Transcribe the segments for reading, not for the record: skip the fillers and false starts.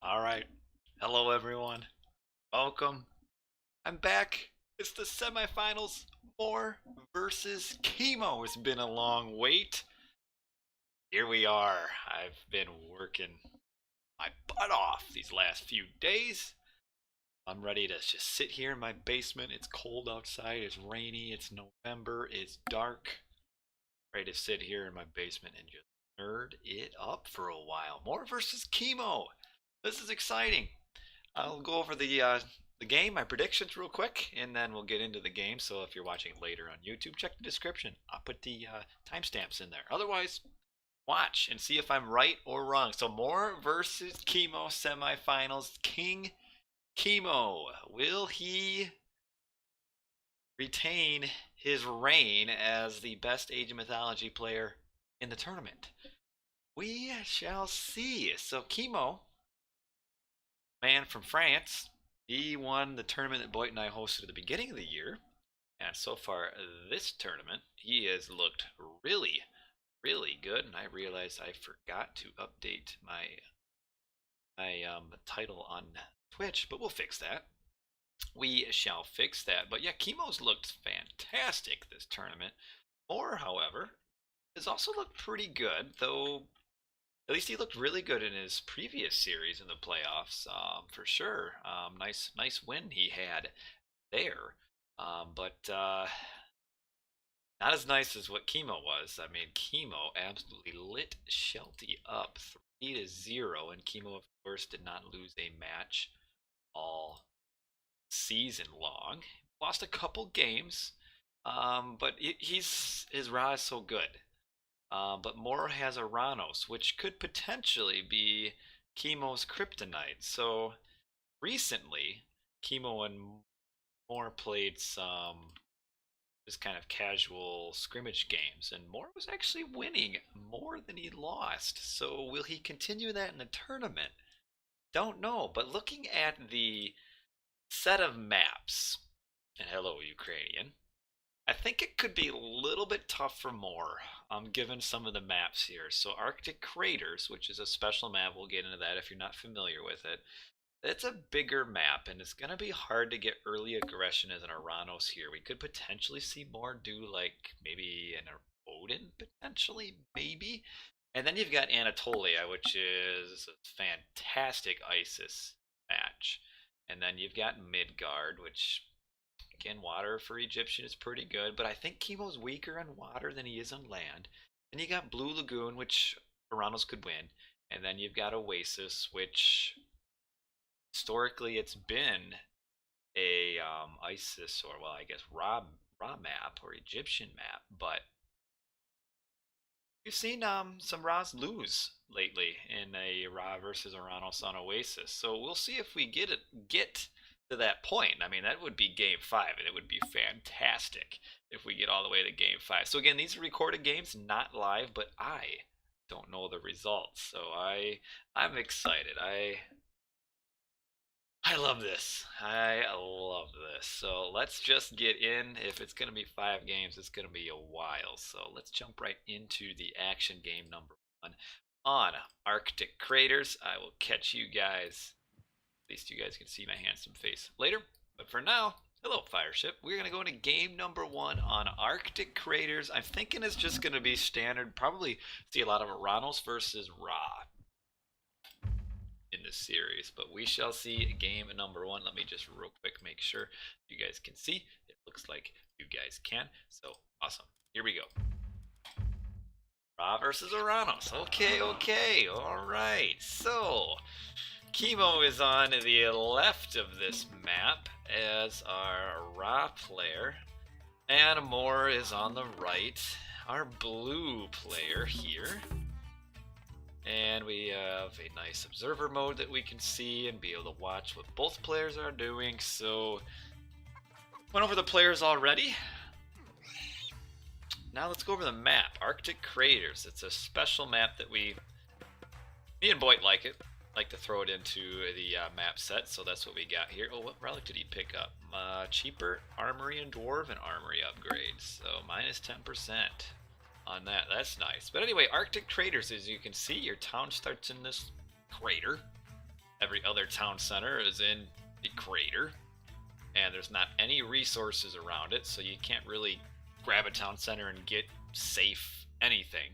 All right. Hello, everyone. Welcome. I'm back. It's the semifinals. Mor versus Kimo. It's been a long wait. Here we are. I've been working my butt off these last few days. I'm ready to just sit here in my basement. It's cold outside. It's rainy. It's November. It's dark. Ready to sit here in my basement and just nerd it up for a while. Mor versus Kimo. This is exciting. I'll go over the game, my predictions real quick, and then we'll get into the game. So if you're watching later on YouTube, check the description. I'll put the timestamps in there. Otherwise, watch and see if I'm right or wrong. So Mor versus Kimo semifinals. King Kimo, will he retain his reign as the best Age of Mythology player in the tournament? We shall see. So Kimo, man from France, he won the tournament that Boyd and I hosted at the beginning of the year. And so far, this tournament, he has looked really, really good. And I realized I forgot to update my title on Twitch, but we'll fix that. We shall fix that. But yeah, Kimo's looked fantastic this tournament. Mor, however, has also looked pretty good, though at least he looked really good in his previous series in the playoffs, for sure. Nice win he had there, but not as nice as what Kimo was. I mean, Kimo absolutely lit Shelty up 3-0, and Kimo, of course, did not lose a match all season long. Lost a couple games, but his Ra is so good. But Mor has Oranos, which could potentially be Kimo's kryptonite. So recently, Kimo and Mor played some just kind of casual scrimmage games, and Mor was actually winning more than he lost. So will he continue that in the tournament? Don't know. But looking at the set of maps, and hello, Ukrainian, I think it could be a little bit tough for Mor, given some of the maps here. So Arctic Craters, which is a special map, we'll get into that if you're not familiar with it. It's a bigger map, and it's going to be hard to get early aggression as an Oranos here. We could potentially see Mor do like maybe an Odin, potentially, maybe. And then you've got Anatolia, which is a fantastic Isis match. And then you've got Midgard, which again, water for Egyptian is pretty good, but I think Kimo's weaker on water than he is on land. Then you got Blue Lagoon, which Oranos could win, and then you've got Oasis, which historically it's been a Isis or well, I guess Ra map or Egyptian map, but we've seen some Ra's lose lately in a Ra versus Oranos on Oasis, so we'll see if we get to that point. I mean, that would be game 5, and it would be fantastic if we get all the way to game 5. So again, these are recorded games, not live, but I don't know the results, so I'm excited. I love this. I love this. So let's just get in. If it's going to be 5 games, it's going to be a while. So let's jump right into the action game number 1 on Arctic Craters. I will catch you guys. At least you guys can see my handsome face later. But for now, hello, Fireship. We're going to go into game number 1 on Arctic Craters. I'm thinking it's just going to be standard. Probably see a lot of Oranos versus Ra in this series, but we shall see game number 1. Let me just real quick make sure you guys can see. It looks like you guys can, so awesome. Here we go. Ra versus Oranos. Okay, all right. So Kimo is on the left of this map as our Ra player, and Mor is on the right, our blue player here. And we have a nice observer mode that we can see and be able to watch what both players are doing. So, went over the players already. Now let's go over the map, Arctic Craters. It's a special map that me and Boyd like to throw it into the map set. So that's what we got here. Oh, what relic did he pick up? Cheaper Armory and Dwarven Armory upgrades. So minus 10%. On that. That's nice. But anyway, Arctic Craters, as you can see, your town starts in this crater. Every other town center is in a crater, and there's not any resources around it, so you can't really grab a town center and get safe anything.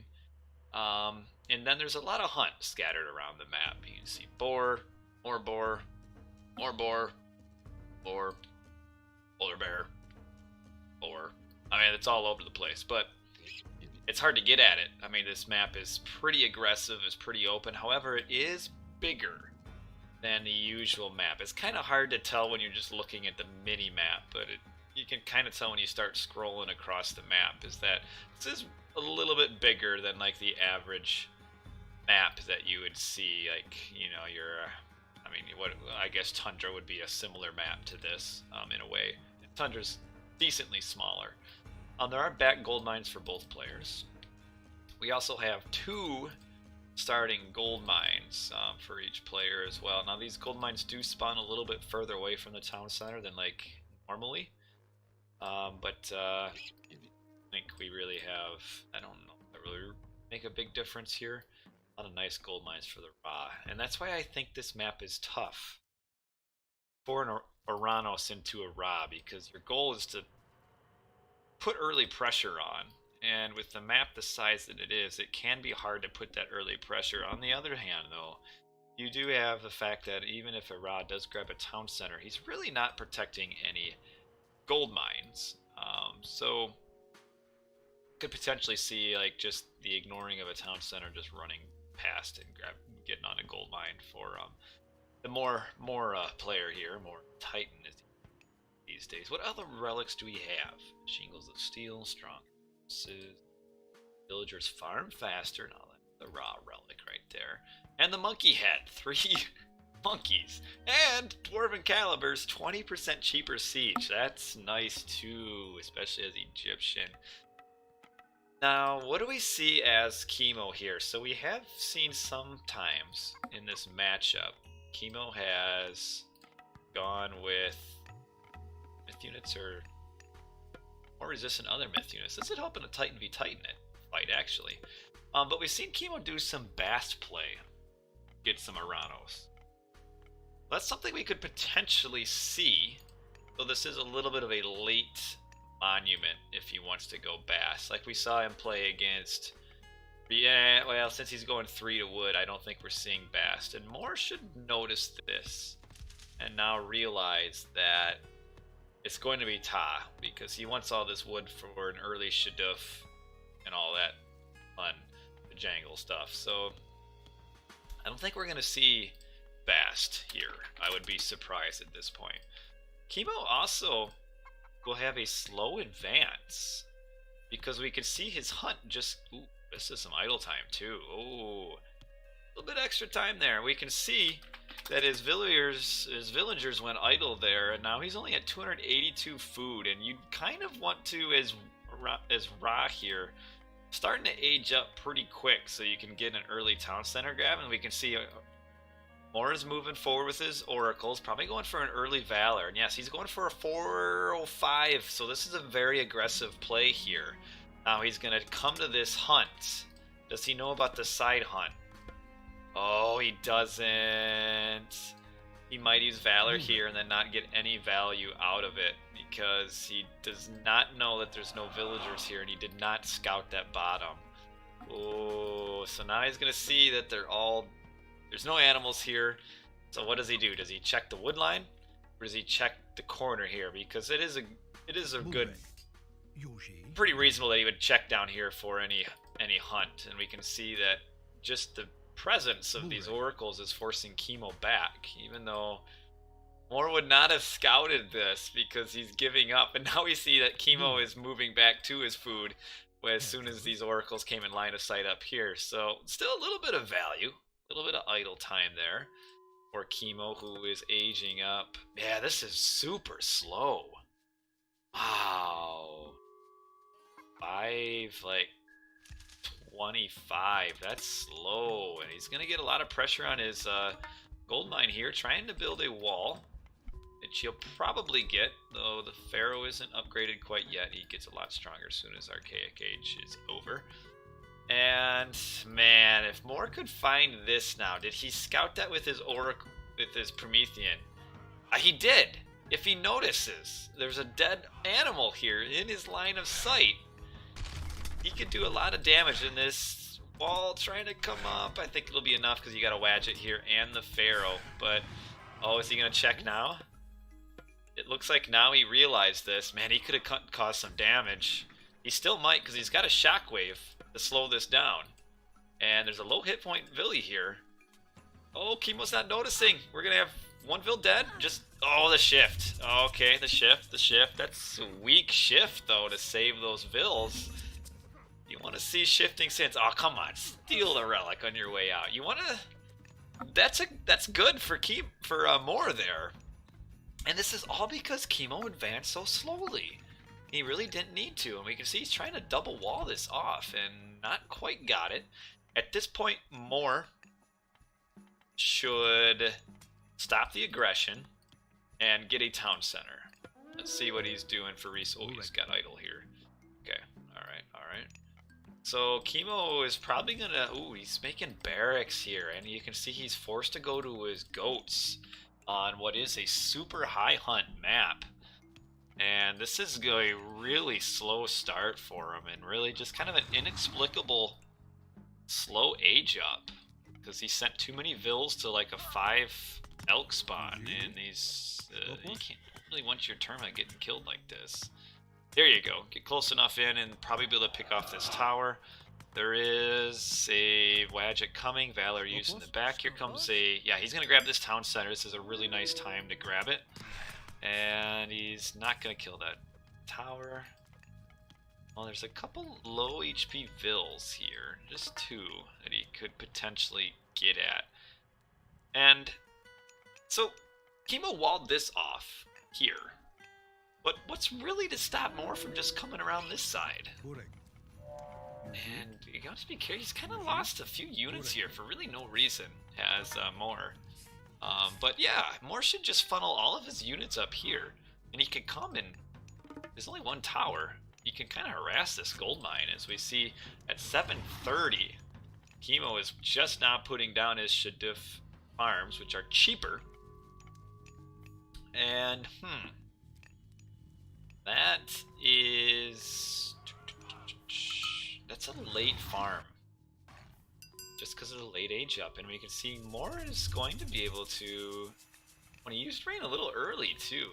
And then there's a lot of hunt scattered around the map. You can see boar, more boar, more boar, boar, polar bear, boar. I mean, it's all over the place, but it's hard to get at it. I mean, this map is pretty aggressive, it's pretty open. However, it is bigger than the usual map. It's kind of hard to tell when you're just looking at the mini map, but you can kind of tell when you start scrolling across the map is that this is a little bit bigger than like the average map that you would see. Like, you know, I mean, what I guess Tundra would be a similar map to this in a way. Tundra's decently smaller. There are back gold mines for both players. We also have 2 starting gold mines for each player as well. Now these gold mines do spawn a little bit further away from the town center than like normally. But I think we really have, I don't know, that really make a big difference here. A lot of nice gold mines for the Ra. And that's why I think this map is tough for an Oranos into a Ra, because your goal is to put early pressure on, and with the map the size that it is, it can be hard to put that early pressure. On the other hand, though, you do have the fact that even if a Ra does grab a town center, he's really not protecting any gold mines. So could potentially see like just the ignoring of a town center, just running past and getting on a gold mine for the more player here, more Titan is these days. What other relics do we have? Shingles of Steel, Strong Villagers Farm Faster. No, that's the Ra relic right there. And the Monkey Head. 3 monkeys. And Dwarven Calibers, 20% cheaper siege. That's nice too, especially as Egyptian. Now, what do we see as Kimo here? So we have seen sometimes in this matchup, Kimo has gone with myth units or more resistant other myth units. This would help in a Titan v Titan fight, actually. But we've seen Kimo do some Bast play, get some Oranos. That's something we could potentially see. So this is a little bit of a late monument if he wants to go Bast. Like we saw him play against... Yeah, well, since he's going 3 to wood, I don't think we're seeing Bast. And Mor should notice this and now realize that it's going to be Ta, because he wants all this wood for an early Shaduf and all that fun jangle stuff. So I don't think we're going to see Bast here. I would be surprised at this point. Kimo also will have a slow advance, because we can see his hunt just... Ooh, this is some idle time too. Oh, a little bit extra time there. We can see that his villagers went idle there, and now he's only at 282 food, and you kind of want to, as Ra here, starting to age up pretty quick so you can get an early town center grab. And we can see Mor is moving forward with his oracles, probably going for an early valor, and yes, he's going for a 405, so this is a very aggressive play here. Now he's going to come to this hunt. Does he know about the side hunt? Oh, he doesn't. He might use Valor here and then not get any value out of it, because he does not know that there's no villagers here, and he did not scout that bottom. Oh, so now he's going to see that there's no animals here. So what does he do? Does he check the wood line, or does he check the corner here? Because it is a good, pretty reasonable that he would check down here for any hunt, and we can see that just the presence of these oracles is forcing Kimo back, even though Mor would not have scouted this because he's giving up, and now we see that Kimo is moving back to his food as soon as these oracles came in line of sight up here. So still a little bit of value, a little bit of idle time there for Kimo, who is aging up. Yeah, this is super slow. Wow. 25, that's slow, and he's gonna get a lot of pressure on his gold mine here, trying to build a wall, which he'll probably get, though the Pharaoh isn't upgraded quite yet. He gets a lot stronger as soon as Archaic Age is over. And man, if Mor could find this now, did he scout that with his with his Promethean. He did. If he notices, there's a dead animal here in his line of sight. He could do a lot of damage in this wall trying to come up. I think it'll be enough because you got a Wadget here and the Pharaoh. But, oh, is he going to check now? It looks like now he realized this. Man, he could have caused some damage. He still might because he's got a shockwave to slow this down. And there's a low hit point Villy here. Oh, Kimo's not noticing. We're going to have one Vil dead. Just, oh, the shift. Okay, the shift. That's a weak shift, though, to save those Vils. You want to see shifting since? Oh, come on. Steal the relic on your way out. You want to... That's good for Mor there. And this is all because Kimo advanced so slowly. He really didn't need to. And we can see he's trying to double wall this off and not quite got it. At this point, Mor should stop the aggression and get a town center. Let's see what he's doing for resource. Oh, he's got idle here. Okay, alright. So Kimo is probably gonna... Ooh, he's making barracks here. And you can see he's forced to go to his goats on what is a super high hunt map. And this is a really slow start for him, and really just kind of an inexplicable slow age up, because he sent too many Vils to like a 5 elk spawn, and he's you can't really want your Terma getting killed like this. There you go, get close enough in and probably be able to pick off this tower. There is a Wadget coming, Valor using the back. Here comes a... Yeah, he's going to grab this town center. This is a really nice time to grab it. And he's not going to kill that tower. Well, there's a couple low HP Vils here. Just 2 that he could potentially get at. And so, Kimo walled this off here. But what's really to stop Mor from just coming around this side? And you gotta be careful. He's kind of lost a few units here for really no reason, as Mor. But yeah, Mor should just funnel all of his units up here, and he can come and... There's only one tower. He can kind of harass this gold mine, as we see at 7:30. Kimo is just now putting down his Shaduf farms, which are cheaper. And, that is... That's a late farm. Just because of the late age up. And we can see Mor is going to be able to... When he used rain a little early, too.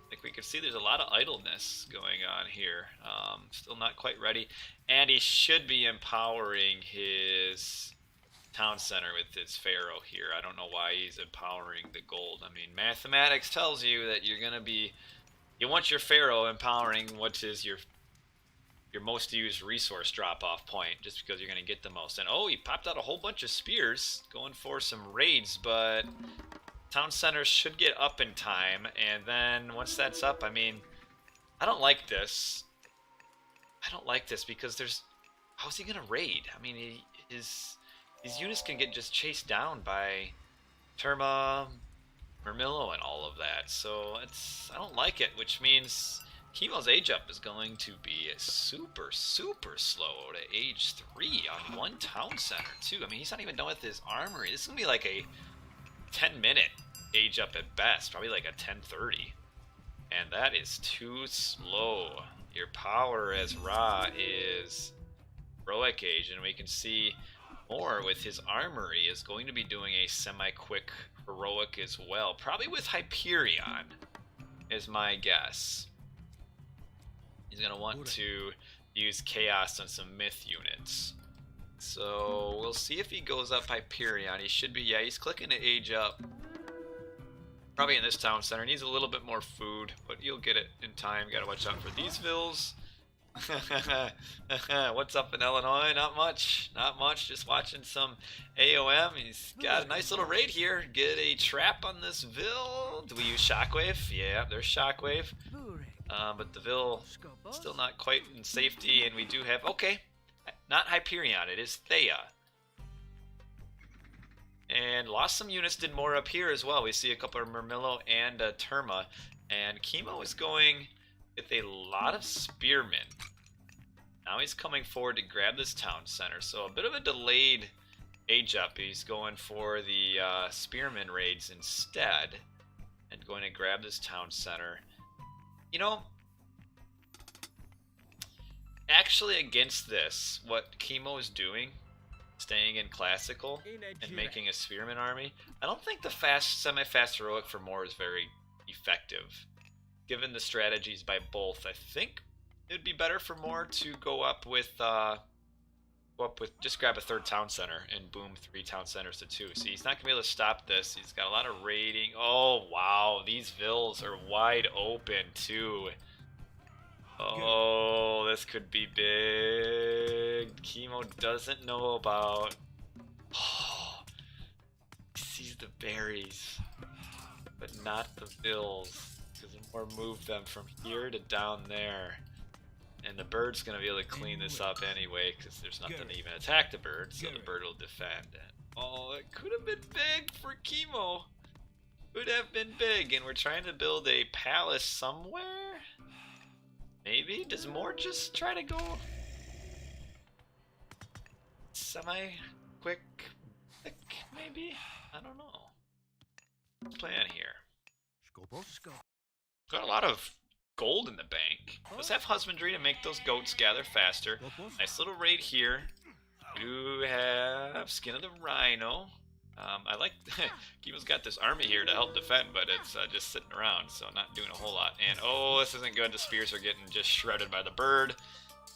Like, we can see there's a lot of idleness going on here. Still not quite ready. And he should be empowering his town center with his Pharaoh here. I don't know why he's empowering the gold. I mean, mathematics tells you that you're going to be... You want your Pharaoh empowering what is your most used resource drop-off point, just because you're going to get the most. And oh, he popped out a whole bunch of spears, going for some raids, but town centers should get up in time, and then once that's up, I mean, I don't like this. Because there's... How's he going to raid? I mean, his units can get just chased down by Terma, Murmillo, and all of that, so I don't like it, which means... Kimo's age up is going to be super slow to age 3 on one town center, too. I mean, he's not even done with his armory. This is going to be like a 10-minute age up at best, probably like a 10:30. And that is too slow. Your power as Ra is heroic age, and we can see Mor with his armory is going to be doing a semi-quick heroic as well. Probably with Hyperion, is my guess. He's going to want to use Chaos on some Myth units. So we'll see if he goes up Hyperion. He should be, yeah, he's clicking to age up. Probably in this town center. Needs a little bit more food, but you'll get it in time. Got to watch out for these Vils. What's up in Illinois? Not much. Just watching some AOM. He's got a nice little raid here. Get a trap on this Vil. Do we use Shockwave? Yeah, there's Shockwave. But the Vil still not quite in safety, and we do have... Okay, not Hyperion, it is Thea. And lost some units, did more up here as well. We see a couple of Murmillo and Terma. And Kimo is going with a lot of spearmen. Now he's coming forward to grab this town center. So a bit of a delayed age up. He's going for the spearman raids instead, and going to grab this town center. You know, actually against this, what Kimo is doing, staying in classical and making a spearman army, I don't think the semi-fast heroic for Mor is very effective. Given the strategies by both, I think it would be better for Mor to go up with just grab a third town center and boom 3 town centers to 2. See, he's not gonna be able to stop this. He's got a lot of raiding. Oh wow, these vills are wide open too. Oh, this could be big. Kimo doesn't know about. Oh, he sees the berries, but not the vills, because Mor moved them from here to down there. And the bird's going to be able to clean this up anyway, because there's nothing to even attack the bird, so the bird will defend. Oh, it could have been big for Kimo. Could have been big, and we're trying to build a palace somewhere? Maybe? Does Mor just try to go semi-quick, maybe? I don't know. What's the plan here? Got a lot of gold in the bank. Let's have husbandry to make those goats gather faster. Nice little raid here. We do have skin of the rhino. I like Kimo's got this army here to help defend, but it's just sitting around, so not doing a whole lot. And oh, this isn't good. The spears are getting just shredded by the bird.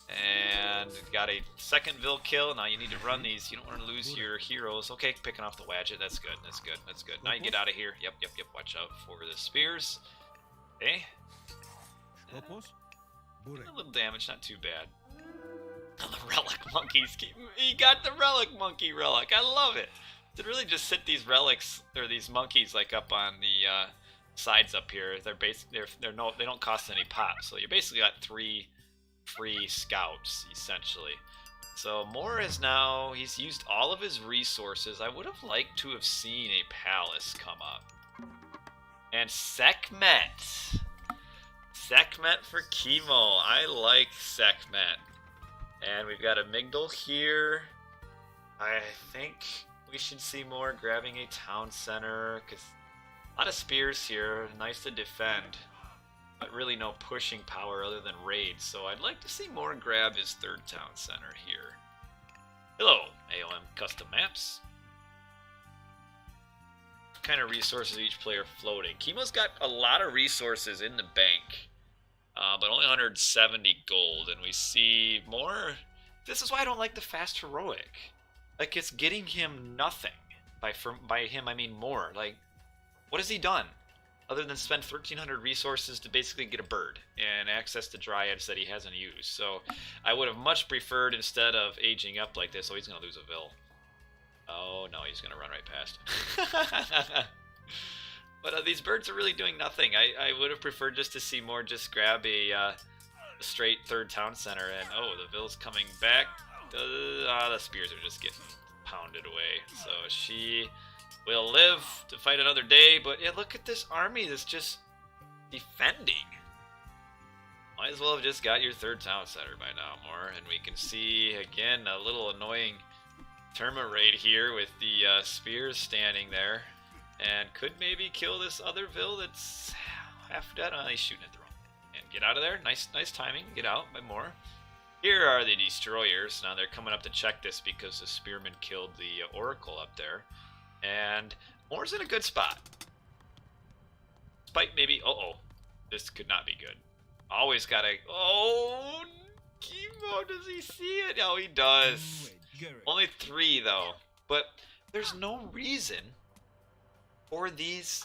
And got a second Vil kill. Now you need to run these. You don't want to lose your heroes. Okay, picking off the Wadget. That's good. That's good. That's good. Now you get out of here. Yep. Watch out for the spears. Okay. A little damage, not too bad. Oh, the relic monkeys. He got the relic monkey relic. I love it. To really just sit these relics or these monkeys like up on the sides up here. They don't cost any pop. So you basically got 3 free scouts essentially. So Mor is now, he's used all of his resources. I would have liked to have seen a palace come up. And Sekhmet. Sekhmet for Kimo. I like Sekhmet. And we've got a Migdal here. I think we should see Mor grabbing a town center, because a lot of spears here. Nice to defend. But really no pushing power other than raids. So I'd like to see Mor grab his third town center here. Hello, AOM Custom Maps. What kind of resources each player floating? Kimo's got a lot of resources in the bank. But only 170 gold, and we see Mor. This is why I don't like the fast heroic. Like, it's getting him nothing. By him, I mean Mor. Like, what has he done? Other than spend 1,300 resources to basically get a bird and access to dryads that he hasn't used. So, I would have much preferred, instead of aging up like this, oh, he's going to lose a Vil. Oh, no, he's going to run right past. But these birds are really doing nothing. I would have preferred just to see Mor just grab a straight third town center. And oh, the Vil's coming back. The spears are just getting pounded away. So she will live to fight another day. But yeah, look at this army that's just defending. Might as well have just got your third town center by now, Mor. And we can see, again, a little annoying Terma raid here with the spears standing there. And could maybe kill this other Vil that's half dead. Oh, he's shooting at the wrong. And get out of there. Nice timing. Get out by Mor. Here are the destroyers. Now they're coming up to check this because the spearman killed the oracle up there. And Mor's in a good spot. Despite maybe... Uh-oh. This could not be good. Always gotta... Oh, Kimo, does he see it? Oh, he does. Only 3, though. But there's no reason for these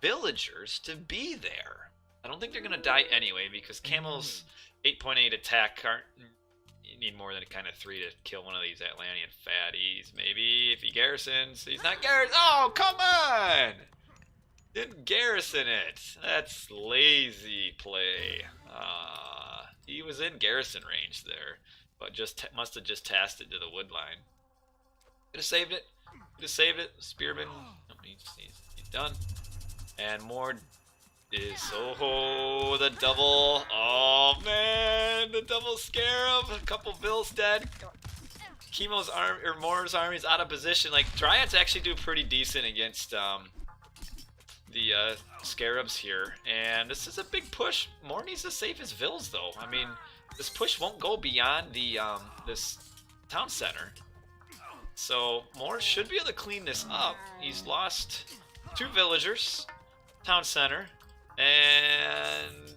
villagers to be there. I don't think they're going to die anyway, because Camel's 8.8 attack aren't... You need more than kind of 3 to kill one of these Atlantean fatties. Maybe if he garrisons... He's not garrison... Oh, come on! Didn't garrison it. That's lazy play. He was in garrison range there, but just must have just tasked it to the wood line. Could have saved it. Could have saved it. Spearman... He's done. And Mor is... Oh, the double... Oh, man! The double scarab! A couple Vils dead. Kimo's arm or Mor's army is out of position. Like Dryads actually do pretty decent against the Scarabs here, and this is a big push. Mor needs to save his vills though. I mean, this push won't go beyond the this town center, so Mor should be able to clean this up. He's lost 2 villagers, town center, and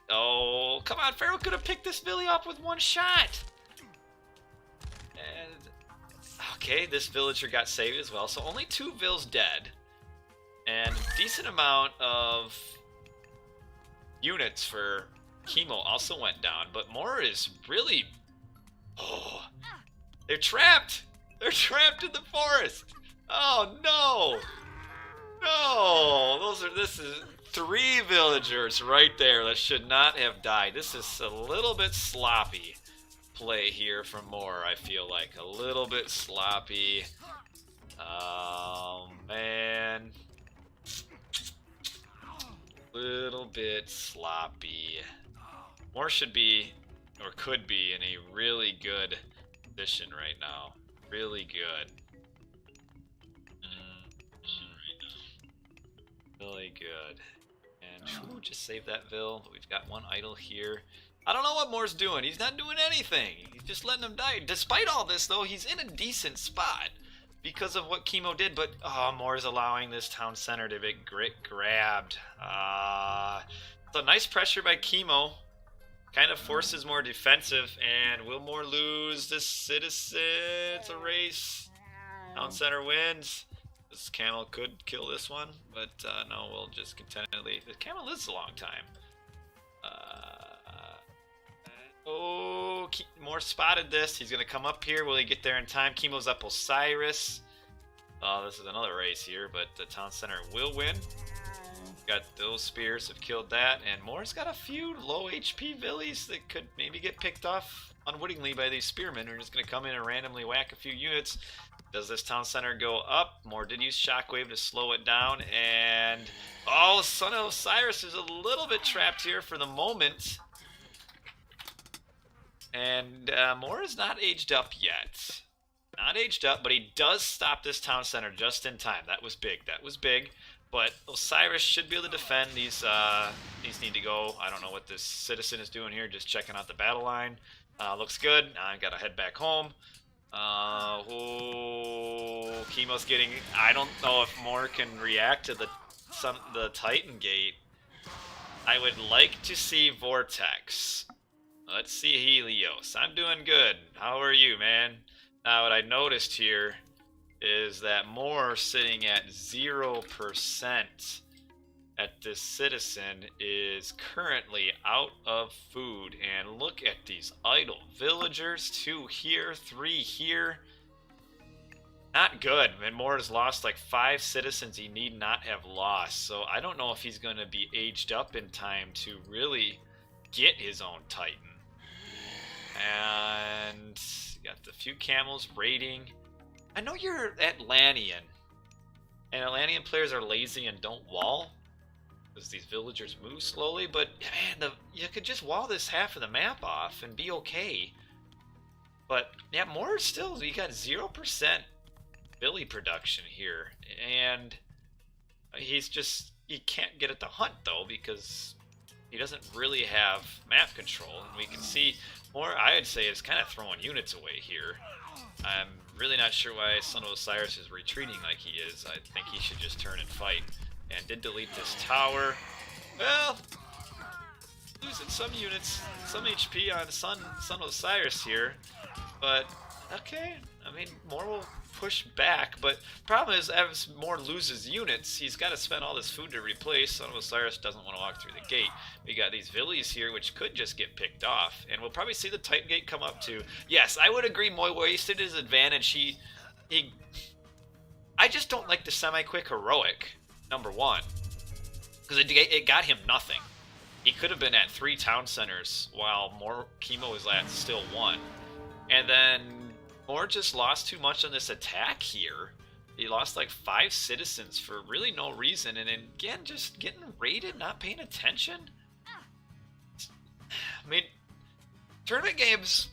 oh come on, Pharaoh could have picked this Villy up with 1 shot. And okay, this villager got saved as well, so only 2 vills dead. And a decent amount of units for Kimo also went down, but Mor is really... Oh, they're trapped! They're trapped in the forest! Oh no! No! This is 3 villagers right there that should not have died. This is a little bit sloppy play here from Mor, I feel like. A little bit sloppy. Oh man. Little bit sloppy. Mor should be, or could be, in a really good position right now. Really good. Really good. And just save that Vill. We've got 1 idle here. I don't know what Mor's doing. He's not doing anything. He's just letting him die. Despite all this, though, he's in a decent spot because of what Kimo did. But Mor's allowing this town center to get grabbed. So nice pressure by Kimo. Kind of forces Mor defensive. And will Mor lose this citizen? It's a race. Town center wins. This camel could kill this one, but no, we'll just contentedly. The camel lives a long time. Mor spotted this. He's gonna come up here. Will he get there in time? Kimo's up Osiris. This is another race here, but the town center will win. Got those spears have killed that, and Mor's got a few low HP villies that could maybe get picked off unwittingly by these spearmen who are just gonna come in and randomly whack a few units. Does this town center go up? Mor did use Shockwave to slow it down, and Son of Osiris is a little bit trapped here for the moment. And Mor is not aged up yet. Not aged up, but he does stop this town center just in time. That was big. That was big. But Osiris should be able to defend. These need to go. I don't know what this citizen is doing here. Just checking out the battle line. Looks good. Now I've got to head back home. Kimo's getting... I don't know if Mor can react to the Titan Gate. I would like to see Vortex. Let's see Helios. I'm doing good. How are you, man? Now, what I noticed here is that Mor sitting at 0% at this citizen is currently out of food. And look at these idle villagers. 2 here, 3 here. Not good. And Mor has lost like 5 citizens he need not have lost. So I don't know if he's going to be aged up in time to really get his own Titan. And got the few camels raiding. I know you're Atlantean, and Atlantean players are lazy and don't wall because these villagers move slowly, but man, you could just wall this half of the map off and be okay. But yeah, Mor still, you got 0% Billy production here, and he can't get at the hunt though because he doesn't really have map control, and we can see Mor, I would say, is kind of throwing units away here. I'm really not sure why Son of Osiris is retreating like he is. I think he should just turn and fight. And did delete this tower. Well, losing some units, some HP on Son of Osiris here. But, okay, I mean, Mor will push back, but problem is as Mor loses units, he's got to spend all this food to replace. Son of Osiris doesn't want to walk through the gate. We got these villies here which could just get picked off, and we'll probably see the Titan Gate come up too. Yes, I would agree Mor wasted his advantage. I just don't like the semi-quick heroic, number 1, because it got him nothing. He could have been at 3 town centers while Kimo is at still 1. And then Mor just lost too much on this attack here. He lost like 5 citizens for really no reason, and again, just getting raided, not paying attention. I mean, tournament games,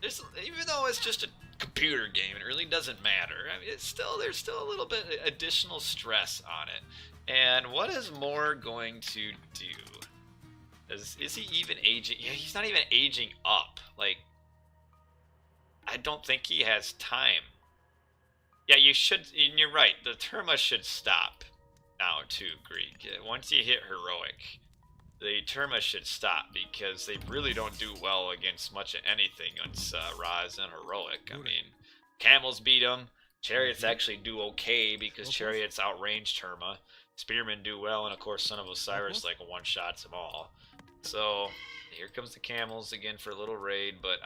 even though it's just a computer game, it really doesn't matter. I mean, there's still a little bit additional stress on it. And what is Mor going to do? Is he even aging? Yeah, he's not even aging up. Like, I don't think he has time. Yeah, you should, and you're right, the Terma should stop now too, Greek. Once you hit heroic, the Terma should stop because they really don't do well against much of anything on Raz and heroic. I mean, camels beat them. Chariots actually do okay because chariots outrange Terma. Spearmen do well, and of course Son of Osiris like one-shots them all. So here comes the camels again for a little raid, but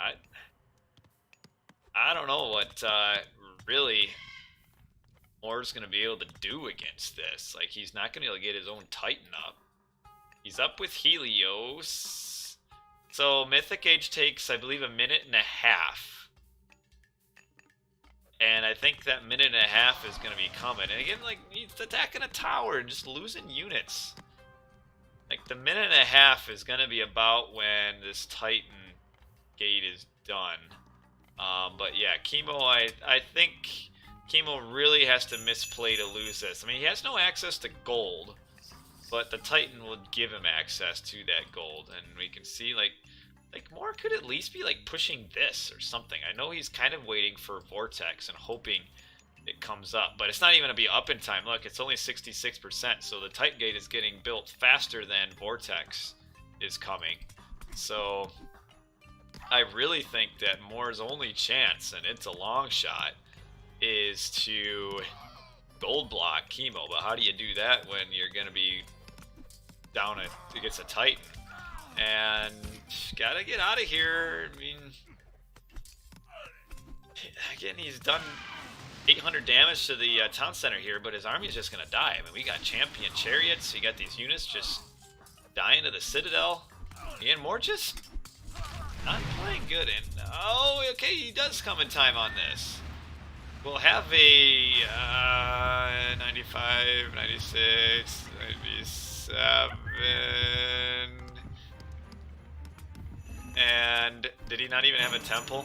I don't know what really Mor's gonna be able to do against this. Like, he's not gonna be able to get his own Titan up. He's up with Helios. So Mythic Age takes, I believe, 1.5 minutes. And I think that 1.5 minutes is gonna be coming. And again, like, he's attacking a tower and just losing units. Like, the 1.5 minutes is gonna be about when this Titan gate is done. But yeah, Kimo, I think Kimo really has to misplay to lose this. I mean, he has no access to gold, but the Titan would give him access to that gold, and we can see like Mor could at least be like pushing this or something. I know he's kind of waiting for Vortex and hoping it comes up, but it's not even gonna be up in time. Look, it's only 66%, so the Titan gate is getting built faster than Vortex is coming. So I really think that Mor's only chance, and it's a long shot, is to gold block Kimo. But how do you do that when you're going to be down against a Titan? And gotta get out of here. I mean, again, he's done 800 damage to the town center here, but his army's just going to die. I mean, we got champion chariots. You got these units just dying to the citadel. And Mor just not playing good. And oh, okay, he does come in time on this. We'll have a 95, 96, 97. And did he not even have a temple?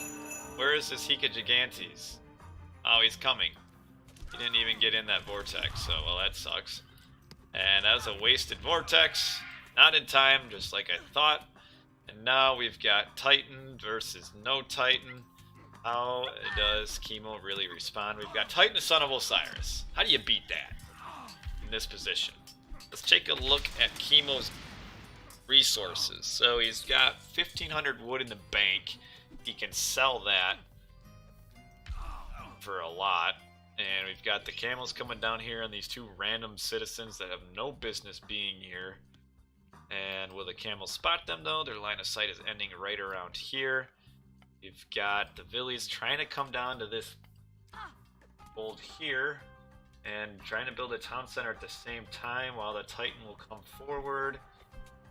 Where is this Hika Gigantes? Oh, he's coming. He didn't even get in that vortex, so well, that sucks. And that was a wasted vortex. Not in time, just like I thought. And now we've got Titan versus no Titan. How does Kimo really respond? We've got Titan, the Son of Osiris. How do you beat that in this position? Let's take a look at Kimo's resources. So he's got 1,500 wood in the bank. He can sell that for a lot. And we've got the camels coming down here and these two random citizens that have no business being here. And will the camels spot them though? Their line of sight is ending right around here. We've got the Villies trying to come down to this gold here and trying to build a town center at the same time while the Titan will come forward.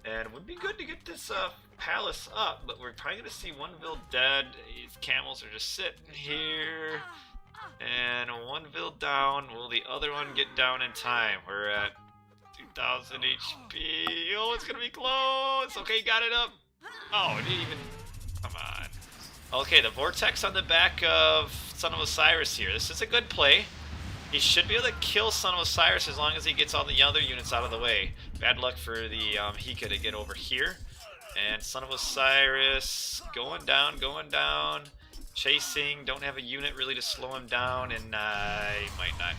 And it would be good to get this palace up, but we're probably going to see one Vil dead. These camels are just sitting here. And one Vil down. Will the other one get down in time? We're at 2,000 HP. Oh, it's going to be close. Okay, got it up. Oh, it didn't even... Come on. Okay, the Vortex on the back of Son of Osiris here. This is a good play. He should be able to kill Son of Osiris as long as he gets all the other units out of the way. Bad luck for the Hika to get over here. And Son of Osiris going down, chasing. Don't have a unit really to slow him down, and he might not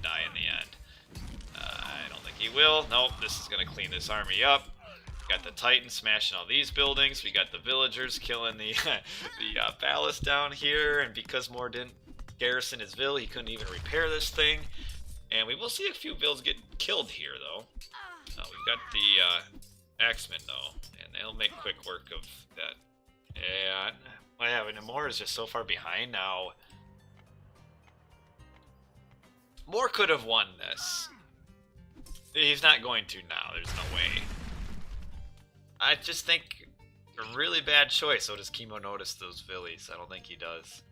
die in the end. I don't think he will. Nope, this is going to clean this army up. Got the Titan smashing all these buildings. We got the villagers killing the palace down here. And because Mor didn't garrison his Vil, he couldn't even repair this thing. And we will see a few Vils get killed here, though. We've got the Axemen, though. And they'll make quick work of that. And what happened? Mor is just so far behind now. Mor could have won this. He's not going to now. There's no way. I just think a really bad choice. So does Kimo notice those Villies? I don't think he does.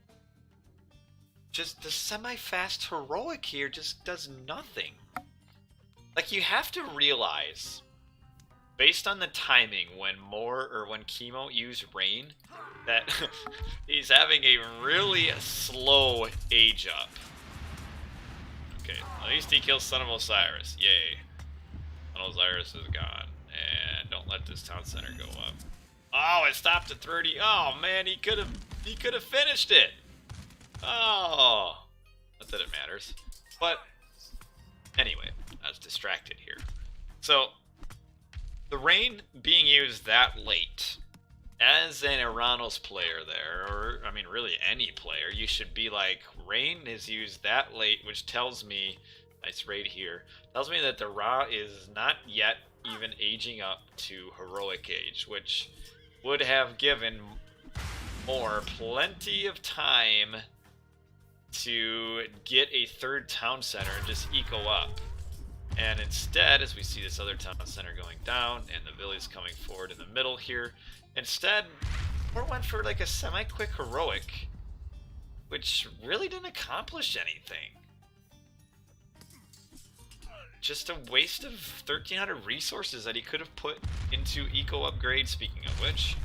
Just the semi-fast heroic here just does nothing. Like, you have to realize, based on the timing when when Kimo used rain, that he's having a really slow age up. Okay, at least he kills Son of Osiris. Yay. Son of Osiris is gone. And don't let this town center go up. Oh, it stopped at 30. Oh man, he could have finished it. Oh. Not that it matters. But anyway, I was distracted here. So the rain being used that late, as an Oranos player there, or I mean really any player, you should be like, rain is used that late, which tells me, nice raid here, tells me that the Ra is not yet even aging up to heroic age, which would have given Mor plenty of time to get a third town center and just eco up. And instead, as we see this other town center going down and the village coming forward in the middle here, instead Mor went for like a semi-quick heroic, which really didn't accomplish anything. Just a waste of 1,300 resources that he could have put into eco upgrade. Speaking of which,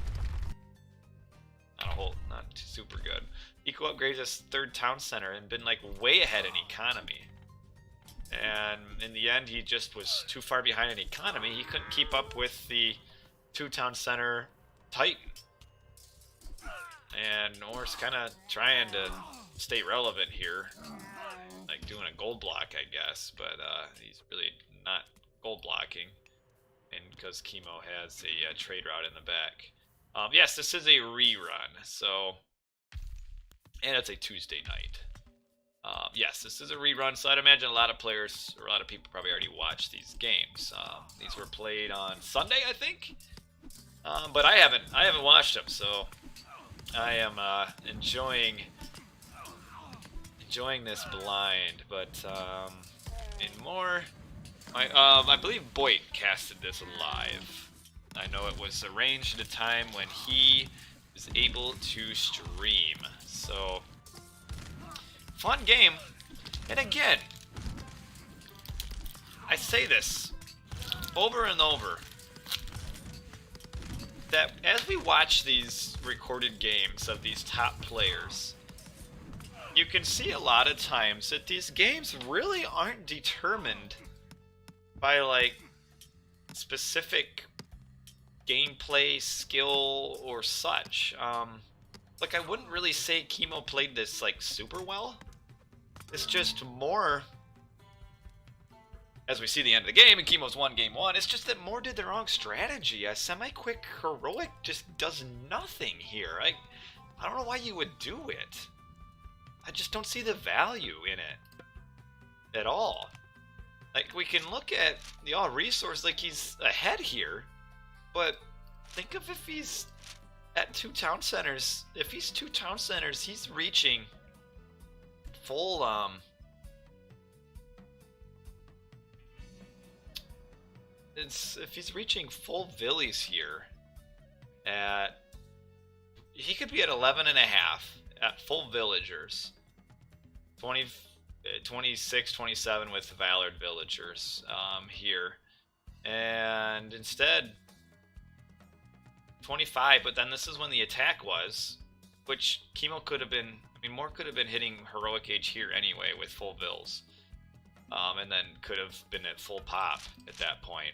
not super good. Eco upgrades this third town center and been like way ahead in economy. And in the end, he just was too far behind in economy. He couldn't keep up with the 2-town center Titan. And Mor's kind of trying to stay relevant here. Like doing a gold block, I guess. But he's really not gold blocking. And because Kimo has a trade route in the back. Yes, this is a rerun. So, and it's a Tuesday night. Yes, this is a rerun, so I'd imagine a lot of players, or a lot of people probably already watched these games. These were played on Sunday, I think, but I haven't watched them, so I am enjoying this blind. But in Mor, I believe Boyd casted this live. I know it was arranged at a time when he was able to stream, so. Fun game, and again, I say this over and over, that as we watch these recorded games of these top players, you can see a lot of times that these games really aren't determined by like specific gameplay, skill, or such. Like, I wouldn't really say Kimo played this, like, super well. It's just Mor, as we see the end of the game, and Kimo's won game 1, it's just that Mor did the wrong strategy. A semi-quick heroic just does nothing here. I don't know why you would do it. I just don't see the value in it at all. Like, we can look at the all resource like he's ahead here, but think of if he's at 2 town centers. If he's 2 town centers, he's reaching full if he's reaching full villies here he could be at 11 and a half at full villagers. 26, 27 with Valor'd villagers here, and instead 25, but then this is when the attack was, which Kimo could have been, I mean, Mor could have been hitting heroic age here anyway with full vills, and then could have been at full pop at that point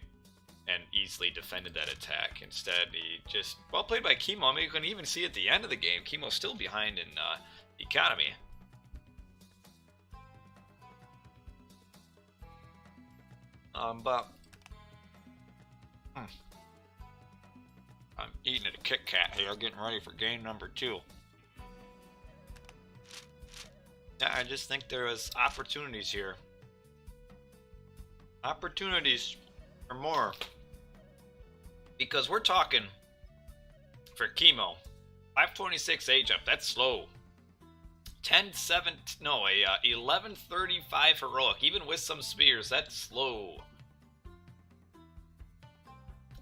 and easily defended that attack. Instead, he just, well played by Kimo. I mean, you can even see at the end of the game, Kimo's still behind in economy. But I'm eating at a Kit Kat here, getting ready for game number 2. Yeah, I just think there was opportunities here. Opportunities for Mor. Because we're talking, for Kimo, 526 age up, that's slow. 1135 heroic, even with some spears, that's slow.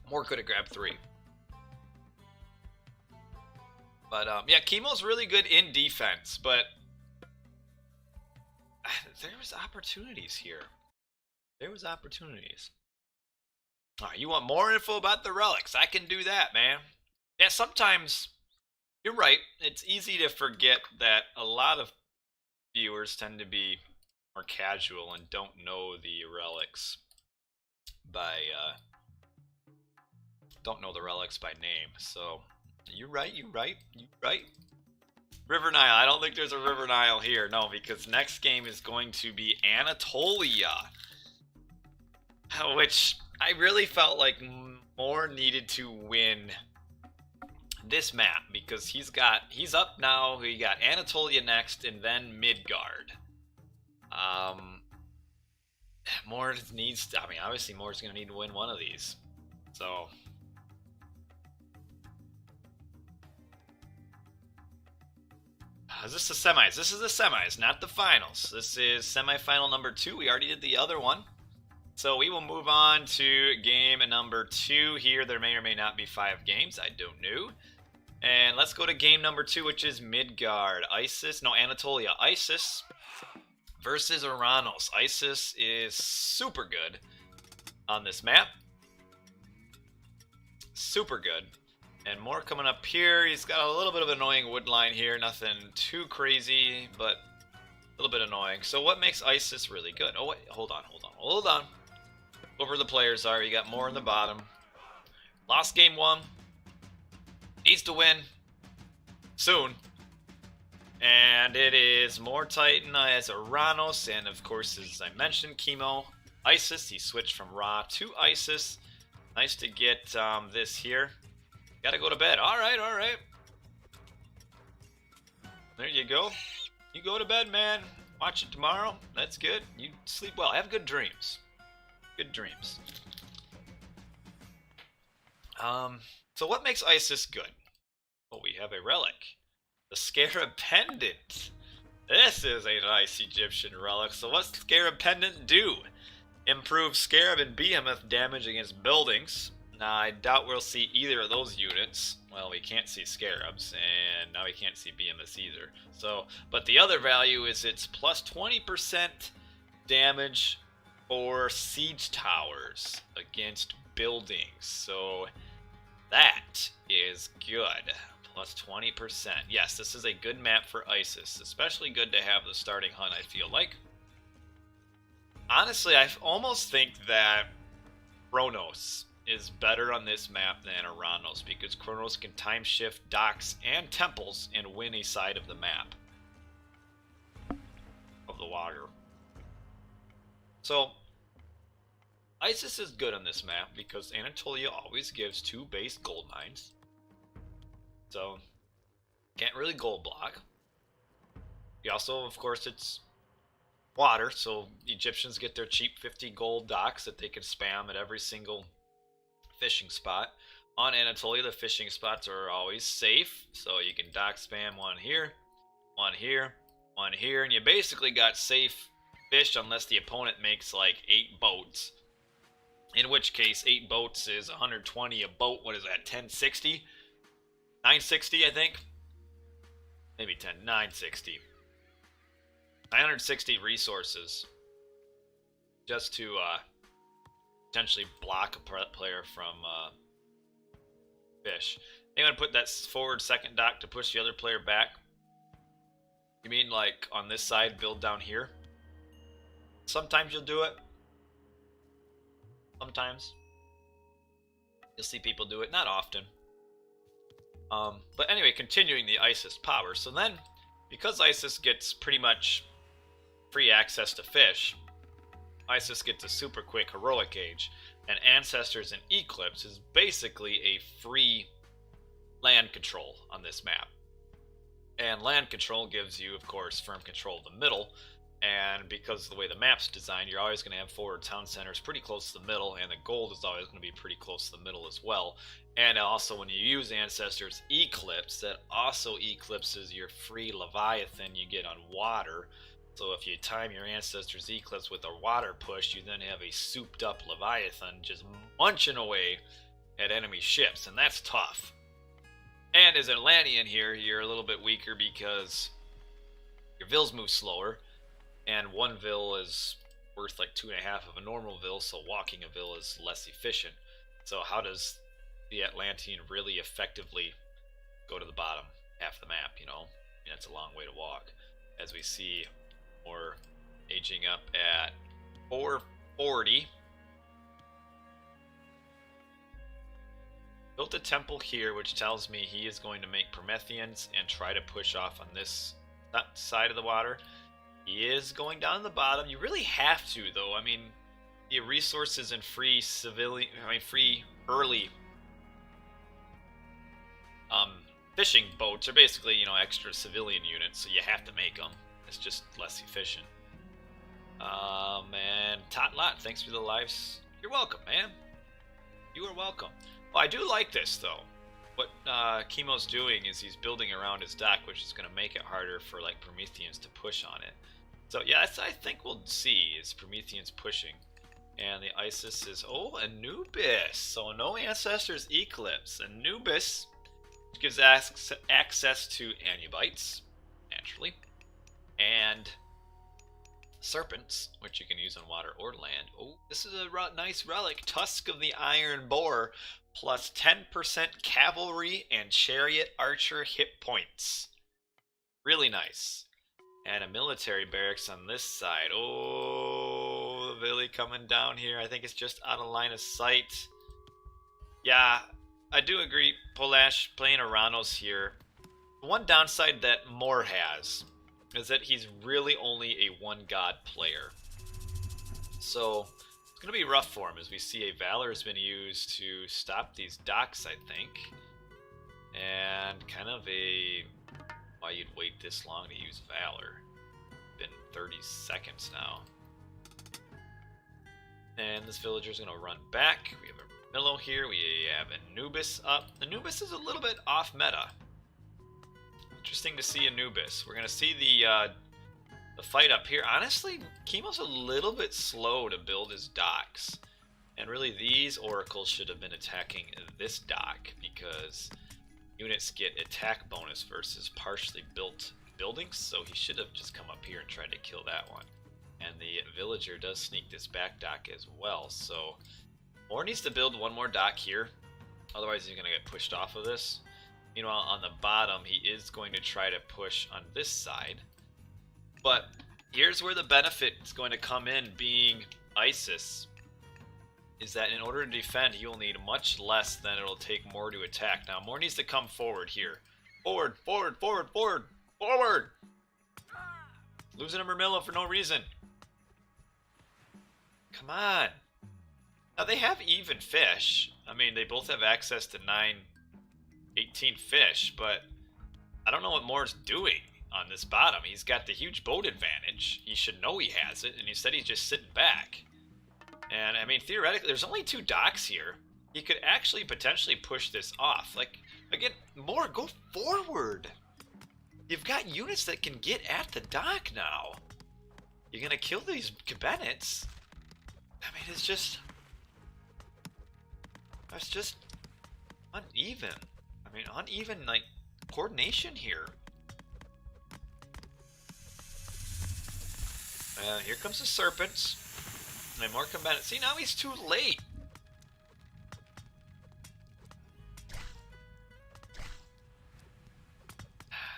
Mor could have grabbed 3. But, yeah, Kimo's really good in defense, but there was opportunities here. There was opportunities. Alright, you want more info about the relics? I can do that, man. Yeah, sometimes you're right. It's easy to forget that a lot of viewers tend to be more casual and don't know the relics by name. So you're right. River Nile. I don't think there's a River Nile here. No, because next game is going to be Anatolia, which I really felt like Mor needed to win this map because he's up now. He got Anatolia next and then Midgard. Mor needs to, I mean, obviously Mor's going to need to win one of these. So is this the semis? This is the semis, not the finals. This is semifinal number 2. We already did the other one. So we will move on to game number 2 here. There may or may not be 5 games. I don't know. And let's go to game number 2, which is Midgard. Anatolia. Isis versus Oranos. Isis is super good on this map. Super good. And Mor coming up here. He's got a little bit of an annoying wood line here. Nothing too crazy, but a little bit annoying. So what makes Isis really good? Oh, wait. Hold on. Go where the players are. You got Mor in the bottom. Lost game 1. Needs to win soon. And it is Mor Titan as Oranos. And of course, as I mentioned, Kimo. Isis. He switched from Ra to Isis. Nice to get this here. Gotta go to bed. Alright. There you go. You go to bed, man. Watch it tomorrow. That's good. You sleep well. Have good dreams. Good dreams. So what makes Isis good? Well, we have a relic. The Scarab Pendant. This is a nice Egyptian relic. So what's Scarab Pendant do? Improve Scarab and Behemoth damage against buildings. Now, I doubt we'll see either of those units. Well, we can't see Scarabs, and now we can't see Behemoths either. So, but the other value is it's plus 20% damage for siege towers against buildings. So, that is good. Plus 20%. Yes, this is a good map for Isis. Especially good to have the starting hunt, I feel like. Honestly, I almost think that Oranos is better on this map than Oranos because Oranos can time shift docks and temples and win a side of the map of the water. So Isis is good on this map because Anatolia always gives 2 base gold mines. So can't really gold block. You also, of course, it's water, so Egyptians get their cheap 50 gold docks that they can spam at every single fishing spot. On Anatolia, the fishing spots are always safe, so you can dock spam one here, and you basically got safe fish unless the opponent makes like 8 boats. In which case, 8 boats is 120 a boat. What is that, 1060? 960, I think? Maybe 960. 960 resources just to potentially block a player from fish. You want to put that forward second dock to push the other player back? You mean like on this side, build down here? Sometimes you'll do it. Sometimes. You'll see people do it, not often. But anyway, continuing the Isis power. So then, because Isis gets pretty much free access to fish, Isis gets a super quick heroic age, and Ancestors and Eclipse is basically a free land control on this map. And land control gives you, of course, firm control of the middle, and because of the way the map's designed, you're always going to have forward town centers pretty close to the middle, and the gold is always going to be pretty close to the middle as well. And also, when you use Ancestors Eclipse, that also eclipses your free Leviathan you get on water. So if you time your Ancestors Eclipse with a water push, you then have a souped up Leviathan just munching away at enemy ships, and that's tough. And as Atlantean here, you're a little bit weaker because your vills move slower, and one vill is worth like 2.5 of a normal vill, so walking a vill is less efficient. So how does the Atlantean really effectively go to the bottom half the map, you know? I mean, that's a long way to walk. As we see Mor aging up at 440. Built a temple here, which tells me he is going to make Prometheans and try to push off on this side of the water. He is going down the bottom. You really have to, though. I mean, the resources and free early fishing boats are basically, you know, extra civilian units, so you have to make them. It's just less efficient. And Totlot, thanks for the lives. You're welcome, man. You are welcome. Well, I do like this, though. What Kimo's doing is he's building around his dock, which is going to make it harder for, like, Prometheans to push on it. So, yeah, that's, I think we'll see, is Prometheans pushing. And the Isis is, oh, Anubis. So, no Ancestors Eclipse. Anubis, which gives access to Anubites, naturally. And serpents, which you can use on water or land. Oh, this is a nice relic. Tusk of the Iron Boar, plus 10% cavalry and chariot archer hit points. Really nice. And a military barracks on this side. Oh, the Billy coming down here. I think it's just out of line of sight. Yeah, I do agree. Polash playing Oranos here. The one downside that Mor has is that he's really only a one-god player. So it's going to be rough for him, as we see a Valor has been used to stop these docks, I think. And kind of a... why you'd wait this long to use Valor. Been 30 seconds now. And this villager's going to run back. We have a Millo here. We have Anubis up. Anubis is a little bit off meta. Interesting to see Anubis. We're going to see the fight up here. Honestly, Kimo's a little bit slow to build his docks. And really, these oracles should have been attacking this dock, because units get attack bonus versus partially built buildings. So he should have just come up here and tried to kill that one. And the villager does sneak this back dock as well. So Mor needs to build one more dock here. Otherwise, he's going to get pushed off of this. Meanwhile, on the bottom, he is going to try to push on this side. But here's where the benefit is going to come in, being Isis, is that in order to defend, he will need much less than it'll take Mor to attack. Now, Mor needs to come forward here. Forward, forward, forward, forward, forward! Losing a Murmillo for no reason. Come on. Now, they have even fish. I mean, they both have access to 18 fish, but I don't know what Mor's doing on this bottom. He's got the huge boat advantage. He should know he has it, and instead he's just sitting back. And, I mean, theoretically, there's only 2 docks here. He could actually potentially push this off. Like, again, Mor, go forward. You've got units that can get at the dock now. You're going to kill these cabinets. I mean, it's just... that's just uneven. I mean, uneven, like, coordination here. Here comes the serpents. And then Mor come back. See, now he's too late.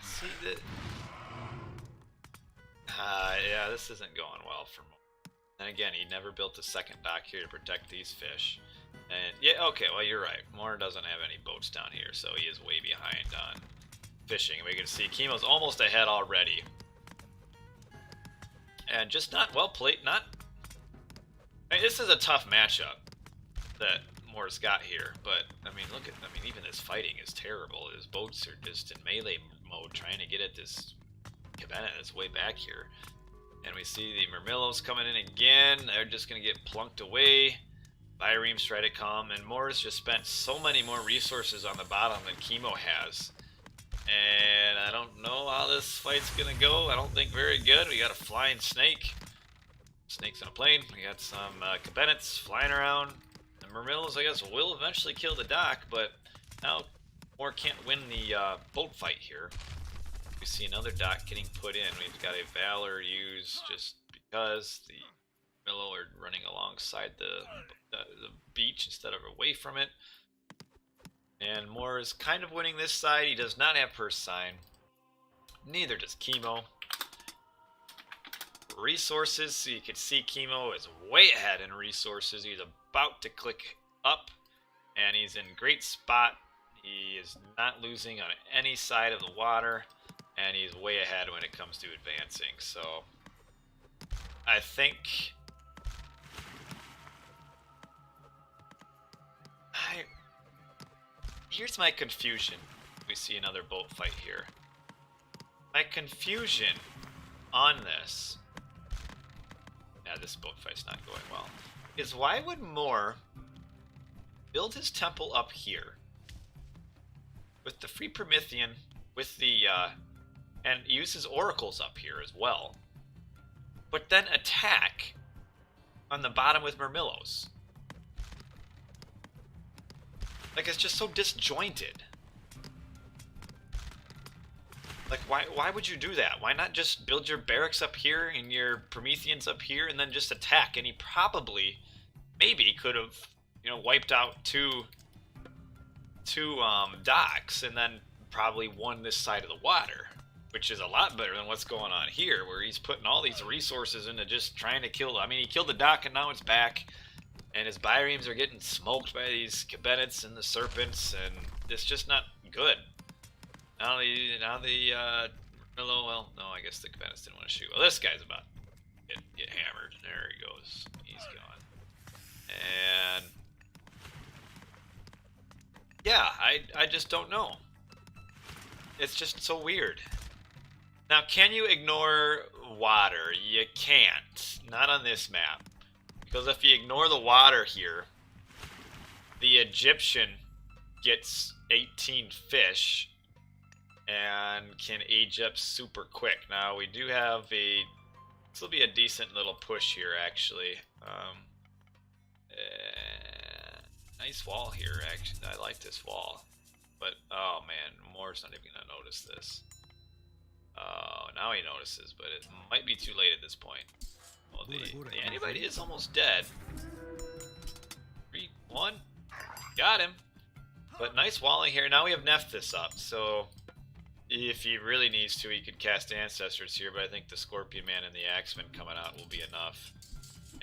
See, yeah, this isn't going well for Mor. And again, he never built a second dock here to protect these fish. And yeah, okay, well, you're right. Mor doesn't have any boats down here, so he is way behind on fishing. We can see Kimo's almost ahead already. And just not well played. I mean, this is a tough matchup that Mor's got here, but I mean, look at, I mean, even this fighting is terrible. His boats are just in melee mode trying to get at this cabana that's way back here. And we see the Murmillos coming in again. They're just going to get plunked away. Bireams try to come, and Mor's just spent so many more resources on the bottom than Kimo has. And I don't know how this fight's gonna go. I don't think very good. We got a flying snake. Snake's on a plane. We got some cabinets flying around. The Murmillos, I guess, will eventually kill the dock, but now Mor can't win the boat fight here. We see another dock getting put in. We've got a Valor used just because the Millo are running alongside the beach instead of away from it. And Mor is kind of winning this side. He does not have purse sign. Neither does Kimo. Resources, so you can see Kimo is way ahead in resources. He's about to click up, and he's in great spot. He is not losing on any side of the water, and he's way ahead when it comes to advancing. So I think here's my confusion. We see another boat fight here. My confusion on this, yeah, this boat fight's not going well, is why would Mor build his temple up here with the free Promethean, with the and use his oracles up here as well, but then attack on the bottom with Murmillos? Like, it's just so disjointed. Like, why would you do that? Why not just build your barracks up here and your Prometheans up here and then just attack? And he probably, maybe, could have, you know, wiped out two docks and then probably won this side of the water, which is a lot better than what's going on here, where he's putting all these resources into just trying to kill. I mean, he killed the dock and now it's back. And his biremes are getting smoked by these cabinets and the serpents, and it's just not good. Now the Murmillo, well, no, I guess the cabinets didn't want to shoot. Well, this guy's about to get hammered. There he goes. He's gone. And yeah, I just don't know. It's just so weird. Now, can you ignore water? You can't. Not on this map. Because if you ignore the water here, the Egyptian gets 18 fish and can age up super quick. Now, we do have this will be a decent little push here, actually. Nice wall here, actually. I like this wall. But, oh man, Mor's not even going to notice this. Oh, now he notices, but it might be too late at this point. Well, the antibody is almost dead. 3, 1. Got him. But nice walling here. Now we have Nephthys up, so if he really needs to, he could cast Ancestors here, but I think the Scorpion Man and the Axeman coming out will be enough.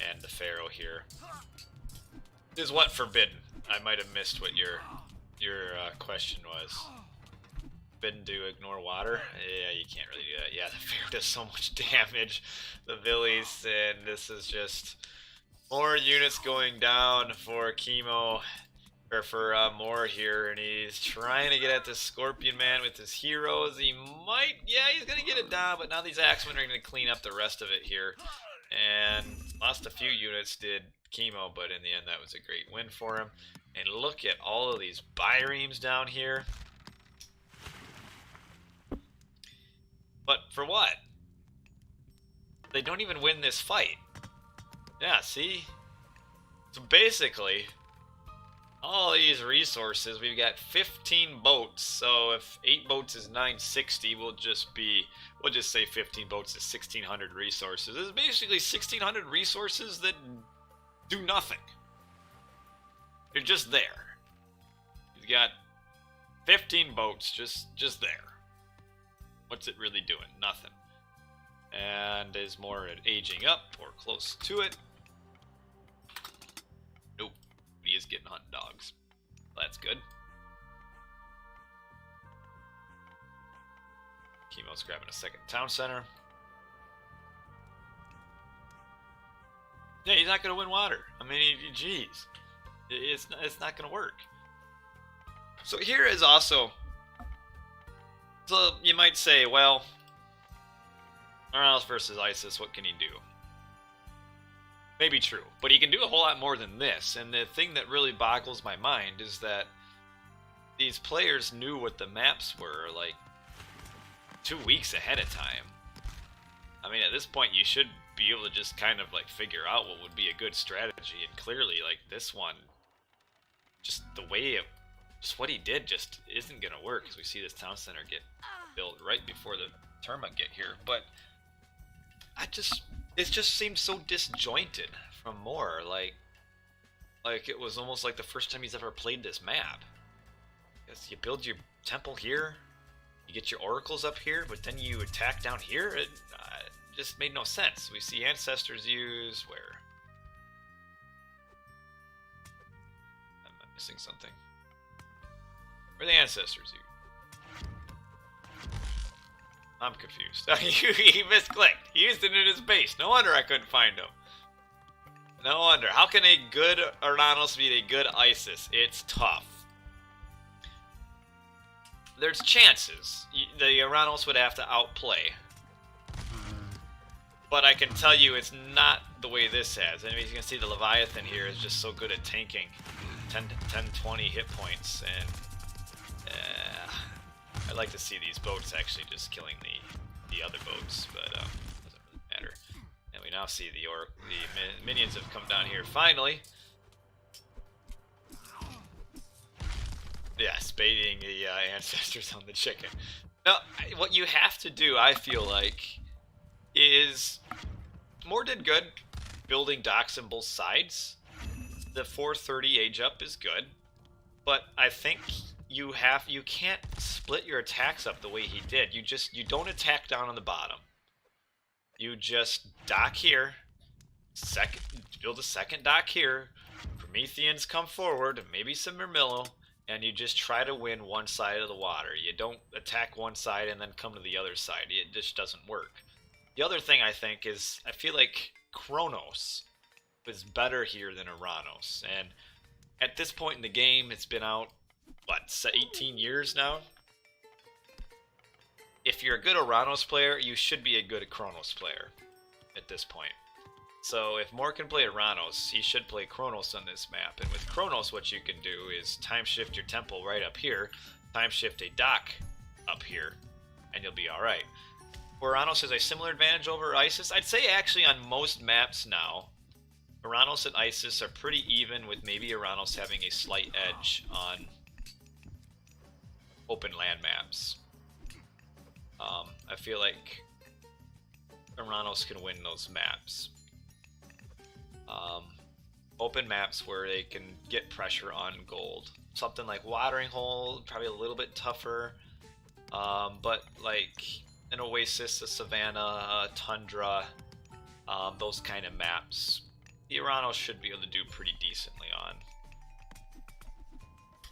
And the Pharaoh here. Is what forbidden? I might have missed what your question was. Forbidden to ignore water? Yeah, you can't really do that. Yeah, the Pharaoh does so much damage. The Villies, and this is just more units going down for Kimo, or for Mor here, and he's trying to get at this Scorpion Man with his heroes. He might, yeah, he's gonna get it down, but now these Axemen are gonna clean up the rest of it here. And lost a few units, did Kimo, but in the end that was a great win for him. And look at all of these biremes down here. But for what? They don't even win this fight. Yeah, see? So basically, all these resources, we've got 15 boats, so if 8 boats is 960, we'll just say 15 boats is 1600 resources. This is basically 1600 resources that do nothing. They're just there. You've got 15 boats just there. What's it really doing? Nothing. And is Mor aging up or close to it? Nope. He is getting hunting dogs. That's good. Kimo's grabbing a second town center. Yeah, he's not going to win water. I mean, geez. It's not going to work. So here is also... So you might say, well, Oranos versus Isis, what can he do? Maybe true, but he can do a whole lot more than this. And the thing that really boggles my mind is that these players knew what the maps were like 2 weeks ahead of time. I mean, at this point, you should be able to just kind of like figure out what would be a good strategy. And clearly, like this one, just the way it, just what he did just isn't going to work, because we see this town center get built right before the Terma get here. But it just seemed so disjointed from Mor. Like it was almost like the first time he's ever played this map. Because you build your temple here, you get your oracles up here, but then you attack down here. It just made no sense. We see ancestors use where? Am I missing something? Where are the ancestors use? I'm confused. He misclicked. He used it in his base. No wonder I couldn't find him. No wonder. How can a good Oranos beat a good Isis? It's tough. There's chances. The Oranos would have to outplay. But I can tell you it's not the way this has. I mean, you can see the Leviathan here is just so good at tanking 10, 20 hit points. And I'd like to see these boats actually just killing the other boats. But doesn't really matter. And we now see the minions have come down here finally. Yes, baiting the ancestors on the chicken. Now, what you have to do, I feel like, is Mor did good building docks on both sides. The 430 age up is good, but I think you can't split your attacks up the way he did. You don't attack down on the bottom. You just dock here, build a second dock here. Prometheans come forward, maybe some Murmillo, and you just try to win one side of the water. You don't attack one side and then come to the other side. It just doesn't work. The other thing I think is, I feel like Kronos was better here than Oranos. And at this point in the game, it's been out, what, 18 years now? If you're a good Oranos player, you should be a good Kronos player at this point. So if Mor can play Oranos, he should play Kronos on this map. And with Kronos, what you can do is time shift your temple right up here, time shift a dock up here, and you'll be alright. Oranos has a similar advantage over Isis. I'd say actually on most maps now, Oranos and Isis are pretty even, with maybe Oranos having a slight edge on open land maps. I feel like Oranos can win those maps. Open maps where they can get pressure on gold. Something like Watering Hole, probably a little bit tougher. But like an Oasis, a Savannah, a Tundra, those kind of maps, the Oranos should be able to do pretty decently on.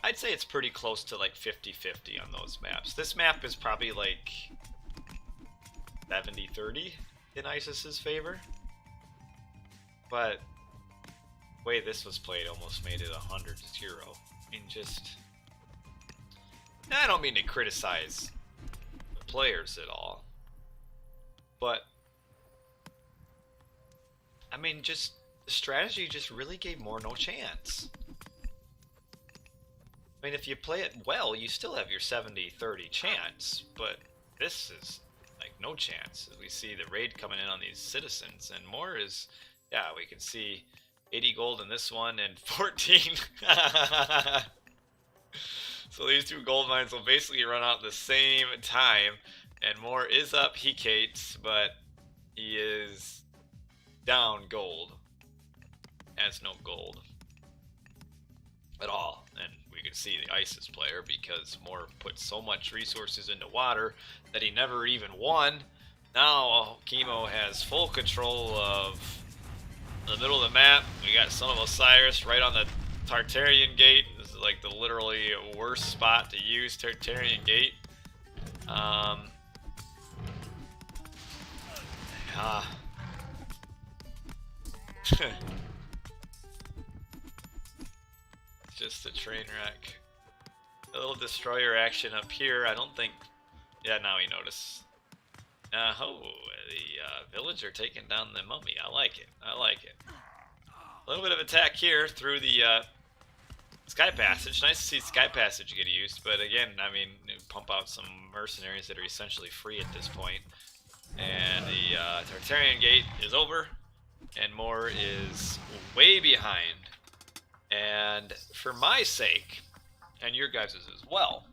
I'd say it's pretty close to like 50-50 on those maps. This map is probably like 70-30 in Isis's favor. But the way this was played almost made it 100-0. I mean, just... I don't mean to criticize the players at all. But, I mean, just the strategy just really gave Mor no chance. I mean, if you play it well, you still have your 70-30 chance, but this is like no chance. We see the raid coming in on these citizens, and Mor is, yeah, we can see 80 gold in this one and 14. So these two gold mines will basically run out at the same time, and Mor is up Hecates, but he is down gold. Has no gold at all. And we can see the Isis player, because Mor put so much resources into water that he never even won. Now Kimo has full control of the middle of the map. We got Son of Osiris right on the Tartarian gate. This is like the literally worst spot to use Tartarian gate. Just a train wreck. A little destroyer action up here. I don't think... Yeah, now you notice. Oh, the villager taking down the mummy. I like it. I like it. A little bit of attack here through the Sky Passage. Nice to see Sky Passage get used, but again, I mean, pump out some mercenaries that are essentially free at this point. And the Tartarian gate is over, and Mor is way behind. And for my sake, and your guys' as well,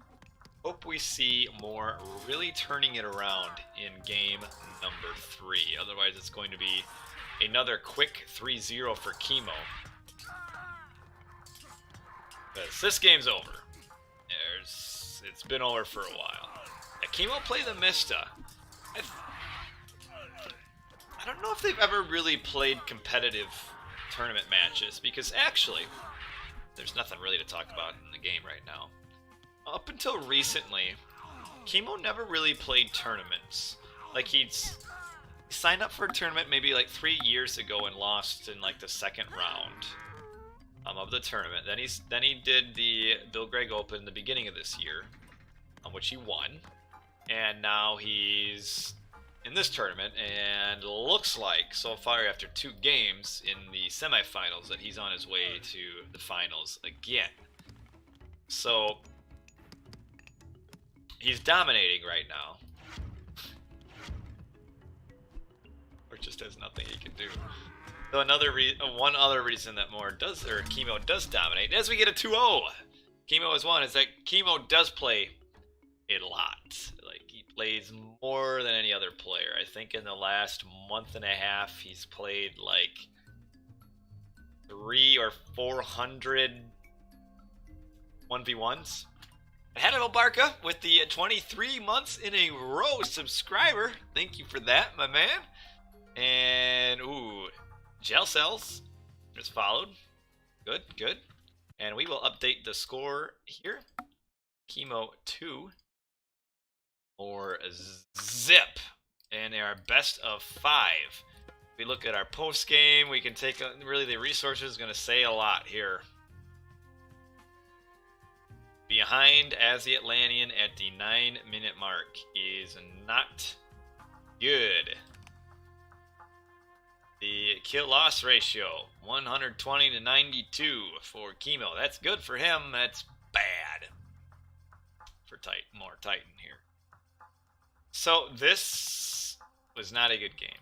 Hope we see Mor really turning it around in game number 3. Otherwise, it's going to be another quick 3-0 for Kimo. Because this game's over. It's been over for a while. Yeah, Kimo play the Mista. I don't know if they've ever really played competitive tournament matches, because actually, there's nothing really to talk about in the game right now. Up until recently, Kimo never really played tournaments. Like, he signed up for a tournament maybe like 3 years ago and lost in like the second round of the tournament. Then he did the Bill Gregg Open in the beginning of this year, which he won. And now he's in this tournament, and looks like so far after 2 games in the semifinals that he's on his way to the finals again. So he's dominating right now. Or just has nothing he can do. So one other reason that Kimo does dominate, as we get a 2-0, Kimo has won, is that Kimo does play a lot. Like, he plays more than any other player. I think in the last month and a half, he's played like 300 or 400 1v1s. Hello, Barca, with the 23 months in a row subscriber. Thank you for that, my man. And, ooh, Gel Cells just followed. Good, good. And we will update the score here. Kimo 2. Or Zip. And they are best of 5. If we look at our post game, we can take really the resources is going to say a lot here. Behind as the Atlantean at the 9-minute mark is not good. The kill-loss ratio, 120 to 92 for Kimo. That's good for him. That's bad for Mor Titan here. So this was not a good game.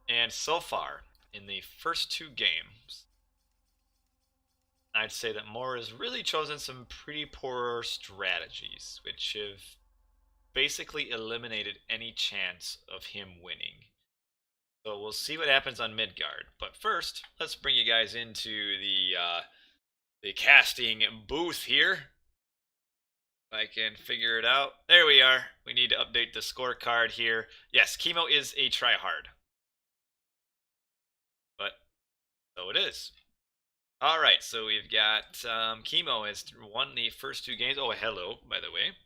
And so far, in the first 2 games, I'd say that Mor has really chosen some pretty poor strategies, which have basically eliminated any chance of him winning. So we'll see what happens on Midgard. But first, let's bring you guys into the casting booth here. If I can figure it out. There we are. We need to update the scorecard here. Yes, Kimo is a tryhard. But so it is. Alright, so we've got Kimo has won the first 2 games. Oh, hello, by the way.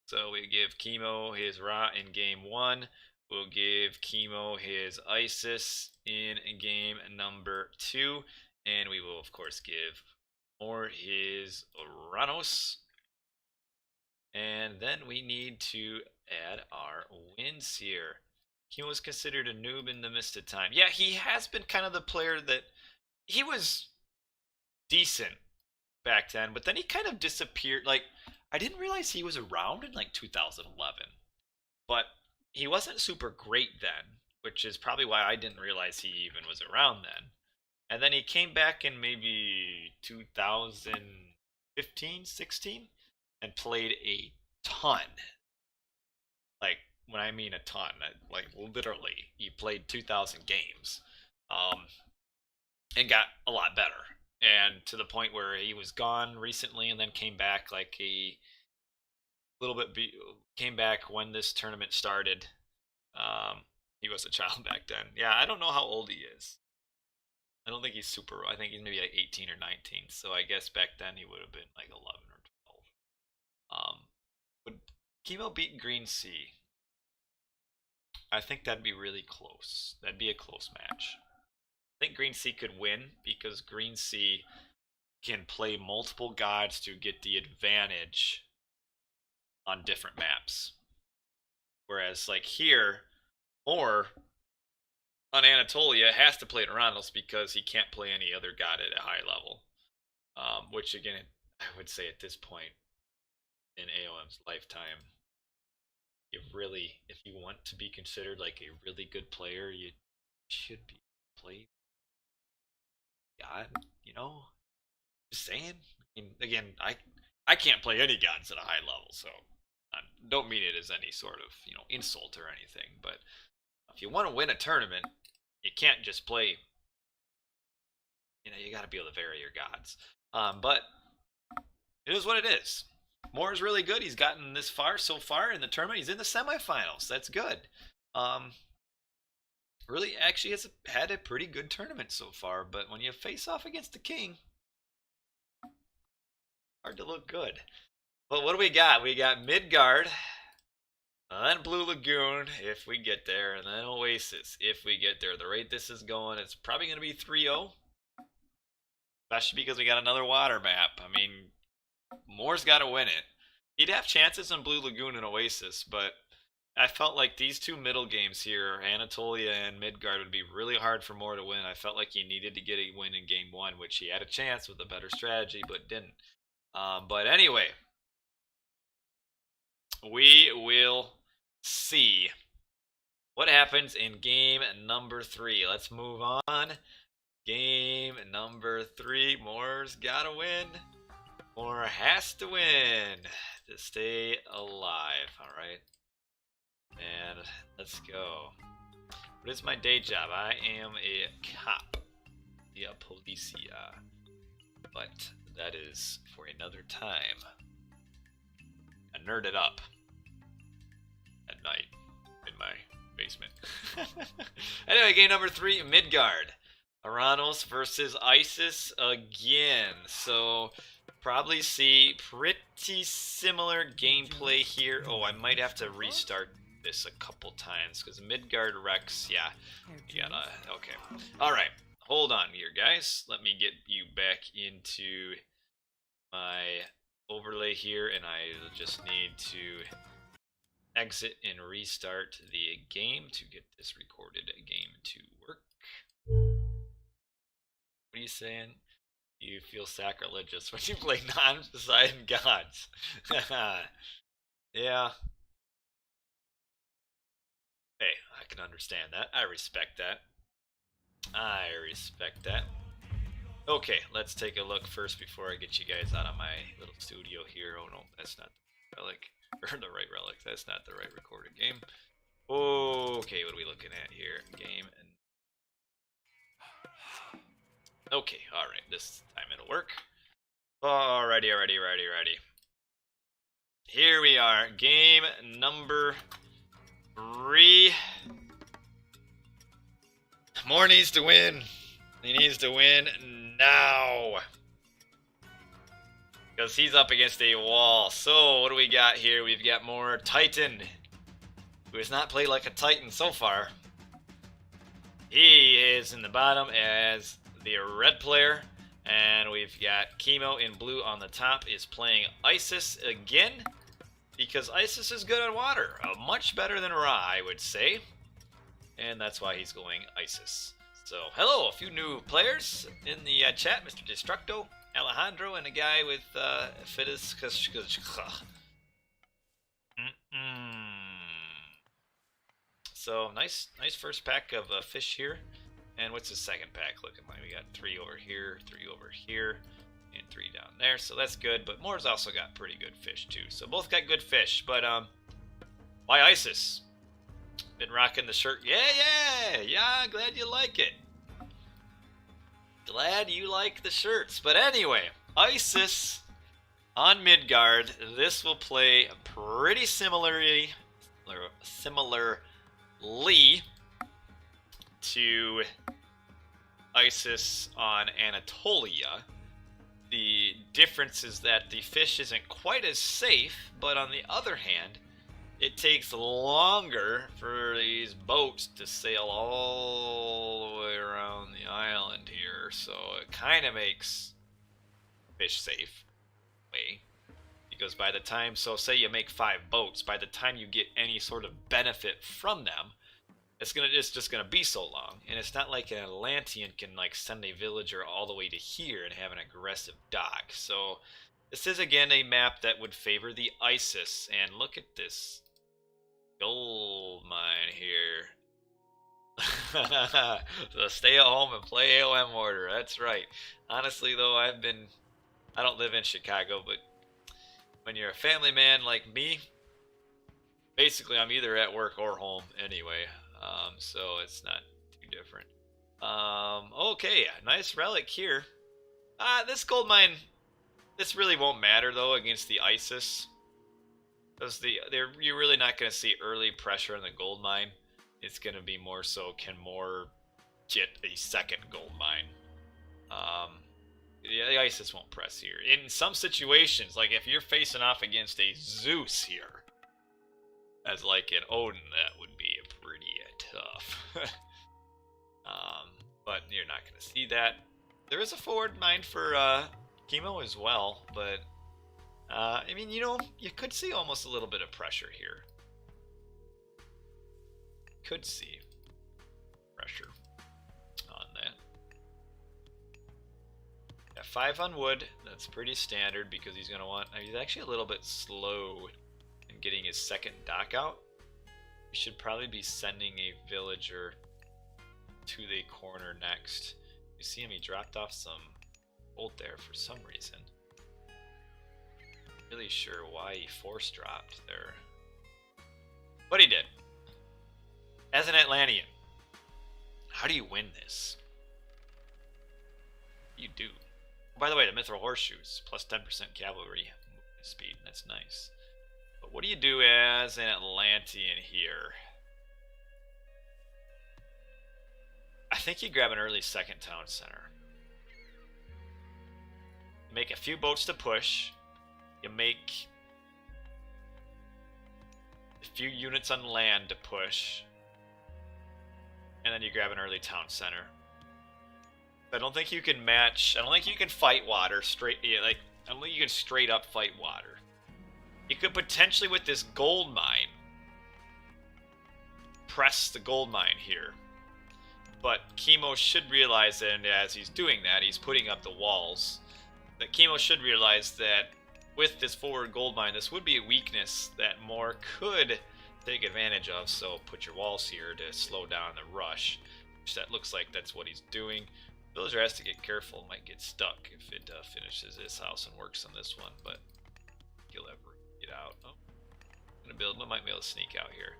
So we give Kimo his Ra in game 1. We'll give Kimo his Isis in game number 2. And we will, of course, give Mor his Oranos. And then we need to add our wins here. Kimo was considered a noob in the midst of time. Yeah, he has been kind of the player that he was decent back then, but then he kind of disappeared. Like, I didn't realize he was around in like 2011, but he wasn't super great then, which is probably why I didn't realize he even was around then. And then he came back in maybe 2015, 16, and played a ton. Like, when I mean a ton, like literally, he played 2,000 games, and got a lot better. And to the point where he was gone recently and then came back like a little bit, came back when this tournament started. He was a child back then. Yeah, I don't know how old he is. I don't think he's super, I think he's maybe like 18 or 19. So I guess back then he would have been like 11 or 12. Would Kimo beat Green Sea? I think that'd be really close. That'd be a close match. I think Green Sea could win because Green Sea can play multiple gods to get the advantage on different maps. Whereas like here, Mor on Anatolia has to play Oranos because he can't play any other god at a high level. Which again, I would say at this point in AOM's lifetime, if you want to be considered like a really good player, you should be played God, you know? Just saying. I mean, again, I can't play any gods at a high level, so don't mean it as any sort of, insult or anything, but if you want to win a tournament, you can't just play, you got to be able to vary your gods. But it is what it is. Mor is really good. He's gotten this far so far in the tournament. He's in the semifinals. That's good. Really, actually has had a pretty good tournament so far, but when you face off against the king, hard to look good. But what do we got? We got Midgard, and then Blue Lagoon, if we get there, and then Oasis, if we get there. The rate this is going, it's probably going to be 3-0. Especially because we got another water map. I mean, Mor's got to win it. He'd have chances on Blue Lagoon and Oasis, but I felt like these two middle games here, Anatolia and Midgard, would be really hard for Mor to win. I felt like he needed to get a win in game one, which he had a chance with a better strategy, but didn't. But anyway, we will see what happens in game number 3. Let's move on. Game number 3. Mor's gotta win. Mor has to win to stay alive. Alright. And let's go. What is my day job? I am a cop. Yeah, policia. But that is for another time. I nerded up at night in my basement. Anyway, game number 3, Midgard. Oranos versus Isis again. So, probably see pretty similar gameplay here. Oh, I might have to restart this a couple times because Midgard Rex, yeah. You gotta, okay. Alright, hold on here, guys. Let me get you back into my overlay here, and I just need to exit and restart the game to get this recorded game to work. What are you saying? You feel sacrilegious when you play non-Poseidon gods. Yeah. Hey, I can understand that. I respect that. I respect that. Okay, let's take a look first before I get you guys out of my little studio here. Oh no, that's not the relic. Or the right relic. That's not the right recorded game. Okay, what are we looking at here? Game and... Okay, alright, this time it'll work. Alrighty. Here we are, game number 3. Mor needs to win. He needs to win now. Because he's up against a wall. So, what do we got here? We've got Mor Titan, who has not played like a Titan so far. He is in the bottom as the red player, and we've got Kimo in blue on the top is playing Isis again, because Isis is good on water, much better than Ra, I would say, and that's why he's going Isis. So, hello, a few new players in the chat, Mr. Destructo, Alejandro, and a guy with Fides. So, nice first pack of fish here. And what's the second pack looking like? We got 3 over here, 3 over here, and 3 down there. So that's good, but Mor's also got pretty good fish too. So both got good fish, but why Isis? Been rocking the shirt. Yeah, glad you like it. Glad you like the shirts. But anyway, Isis on Midgard. This will play pretty similarly to Isis on Anatolia. The difference is that the fish isn't quite as safe, but on the other hand, it takes longer for these boats to sail all the way around the island here, so it kind of makes fish safe way. Because by the time, so say you make 5 boats, by the time you get any sort of benefit from them, it's just gonna be so long. And it's not like an Atlantean can like send a villager all the way to here and have an aggressive dock. So this is again a map that would favor the Isis. And look at this gold mine here. So stay at home and play AOM order. That's right. Honestly though, I don't live in Chicago, but when you're a family man like me, Basically, I'm either at work or home anyway, so it's not too different. Okay, nice relic here. This gold mine, this really won't matter though against the Isis, because you're really not going to see early pressure in the gold mine. It's going to be more so, can Mor get a second gold mine? The Isis won't press here. In some situations, like if you're facing off against a Zeus here, as like an Odin, that would be pretty tough. But you're not going to see that. There is a forward mine for Kimo as well, but I mean, you know, you could see almost a little bit of pressure here. Could see pressure on that. Yeah, 5 on wood. That's pretty standard because he's going to want... he's actually a little bit slow in getting his second dock out. We should probably be sending a villager to the corner next. You see him, he dropped off some gold there for some reason. Not really sure why he force dropped there, but he did. As an Atlantean, how do you win this? You do. By the way, the Mithril Horseshoes, plus 10% cavalry speed, that's nice. But what do you do as an Atlantean here? I think you grab an early second town center. You make a few boats to push. You make a few units on land to push. And then you grab an early town center. I don't think you can match... I don't think you can fight water straight... Yeah, like, I don't think you can straight up fight water. You could potentially, with this gold mine, press the gold mine here. But Kimo should realize that, and as he's doing that, he's putting up the walls, that Kimo should realize that with this forward gold mine, this would be a weakness that Mor could take advantage of, so put your walls here to slow down the rush, which that looks like that's what he's doing. Villager has to get careful, might get stuck if it finishes this house and works on this one, but he'll ever get out. Oh, might be able to sneak out here.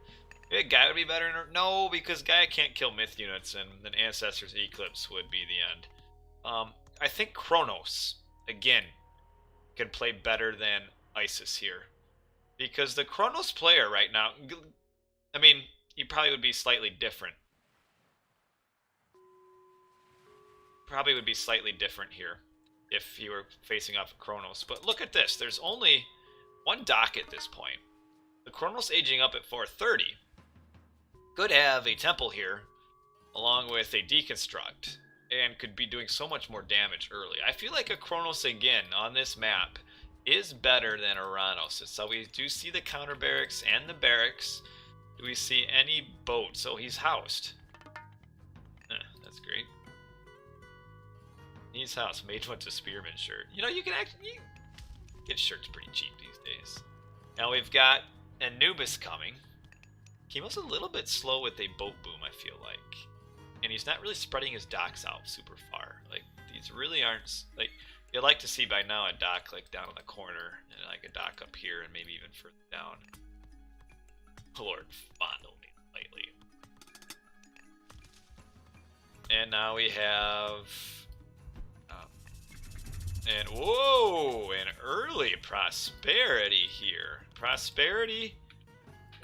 Maybe Gaia would be better. No, because Gaia can't kill myth units, and then Ancestor's Eclipse would be the end. I think Kronos, again, can play better than Isis here. Because the Kronos player right now, I mean, he probably would be slightly different. Probably would be slightly different here if he were facing off Kronos. But look at this. There's only one dock at this point. The Kronos aging up at 430 could have a temple here along with a deconstruct and could be doing so much more damage early. I feel like a Kronos again on this map is better than Oranos. So we do see the counter barracks and the barracks. Do we see any boats? Oh, he's housed. That's great. He's housed. Mage wants a spearman shirt. You know, you can actually get shirts pretty cheap these days. Now we've got Anubis coming. Kimo's a little bit slow with a boat boom, I feel like. And he's not really spreading his docks out super far. Like, these really aren't... Like, you'd like to see by now a dock, like, down in the corner. And, like, a dock up here and maybe even further down. Lord, fondle me lightly. And now we have... and, whoa! An early prosperity here. Prosperity...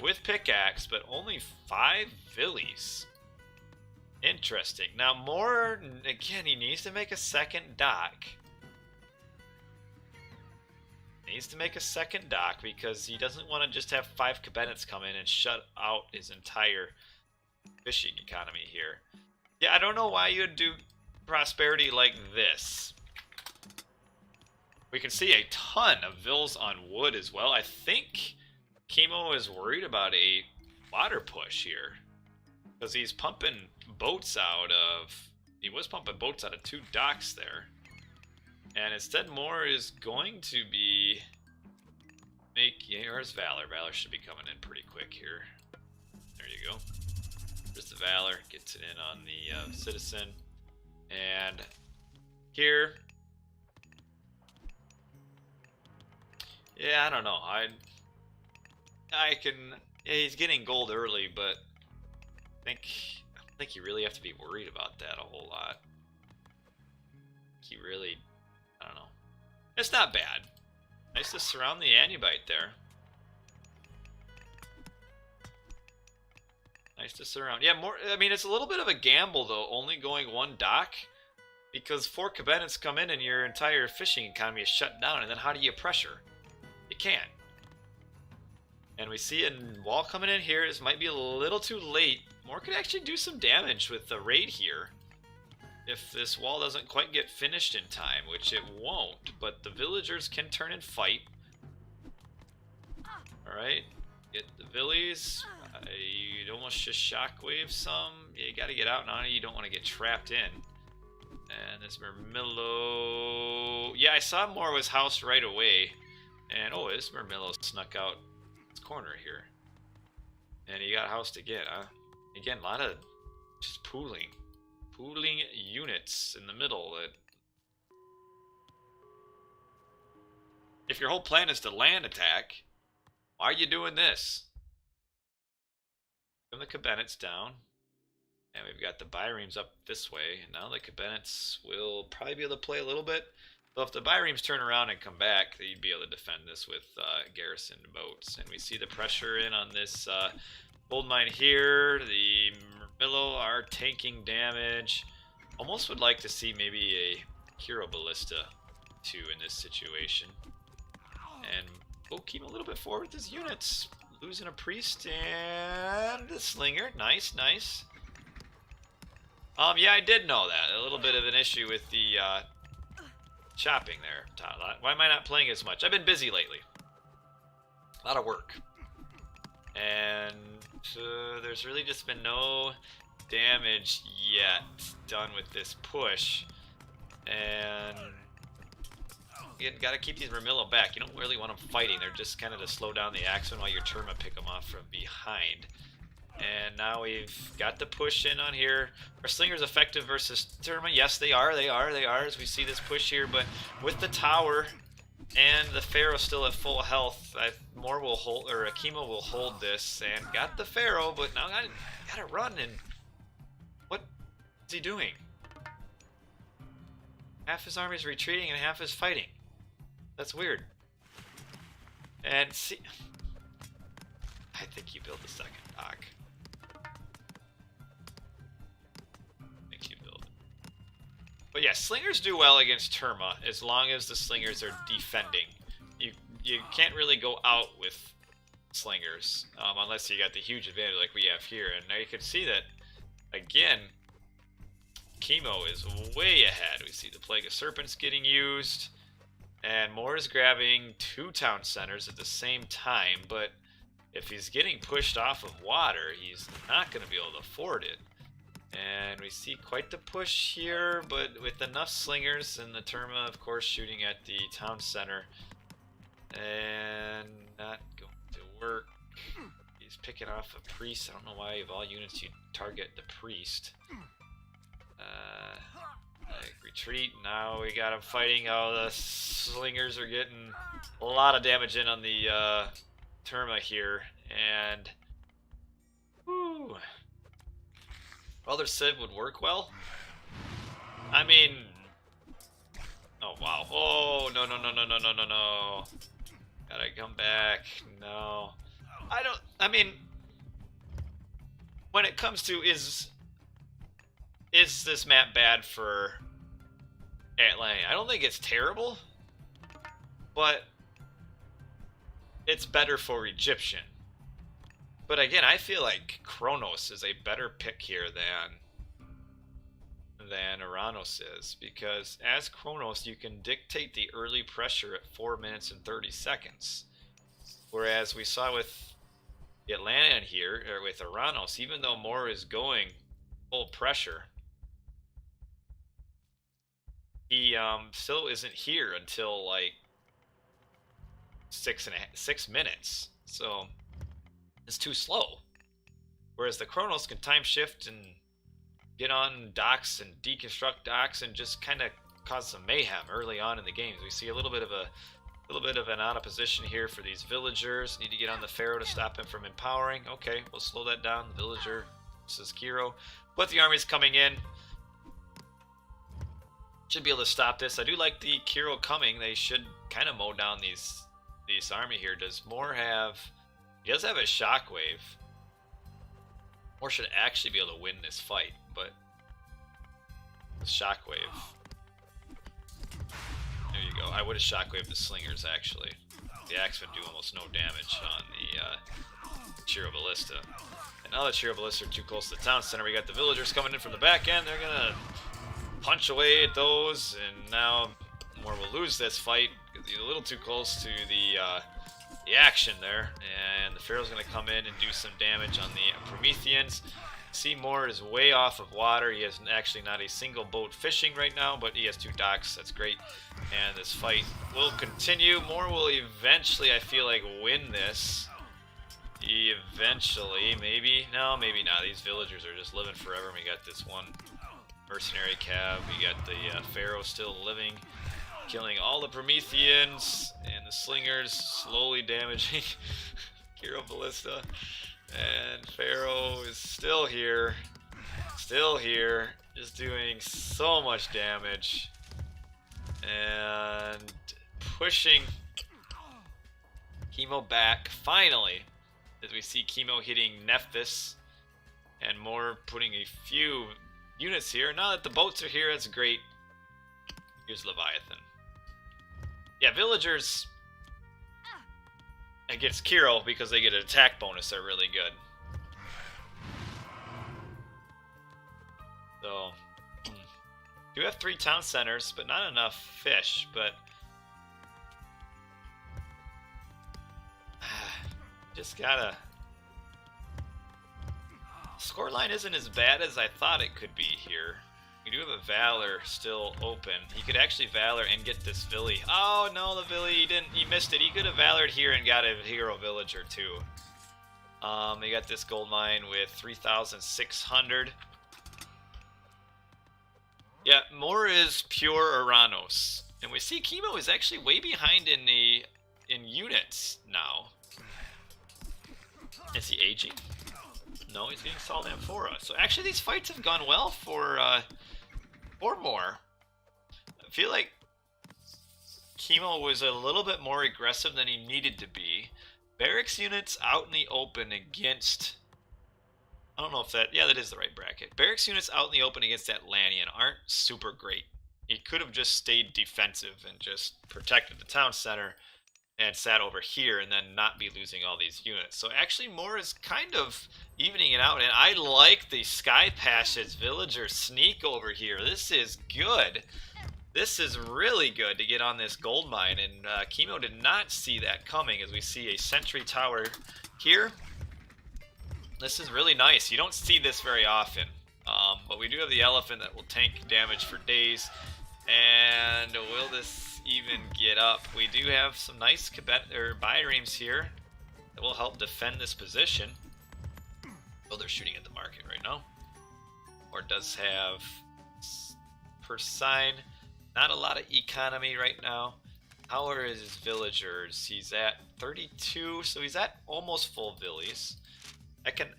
with pickaxe, but only 5 villies. Interesting. Now, Mor, again, he needs to make a second dock. Needs to make a second dock because he doesn't want to just have 5 cabinets come in and shut out his entire fishing economy here. Yeah, I don't know why you'd do prosperity like this. We can see a ton of vills on wood as well. I think Kimo is worried about a water push here because he's pumping boats out of... He was pumping boats out of 2 docks there. And instead Mor is going to be... Here's Valor. Valor should be coming in pretty quick here. There you go. There's the Valor. Gets it in on the Citizen. And here... Yeah, I don't know. I can Yeah, he's getting gold early, but I don't think you really have to be worried about that a whole lot. He really, I don't know. It's not bad. Nice to surround the Anubite there. Nice to surround. Yeah, more. I mean, it's a little bit of a gamble though, only going one dock, because 4 cabinets come in and your entire fishing economy is shut down. And then how do you pressure? You can't. And we see a wall coming in here. This might be a little too late. Mor could actually do some damage with the raid here if this wall doesn't quite get finished in time, which it won't. But the villagers can turn and fight. All right, get the villies. You'd almost just shockwave some. You got to get out now. You don't want to get trapped in. And this Murmillo. Yeah, I saw Mor was housed right away. And oh, this Murmillo snuck out its corner here. And he got housed again, huh? Again, a lot of just pooling units in the middle. That if your whole plan is to land attack, why are you doing this? From the cabinets down, and we've got the biremes up this way. And now the cabinets will probably be able to play a little bit. So if the biremes turn around and come back, you'd be able to defend this with garrison boats. And we see the pressure in on this gold mine here. The Murmillo are tanking damage. Almost would like to see maybe a hero ballista too in this situation. And Kimo a little bit forward with his units. Losing a priest and a slinger. Nice, nice. Yeah, I did know that. A little bit of an issue with the chopping there. Why am I not playing as much? I've been busy lately. A lot of work. And there's really just been no damage yet done with this push. And you gotta keep these Murmillo back. You don't really want them fighting. They're just kind of to slow down the axemen while your Terma pick them off from behind. And now we've got the push in on here. Are slingers effective versus Terma? Yes, they are. They are. As we see this push here, but with the tower and the Pharaoh still at full health, Mor will hold, or Kimo will hold this, and got the Pharaoh, but now gotta run. And what is he doing? Half his army is retreating and half is fighting. That's weird. And see, I think you build the second dock. But yeah, slingers do well against Terma as long as the slingers are defending. You can't really go out with slingers unless you got the huge advantage like we have here. And now you can see that again. Kimo is way ahead. We see the Plague of Serpents getting used, and Mor is grabbing 2 town centers at the same time. But if he's getting pushed off of water, he's not going to be able to afford it. And we see quite the push here, but with enough slingers and the Terma, of course, shooting at the town center. And not going to work. He's picking off a priest. I don't know why of all units you target the priest. Retreat. Now we got him fighting. Oh, the slingers are getting a lot of damage in on the Terma here. And whew. Other Civ would work well. I mean, oh wow. Oh no. Gotta come back. No. I mean, when it comes to is this map bad for Atlantis? I don't think it's terrible, but it's better for Egyptian. But again, I feel like Kronos is a better pick here than Oranos is, because as Kronos you can dictate the early pressure at 4 minutes and 30 seconds. Whereas we saw with the Atlantean here, or with Oranos, even though Mor is going full pressure, he still isn't here until like 6 minutes. So it's too slow. Whereas the Kronos can time shift and get on docks and deconstruct docks and just kind of cause some mayhem early on in the games. We see a little bit of A little bit of an out of position here for these villagers. Need to get on the Pharaoh to stop him from empowering. Okay, we'll slow that down. The villager versus Kiro. But the army's coming in. Should be able to stop this. I do like the Kiro coming. They should kind of mow down this army here. Does Mor have... He does have a shockwave. Mor should actually be able to win this fight, but... The shockwave... There you go. I would have shockwaved the slingers, actually. The axe would do almost no damage on the Chiro Ballista. And now the Chiro Ballista are too close to the town center. We got the villagers coming in from the back end. They're gonna punch away at those, and now Mor will lose this fight because he's a little too close to the action there. And the Pharaoh's gonna come in and do some damage on the Prometheans. See, Mor is way off of water. He has actually not a single boat fishing right now, but he has 2 docks. That's great. And this fight will continue. Mor will eventually, I feel like, win this. Eventually, maybe. No, maybe not. These villagers are just living forever. We got this one mercenary cab. We got the Pharaoh still living, killing all the Prometheans, and the slingers slowly damaging Kiro Ballista. And Pharaoh is still here, just doing so much damage, and pushing Kimo back, finally, as we see Kimo hitting Nephthys, and Mor putting a few units here. Now that the boats are here, that's great. Here's Leviathan. Yeah, villagers... against Kiro, because they get an attack bonus, they're really good. So, do have 3 town centers, but not enough fish, but just gotta... Scoreline isn't as bad as I thought it could be here. We do have a Valor still open. He could actually Valor and get this Villy. Oh no, the Villy, he missed it. He could have Valored here and got a hero villager too. They got this gold mine with 3,600. Yeah, Mor is pure Oranos. And we see Kimo is actually way behind in units now. Is he aging? No, he's getting solid amphora. So actually these fights have gone well for Mor. I feel like Kimo was a little bit more aggressive than he needed to be. Barracks units out in the open against... I don't know if that... Yeah, that is the right bracket. Barracks units out in the open against Atlantean aren't super great. He could have just stayed defensive and just protected the town center and sat over here and then not be losing all these units. So actually Mor is kind of evening it out, and I like the Sky Passage villager sneak over here. This is good. This is really good to get on this gold mine, and Kimo did not see that coming as we see a sentry tower here. This is really nice. You don't see this very often, but we do have the elephant that will tank damage for days. And will this even get up? We do have some nice biremes here that will help defend this position. Oh, they're shooting at the market right now. Or does have per sign. Not a lot of economy right now. How are his villagers? He's at 32, so he's at almost full villies.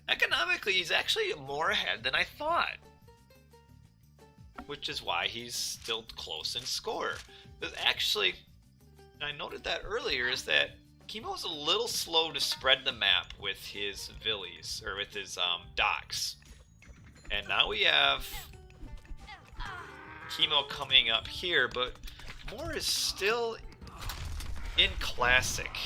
Economically, he's actually more ahead than I thought. Which is why he's still close in score. Because actually, I noted that earlier, is that Kimo's a little slow to spread the map with his villies, or with his docks. And now we have Kimo coming up here, but Mor is still in Classic.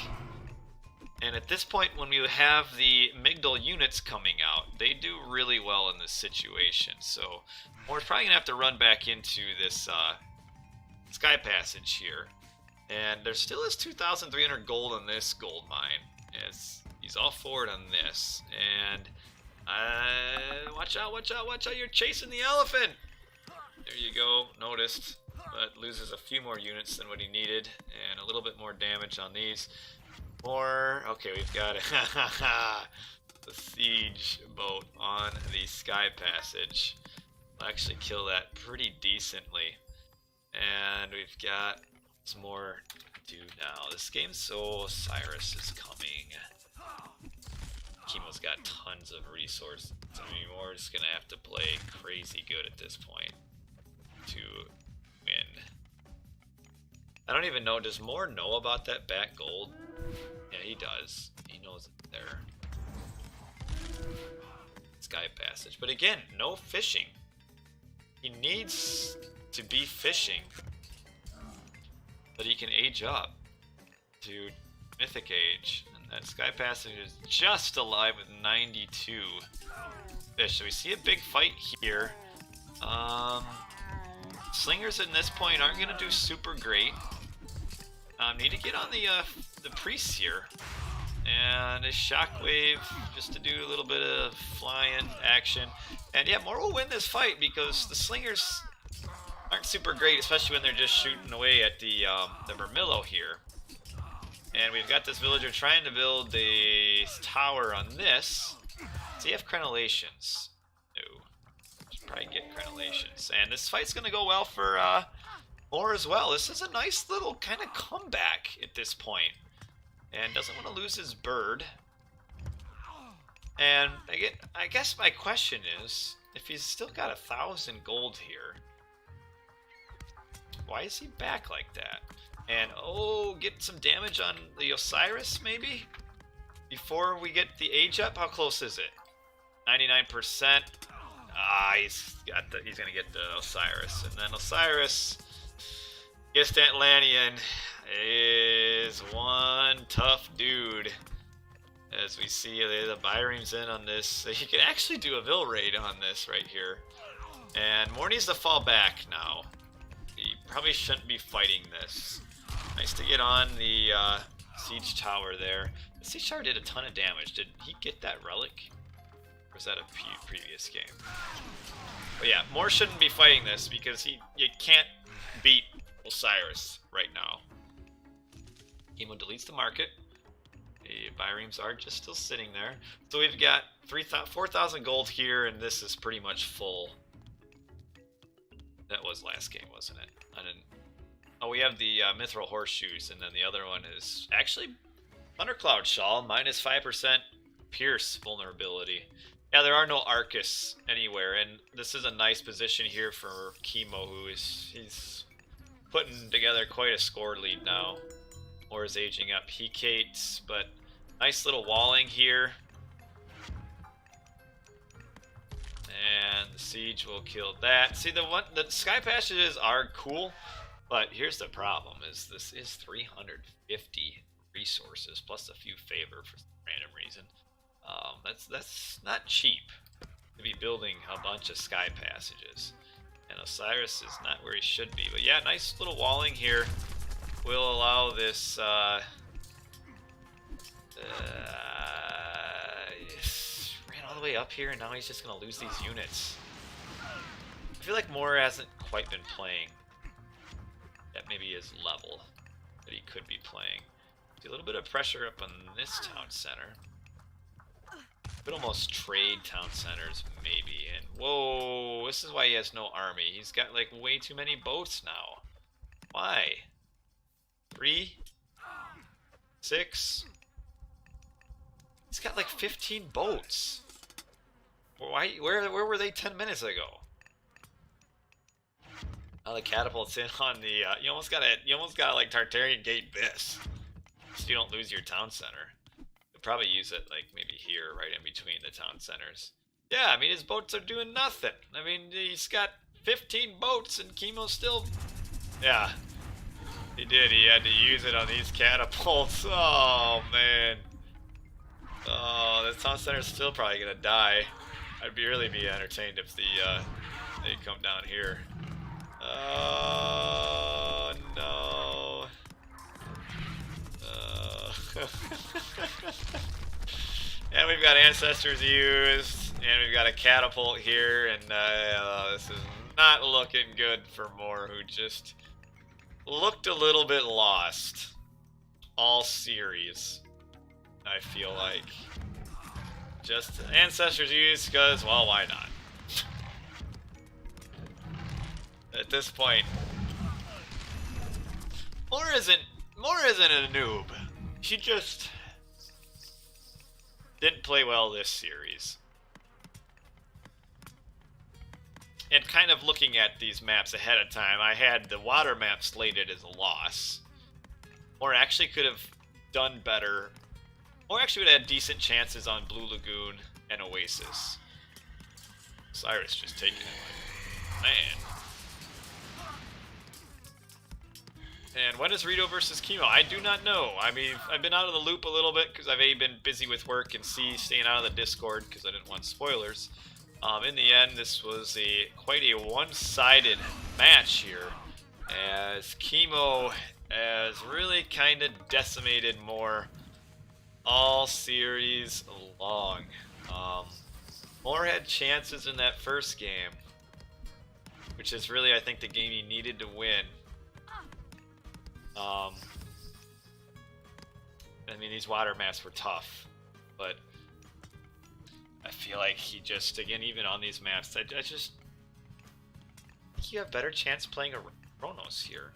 And at this point, when we have the Migdal units coming out, they do really well in this situation. So Mor's probably going to have to run back into this Sky Passage here. And there still is 2,300 gold on this gold mine. As he's all forward on this. And watch out, watch out, watch out, you're chasing the elephant! There you go, noticed. But loses a few more units than what he needed. And a little bit more damage on these. More, okay, we've got the siege boat on the Sky Passage. We'll actually kill that pretty decently. And we've got some more do now? This game, so Cyrus is coming. Kimo's got tons of resources. I mean, we're just gonna have to play crazy good at this point to win. I don't even know, does Mor know about that back gold? Yeah, he does. He knows it's there. Sky passage. But again, no fishing. He needs to be fishing so that he can age up to Mythic Age. And that Sky Passage is just alive with 92 fish. So we see a big fight here. Slingers at this point aren't going to do super great. Need to get on the priests here. And a shockwave just to do a little bit of flying action. And yeah, Mor will win this fight because the slingers aren't super great, especially when they're just shooting away at the Vermillo here. And we've got this villager trying to build the tower on this. Does he have crenellations? No. Should probably get crenellations. And this fight's going to go well for Mor as well. This is a nice little kind of comeback at this point. And doesn't want to lose his bird. And again, I guess my question is, if he's still got 1,000 gold here, why is he back like that? And oh, get some damage on the Osiris maybe? Before we get the age up? How close is it? 99%. Ah, he's gonna get the Osiris. And then Osiris gets the Atlantean. Is one tough dude. As we see the Byreem's in on this. He can actually do a Vil raid on this right here. And Mor needs to fall back now. He probably shouldn't be fighting this. Nice to get on the siege tower there. The siege tower did a ton of damage. Did he get that relic? Or was that a previous game? But yeah, Mor shouldn't be fighting this because you can't beat Osiris right now. Kimo deletes the market. The Byreems are just still sitting there. So we've got 4,000 gold here, and this is pretty much full. That was last game, wasn't it? I didn't. Oh, we have the Mithril Horseshoes, and then the other one is actually Thundercloud Shawl, minus 5% Pierce vulnerability. Yeah, there are no Arcus anywhere, and this is a nice position here for Kimo, he's putting together quite a score lead now. Or is aging up Hecates, but nice little walling here. And the siege will kill that. See, the sky passages are cool, but here's the problem: is this is 350 resources plus a few favor for some random reason. That's not cheap to be building a bunch of sky passages. And Osiris is not where he should be, but yeah, nice little walling here. Will allow this ran all the way up here, and now he's just gonna lose these units. I feel like Mor hasn't quite been playing at maybe his level that he could be playing. See a little bit of pressure up on this town center. Could almost trade town centers maybe, and whoa, this is why he has no army. He's got like way too many boats now. Why? 3, 6. He's got like 15 boats. Why? Where were they 10 minutes ago? Now the catapult's in on the. You almost gotta like Tartarian gate this, so you don't lose your town center. You'll probably use it like maybe here, right in between the town centers. Yeah, I mean his boats are doing nothing. I mean he's got 15 boats and Kimo's still. Yeah. He did. He had to use it on these catapults. Oh, man. Oh, the town center's still probably going to die. I'd really be entertained if they come down here. Oh, no. And we've got ancestors used. And we've got a catapult here. And this is not looking good for Mor, who just looked a little bit lost all series, I feel like. Just ancestors used because, well, why not? At this point, Mor isn't Mor isn't a noob. She just didn't play well this series. And kind of looking at these maps ahead of time, I had the water map slated as a loss. Or actually could have done better. Or actually would have had decent chances on Blue Lagoon and Oasis. Cyrus just taking it like, man. And when is Rito versus Kimo? I do not know. I mean, I've been out of the loop a little bit because I've A, been busy with work, and C, staying out of the Discord because I didn't want spoilers. In the end, this was quite a one-sided match here, as Kimo has really kind of decimated Mor all series long. Mor had chances in that first game, which is really, I think, the game he needed to win. I mean, these water maps were tough, but I feel like he just, again, even on these maps, I just think you have better chance playing a Oranos here.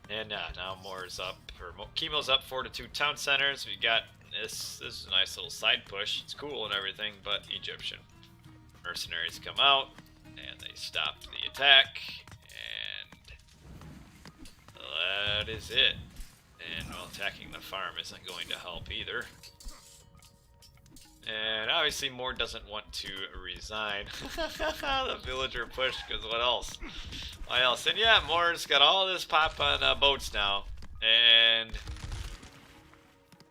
And now Mor's up, or Kimo's up 4-2 town centers. We got this is a nice little side push. It's cool and everything, but Egyptian mercenaries come out and they stop the attack, and that is it. And well, attacking the farm isn't going to help either. And obviously Mor doesn't want to resign. The villager push, because what else? What else? And yeah, Mor's got all this pop on boats now. And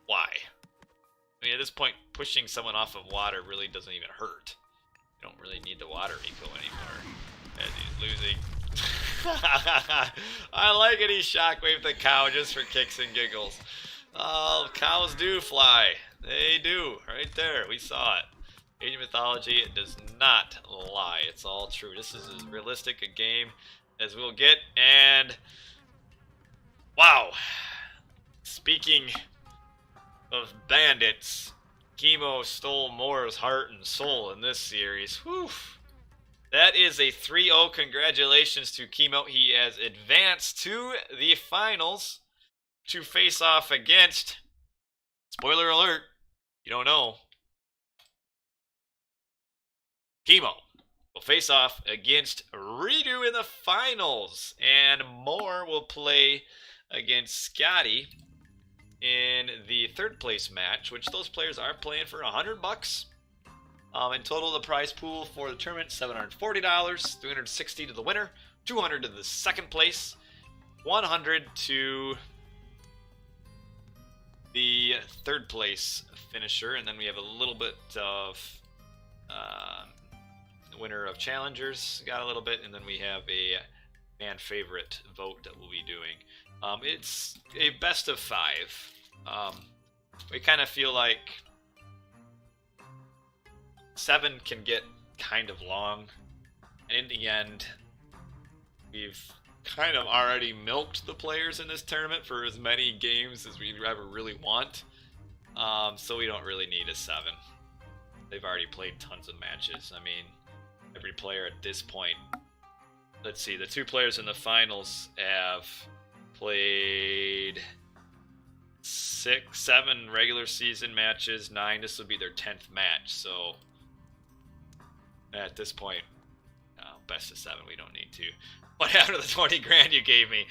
why? I mean, at this point, pushing someone off of water really doesn't even hurt. You don't really need the water eco anymore, as he's losing. I like it, he shockwaved the cow just for kicks and giggles. Oh, cows do fly. They do. Right there. We saw it. Age of Mythology, it does not lie. It's all true. This is as realistic a game as we'll get. And wow. Speaking of bandits, Kimo stole Mor's heart and soul in this series. Whew. That is a 3-0. Congratulations to Kimo. He has advanced to the finals to face off against, spoiler alert, you don't know, Kimo will face off against Redo in the finals, and Mor will play against Scotty in the third place match, which those players are playing for $100. In total, the prize pool for the tournament, $740, $360 to the winner, $200 to the second place, $100 to the third place finisher, and then we have a little bit of the winner of challengers, got a little bit, and then we have a fan favorite vote that we'll be doing. It's a best of 5. We kind of feel like 7 can get kind of long, and in the end, we've kind of already milked the players in this tournament for as many games as we ever really want, so we don't really need a 7. They've already played tons of matches. I mean, every player at this point, let's see, the 2 players in the finals have played 6, 7 regular season matches, 9, this will be their 10th match, so at this point, best of 7, we don't need to. What happened to the 20 grand you gave me?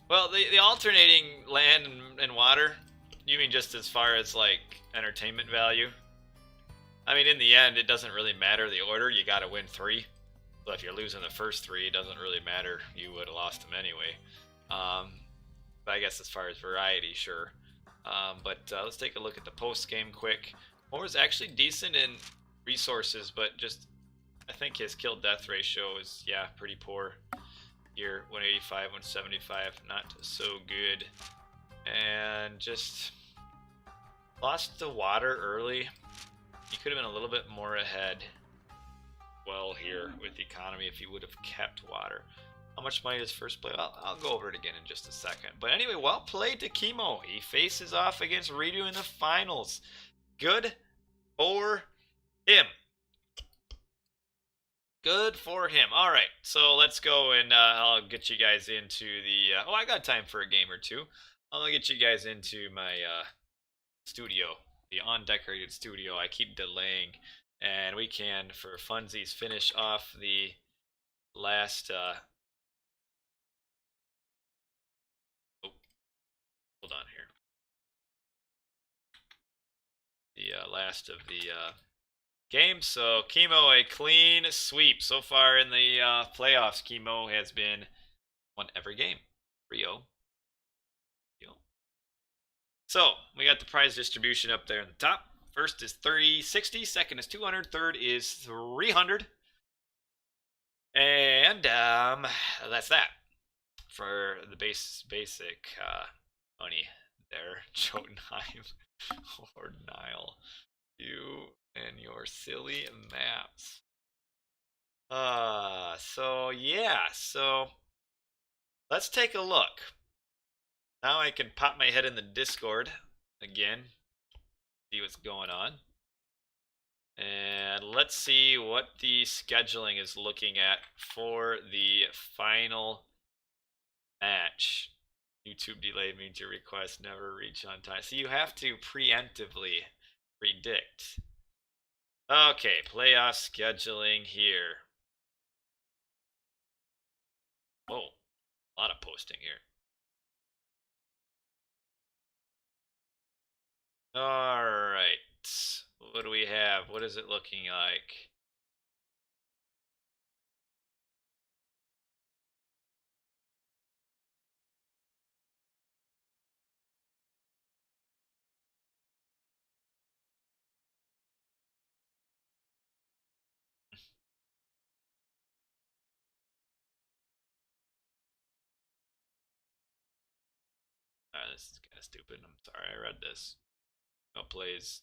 Well, the alternating land and water, you mean just as far as like entertainment value? I mean, in the end, it doesn't really matter the order. You got to win 3. But if you're losing the first 3, it doesn't really matter. You would have lost them anyway. But I guess as far as variety, sure. But let's take a look at the post game quick. Mor is actually decent in resources, but just I think his kill death ratio is, yeah, pretty poor here. 185, 175, not so good. And just lost the water early. He could have been a little bit more ahead well here with the economy if he would have kept water. How much money does first play? I'll go over it again in just a second. But anyway, well played to Kimo. He faces off against Redo in the finals. Good for him. Good for him. All right, so let's go and I'll get you guys into the. Oh, I got time for a game or two. I'll get you guys into my studio, the undecorated studio. I keep delaying, and we can, for funsies, finish off the last. Oh, hold on here. The last of the game. So Kimo, a clean sweep so far in the playoffs. Kimo has been won every game. Rio. So we got the prize distribution up there in the top. First is 360, second is 200, third is 300. And that's that for the basic money there. Jotunheim or Nile. You and your silly maps. So yeah, so let's take a look. Now I can pop my head in the Discord again, see what's going on. And let's see what the scheduling is looking at for the final match. YouTube delay means your request never reach on time. So you have to preemptively predict. Okay, playoff scheduling here. Oh, a lot of posting here. All right. What do we have? What is it looking like? This is kind of stupid. I'm sorry I read this. No plays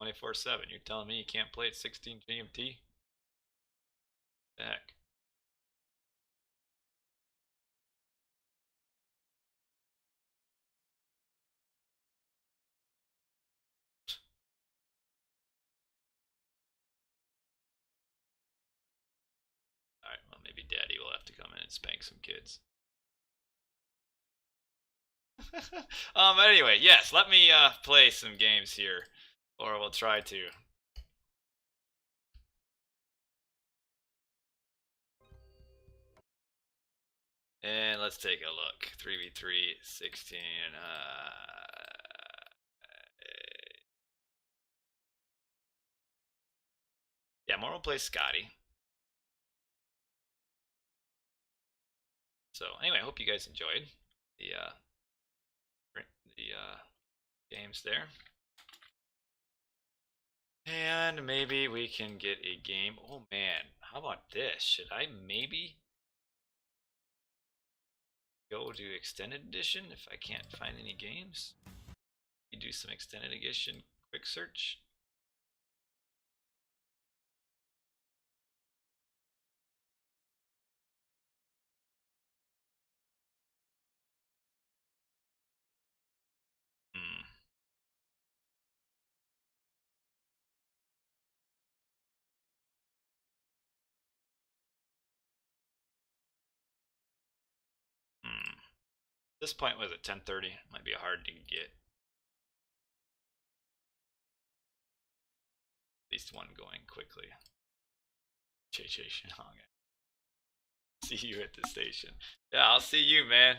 24/7. You're telling me you can't play at 16 GMT? The heck? Alright, well, maybe Daddy will have to come in and spank some kids. Anyway, yes, let me play some games here, or we'll try to. And let's take a look. 3v3, 16. Yeah, Mor will play Scotty. So anyway, I hope you guys enjoyed the games there. And maybe we can get a game. Oh man, how about this? Should I maybe go to extended edition if I can't find any games? You do some extended edition quick search. Hmm. Hmm. This point was at 10:30. Might be hard to get. At least one going quickly. JJ Shinhong. See you at the station. Yeah, I'll see you, man.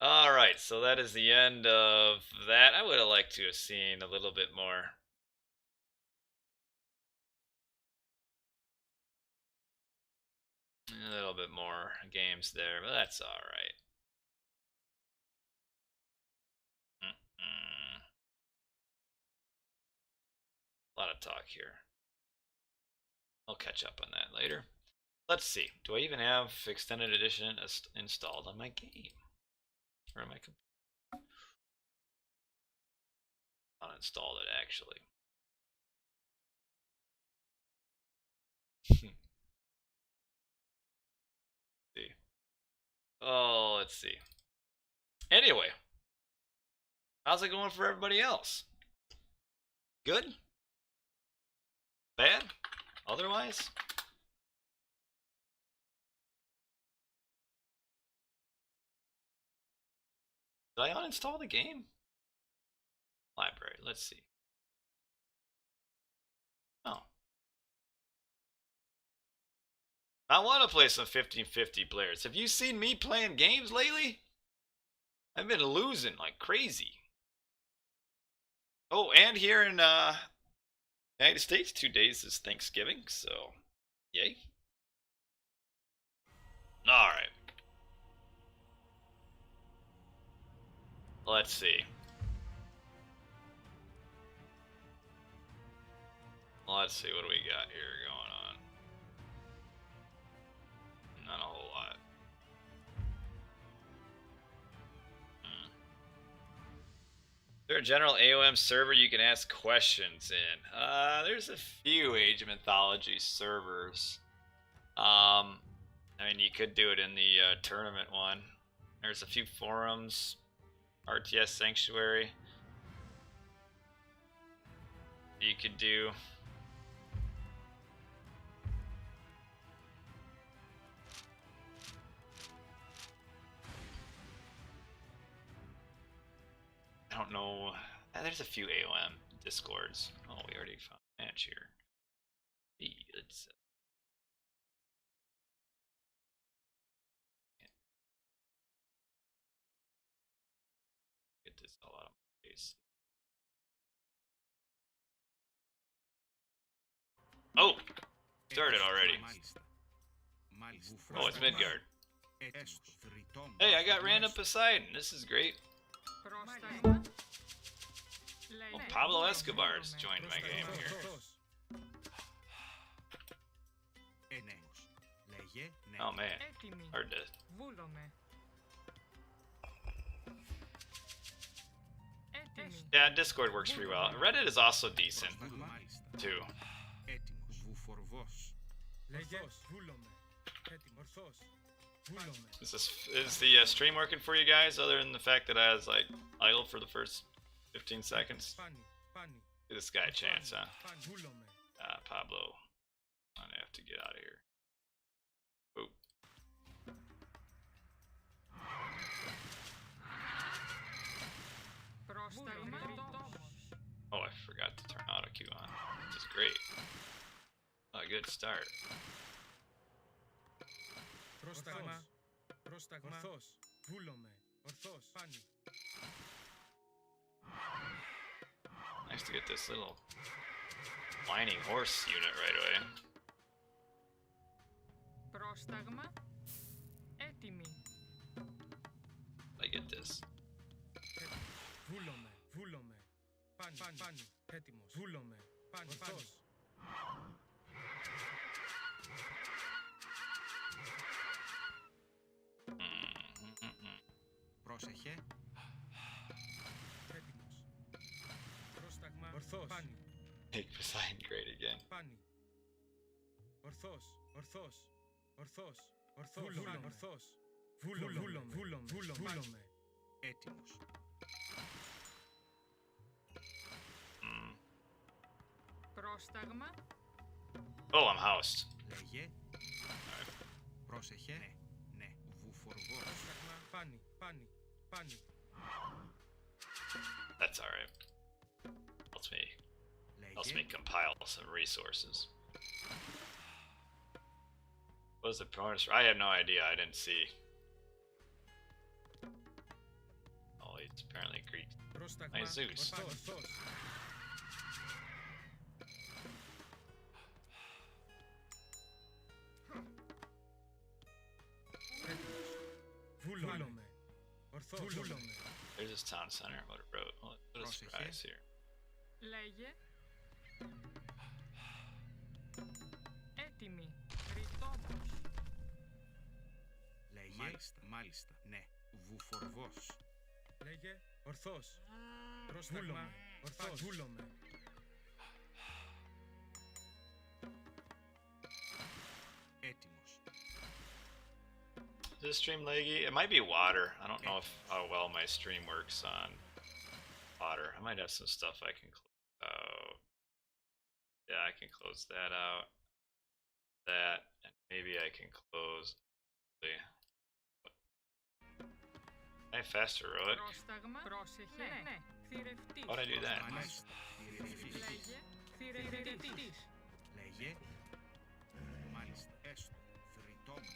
Alright, so that is the end of that. I would have liked to have seen a little bit more. A little bit more games there, but that's alright. A lot of talk here. I'll catch up on that later. Let's see. Do I even have Extended Edition installed on my game? Or am I uninstalled it actually? see. Oh, let's see. Anyway, how's it going for everybody else? Good? Bad? Otherwise? Did I uninstall the game? Library, let's see. Oh. I want to play some 1550 players. Have you seen me playing games lately? I've been losing like crazy. Oh, and here in United States, 2 days is Thanksgiving, so yay. Alright. Let's see. Let's see, what do we got here going on? Not a whole lot. Is there a general AOM server you can ask questions in? There's a few Age of Mythology servers. I mean, you could do it in the tournament one. There's a few forums. RTS Sanctuary. You could do. I don't know. There's a few AOM Discords. Oh, we already found a match here. Let's get this all out of my face. Oh! Started already. Oh, it's Midgard. Hey, I got random Poseidon. This is great. Oh, Pablo Escobar's joined my game here. Oh man, hard to. Yeah, Discord works pretty well. Reddit is also decent too. Is the stream working for you guys, other than the fact that I was like idle for the first 15 seconds? Give this guy a chance, huh? Pablo. I'm gonna have to get out of here. Oop. Oh, I forgot to turn auto cue on, which is great. Oh, good start. Nice to get this little whining horse unit right away. I get this. Make Poseidon great again. Oh, I'm housed. That's alright. Helps me compile some resources. What was the bonus? I have no idea. I didn't see. Oh, it's apparently Greek. My Zeus. There's this town center. What a surprise here. Μάλιστα, ναι. Βουφορβός. Λέγε, ορθός. Πρόσταγμα, ορθός. Βούλομαι. Έτοιμος. Is this stream laggy? It might be water. I don't know how well my stream works on water. I might have some stuff I can close out. Yeah, I can close that out. That, and maybe I can close the... I Alright, fast heroic. Πρόσταγμα. Πρόσεχε. Ναι. Θηρευτής. How'd I do that? Μάλιστα. Λέγε. Θηρευτής. Λέγε. Μάλιστα. Έστω. Θρητόμος.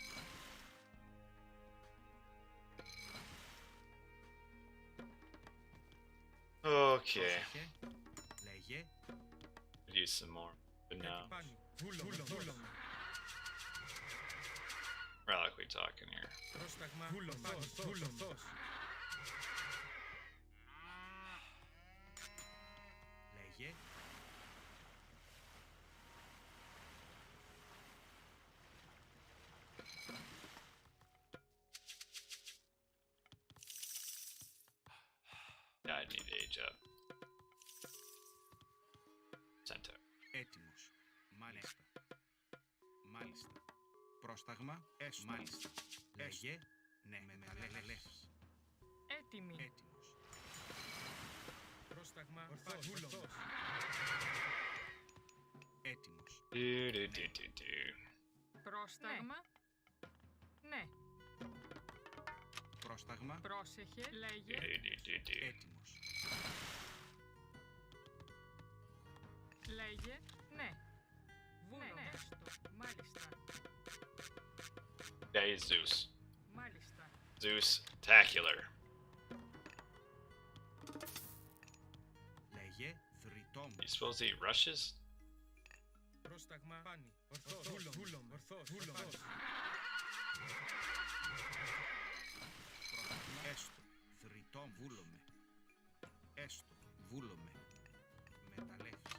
Okay. Πρόσεχε. Λέγε. Could use some more. But no. Βούλομαι. Relic we talking here. Πρόσταγμα. Βούλομαι. Λέγε. Yeah, I need to age up. Centaur. Έτοιμος. Μάλιστα. Μάλιστα. Πρόσταγμα. Έστω. Μάλιστα. Λέγε. Ναι. Μεταλλεύσεις. Έτοιμη. Έτοιμος. Πρόσταγμα. Ορθός. Έτοιμος. Do. Πρόσταγμα. Ναι. Πρόσταγμα. Πρόσεχε. Λέγε. Do. Έτοιμος. Λέγε. Ναι. Βούλομαι. Έστω. Μάλιστα. Yeah, he's Zeus. Μάλιστα. Zeus-tacular. Λέγε. Θρητόμος. You supposed to eat rushes? Πρόσταγμα. Πάνι. Ορθός. Βούλομαι. Ορθός. Πρόσταγμα. Έστω. Θρητόμ. Βούλομαι. Έστω. Βούλομαι. Μεταλλεύσεις.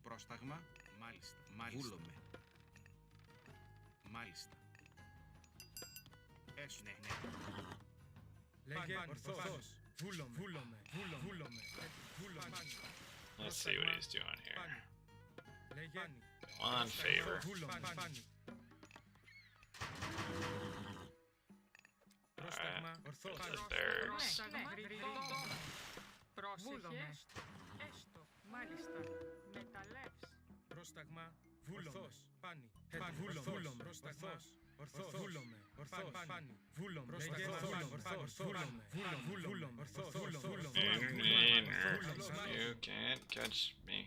Πρόσταγμα. Μάλιστα. Βούλομαι. Μάλιστα. Έστω. Ναι. Λέγε. Ορθός. Βούλομαι. Let's see what he's doing here. Λέγε. One favor. Πρόσταγμα. Alright. Ορθός. There's the barracks. Πρόσταγμα. Γρήγορο. Πρόσεχε. Έστω. Μάλιστα. Μεταλλεύς. Πρόσταγμα. Ορθός. Πάνι. Βούλομαι. Πρόσταγμα. Ορθός. Βούλομαι. Ορθός. Πάνι. Βούλομαι. Πρόσταγμα. Ορθός. Βούλομαι. Ορθός. You can't catch me.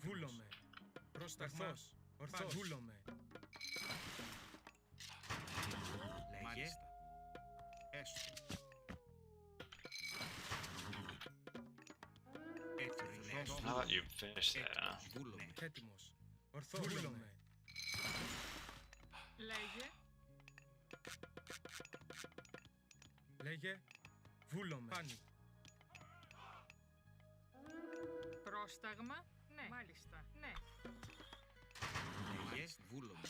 Βούλομαι. Πρόσταγμα. Ορθός. Βούλομαι. Λέγε. Έστω. How about you finish that, huh? Βούλομαι. Έτοιμος. Ορθός. Βούλομαι. Λέγε. Λέγε. Βούλομαι. Πάνι. Πρόσταγμα. Ναι. Μάλιστα. Ναι. Λέγε. Βούλομαι.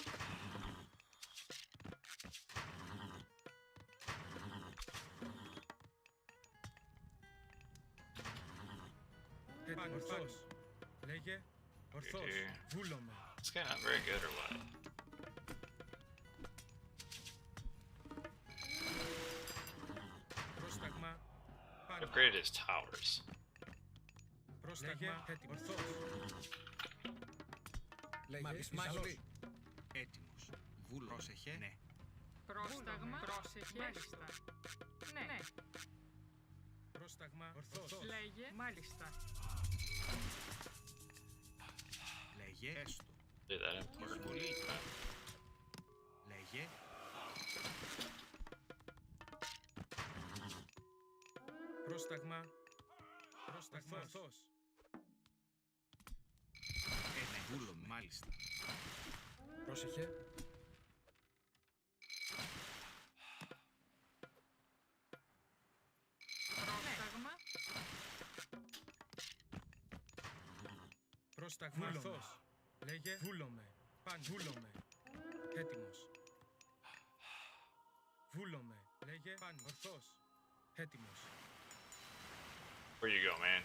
Ορθός. Λέγε. Ορθός. Βούλομαι. This guy not very good or what? Πρόσταγμα. He upgraded his towers. Πρόσταγμα. Ορθός. Λέγε. Έτοιμος. Βούλο. Πρόσεχε. Ναι. Πρόσταγμα. Πρόσεχε. Μάλιστα. Ναι. Πρόσταγμα. Ορθός. Λέγε. Μάλιστα. Λέγε. Έστω. Did that important? Πολύ. Λέγε. Πρόσταγμα. Πρόσταγμα. Ορθός. Ναι. Βούλομαι. Μάλιστα. Πρόσεχε. Πρόσταγμα. Πρόσταγμα. Ορθός. Λέγε. Βούλομαι. Πάνι. Βούλομαι. Έτοιμος. Βούλομαι. Λέγε. Πάνι. Ορθός. Έτοιμος. Where you go, man?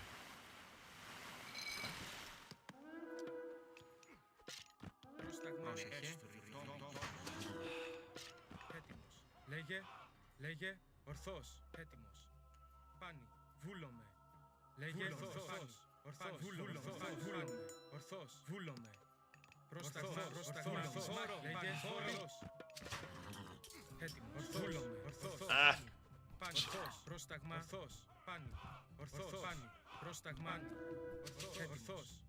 Πρόσταγμα. Πρόσεχε. Έτοιμος. Λέγε. Λέγε. Ορθός. Έτοιμος. Πάνι. Βούλομαι. Λέγε. Ορθός. Ορθός. Βούλομαι. Ορθός. Βούλομαι. Πρόσταγμα, πρόσταγμα, ορθός. Λέγε, όρος. Έτοιμος. Βούλομαι. Ορθός. Πάνι. Ορθός. Πρόσταγμα. Ορθός. Πάνι. Ορθός. Πάνι. Πρόσταγμα. Ορθός. Ορθός.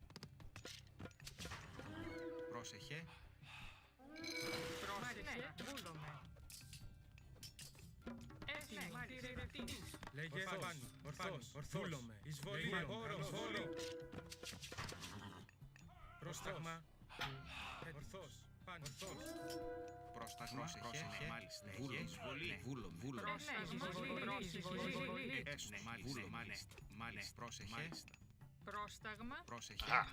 Πρόσεχε. Πρόσεχε. Βούλομαι. Έτοιμη. Λέγε, πάνι. Ορθός. Βούλομαι. Εισβολή. Όρος. Όρο. Πρόσταγμα. Ορθός. Πάνι. Ορθός. Πρόσταγμα. Πρόσεχε. Μάλιστα. Εισβολή. Βούλομαι. Έστω. Μάλιστα. Μάλιστα. Πρόσεχε. Πρόσταγμα. Πρόσεχε.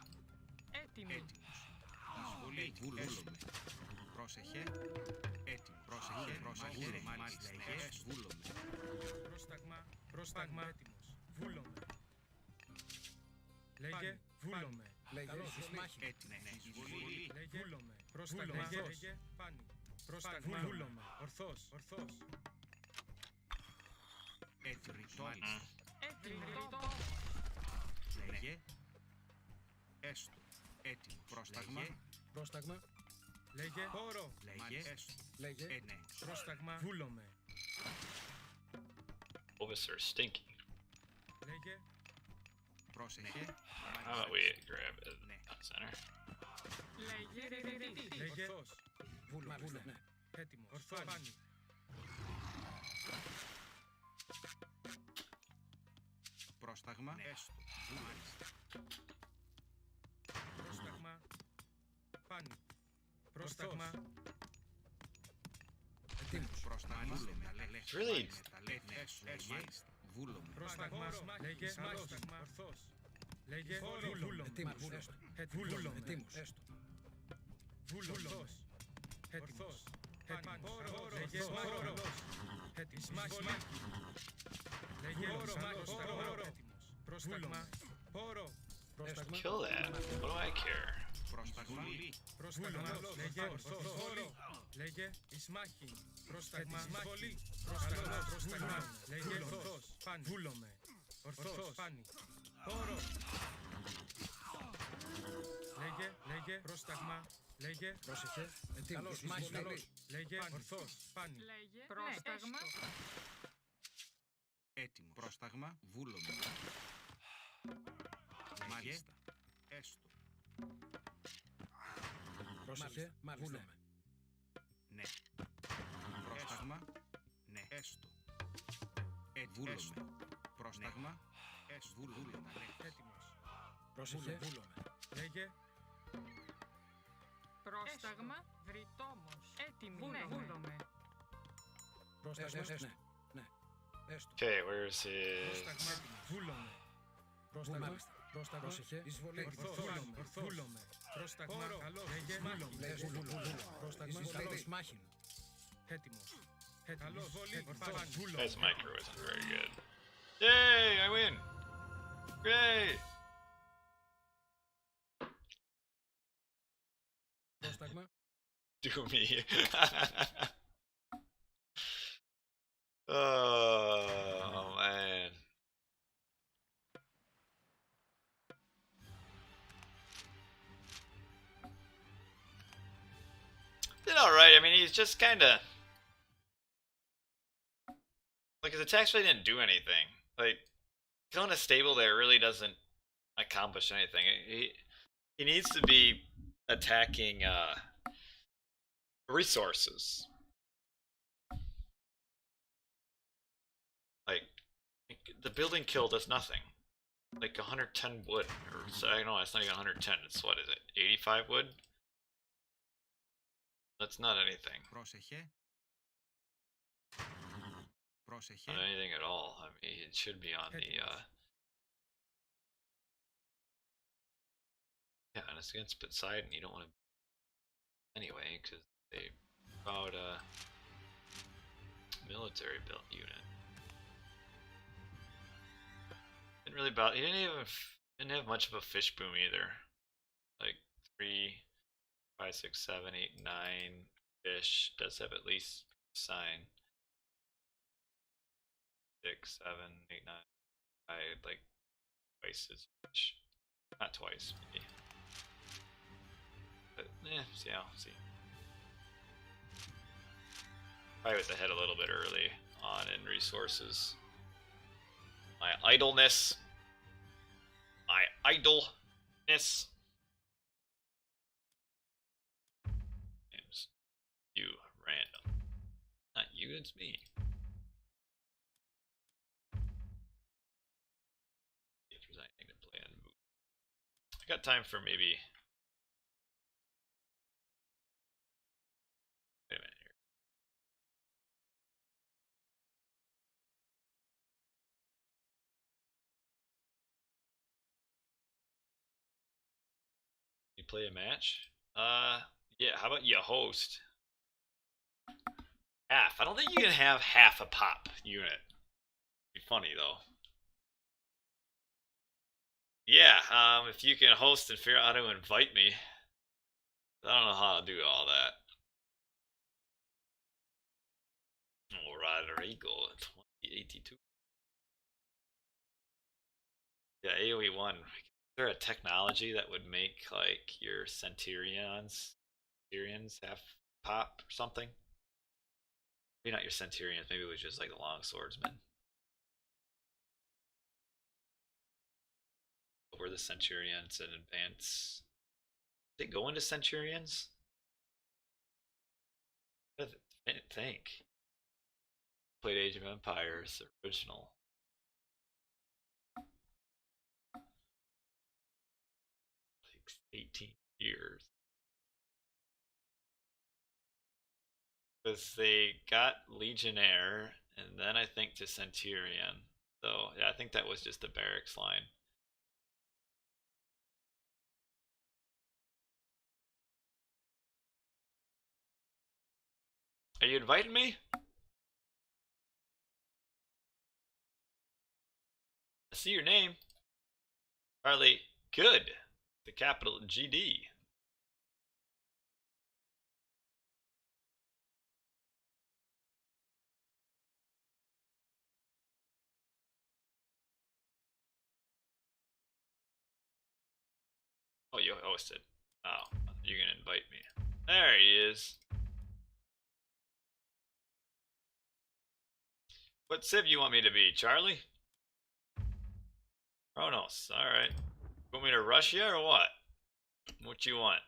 Έτοιμη. Έτοιμος. Εισβολή. Βούλομαι. Πρόσεχε. Έτοιμο. Πρόσεχε. Πρόσεχε. Μάλιστα. Βούλομαι. Πρόσταγμα. Πρόσταγμα. Έτοιμος. Βούλομαι. Λέγε, βούλομαι. Καλώς. Έτοιμο. Εισβολή. Λέγε, βούλομαι. Πρόσταγμα. Λέγε, πάνι. Πρόσταγμα. Βούλομαι. Ορθός. Ορθός. Έτοιμο. Έτοιμη. Λέγε. Έστω. Έτοιμο. Πρόσταγμα. Πρόσταγμα. Λέγε, όρο. Λέγε. Έστω. Λέγε, Ναι. πρόσταγμα. Βούλομαι. Oasis are stinky. Λέγε, Πρόσεχε. How about we grab it? Ναι. Center. λέγε, ορθός. Βούλομαι. Έτοιμος. Ορθός. Πάνι. Πρόσταγμα. Έστω. Μάλιστα. Πρόσταγμα. Πάνι. Πρόσταγμα. Έτοιμος. Πρόσταγμα. Really? Μάλιστα. Βούλομαι. Πρόσταγμα. Λέγε, πρόσταγμα. Ορθός. Λέγε, βούλομαι. Έτοιμος. Βούλομαι. Έτοιμος. Βούλομαι. Έτοιμος. Λέγε, όρος. Έτοιμος. Λέγε, όρος. Πρόσταγμα. Όρο. Πρόσταγμα. Kill that. What do I care? Πρόσταγμα. Πρόσταγμα. Λέγε, όρο. Λέγε, Ισμάχη. Πρόσταγμα. Εισβολή. Πρόσταγμα. Λέγε, ορθός. Πάνι. Βούλομαι. Ορθός. Πάνι. Όρο. Λέγε, πρόσταγμα. Λέγε, πρόσεχε. Ετοίμος. Λέγε, ορθός. Πάνι. Πρόσταγμα. Έτοιμο. Πρόσταγμα. Βούλομαι. Μάλιστα. Έστω. Πρόσεχε. Βούλομαι. Ναι. Πρόσταγμα. Ναι. Έστω. Βούλομαι. Πρόσταγμα. Έστω. Βούλομαι. Έτοιμος. Πρόσεχε. Βούλομαι. Λέγε, Πρόσταγμα. Βρυτόμος. Έτοιμη. Βούλομαι. πρόσταγμα. Ναι. Έστω. Okay, where's his? Πρόσταγμα. Βούλομαι. Πρόσταγμα. Πρόσταγμα. Πρόσεχε. Εισβολή. Βούλομαι. Πρόσταγμα. Καλώς. Λέγε. Βούλομαι. Πρόσταγμα. Καλώς. Μάχην. Έτοιμος. Καλώς. Ορθός. Βούλομαι. His micro isn't very good. Yay! I win! Great! Πρόσταγμα. Do me. Oh man. Did alright. I mean, he's just kind of like his attacks really didn't do anything. Like killing a stable there really doesn't accomplish anything. He needs to be attacking resources. Like the building kill does nothing. Like 110 wood, or so, I know it's not even 110. It's what is it? 85 wood. That's not anything. Πρόσεχε. Πρόσεχε. Not anything at all. I mean, it should be on the. Yeah, and it's against Poseidon. You don't want to. Anyway, because they about a military built unit. Didn't really about. He didn't have much of a fish boom either. Like 3, 5, 6, 7, 8, 9 fish. Does have at least sign. 6, 7, 8, 9. I like twice as much. Not twice, maybe. But See how, see. Probably was ahead a little bit early on in resources. My idleness. My idleness. Names. You, random. Not you, it's me. If there's anything to play on move. I got time for maybe. Wait a minute here. You play a match? Yeah, how about you host? Half. I don't think you can have half a pop unit. Be funny though. Yeah, if you can host and figure out how to invite me. I don't know how to do all that. Oh, Rodrigo, 2082. Yeah, AoE 1. Is there a technology that would make like your Centurions have pop or something? Maybe not your Centurions, maybe it was just like the long swordsman. What were the Centurions in advance? Did they go into Centurions? I didn't think. Played Age of Empires, the original. Takes 18 years. Because they got Legionnaire, and then I think to Centurion. So, yeah, I think that was just the barracks line. Are you inviting me? I see your name. Charlie Good. The capital GD. Oh, you hosted. Oh, you're gonna invite me. There he is. What civ you want me to be, Charlie? Oranos, alright. Want me to rush you or what? What you want?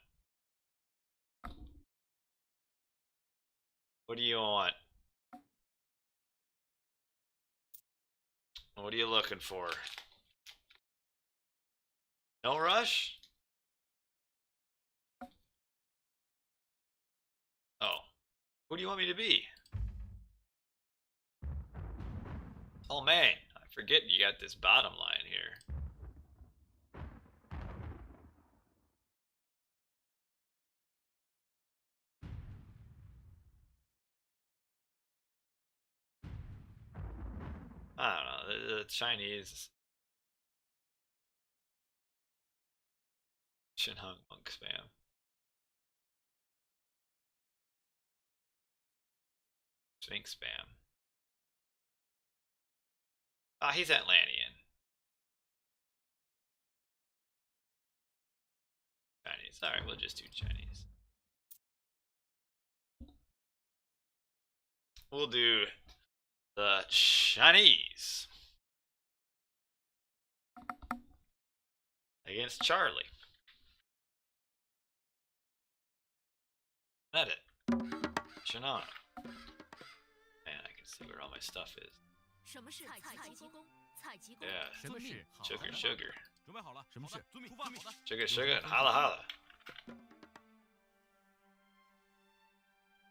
What do you want? What are you looking for? No rush? Oh. Who do you want me to be? Oh man, I forget you got this bottom line here. I don't know, the Chinese Shinhong monk spam. Sphinx spam. Ah, he's Atlantean. Chinese. Alright, we'll just do Chinese. We'll do the Chinese against Charlie. Edit. Shannon. Man, I can see where all my stuff is. 什么是采集工？采集工。 Yeah. 什么是 Sugar, sugar. 准备好了，什么事？遵命，出发，好的。 Sugar, sugar, holla, holla.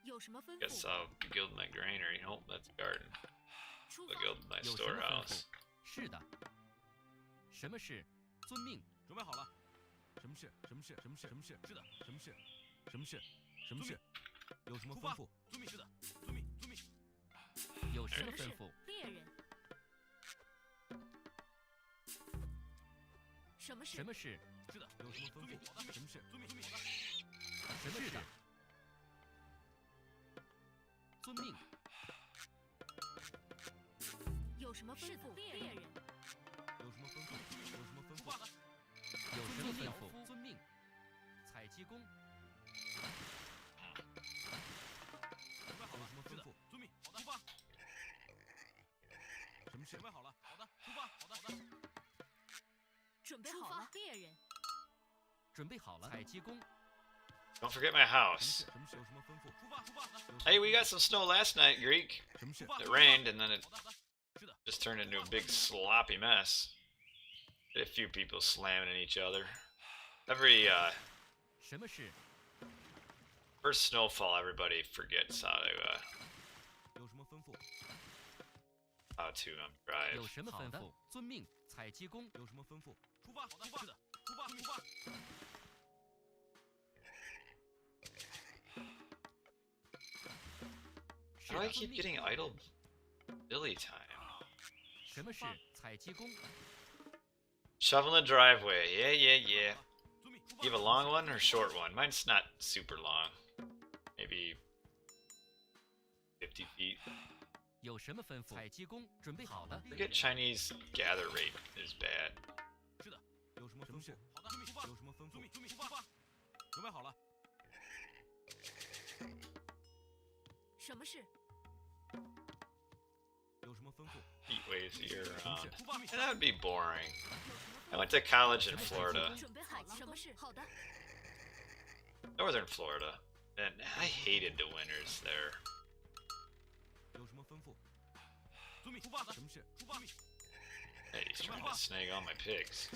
有什么吩 Guess 咐？ I'll build my granary. Nope, that's garden. 出 I'll 发。 build my 有什么吩咐 storehouse.？是的。什么事？遵命。准备好了。什么事？什么事？什么事？什么事？是的。什么事？什么事？什么事？有什么吩咐？遵命，是的。遵命，遵命。有什么什么事吩咐？？猎人。什么事？什么事？是的。有什么吩咐？好的。什么事？遵命，遵命，好的。什么事？遵命。有什么吩咐？猎人。有什么吩咐？有什么吩咐？出发的。有什么吩咐？遵命。采集工。准备好了，什么吩咐？遵命。好的，出发。什么事？准备好了。好的，出发。好的，好的。准备好了，猎人。准备好了，采集工。 Don't forget my 什么 house. 事？什么事？有什么吩咐？出发，出发。 Hey, we got some snow last night, Greek. 什么事？ It rained and then it 好的，好的。是的。 just turned into a big sloppy mess. A few people slamming at each other. Every 什么事？ first snowfall, everybody forgets how to 有什么吩咐？ drive. 有什么吩咐？遵命。采集工。有什么吩咐？出发。好的，是的。出发，出发。 How do I keep getting idle Billy time? 什么事？采集工。 Shoveling the driveway. Yeah, yeah, yeah. 遵命。出 You 发。 have a long one or a short one? Mine's not super long. Maybe 50 feet. 有什么吩咐？采集工。准备好了。 Forget Chinese gather rate is bad. 是的。有什么吩咐？好的，遵命。出发。有什么吩咐？遵命。遵命。出发。准备好了。 什么事？有什么吩咐？ Heat waves year 什么 round. 事？出发。 And that would be boring. I went to college in Florida, 准备好了。什么事？好的。 northern Florida, and I hated the winters there. 有什么吩咐？遵命。出发。什么事？出发。 Hey, he's trying to snag all my pigs.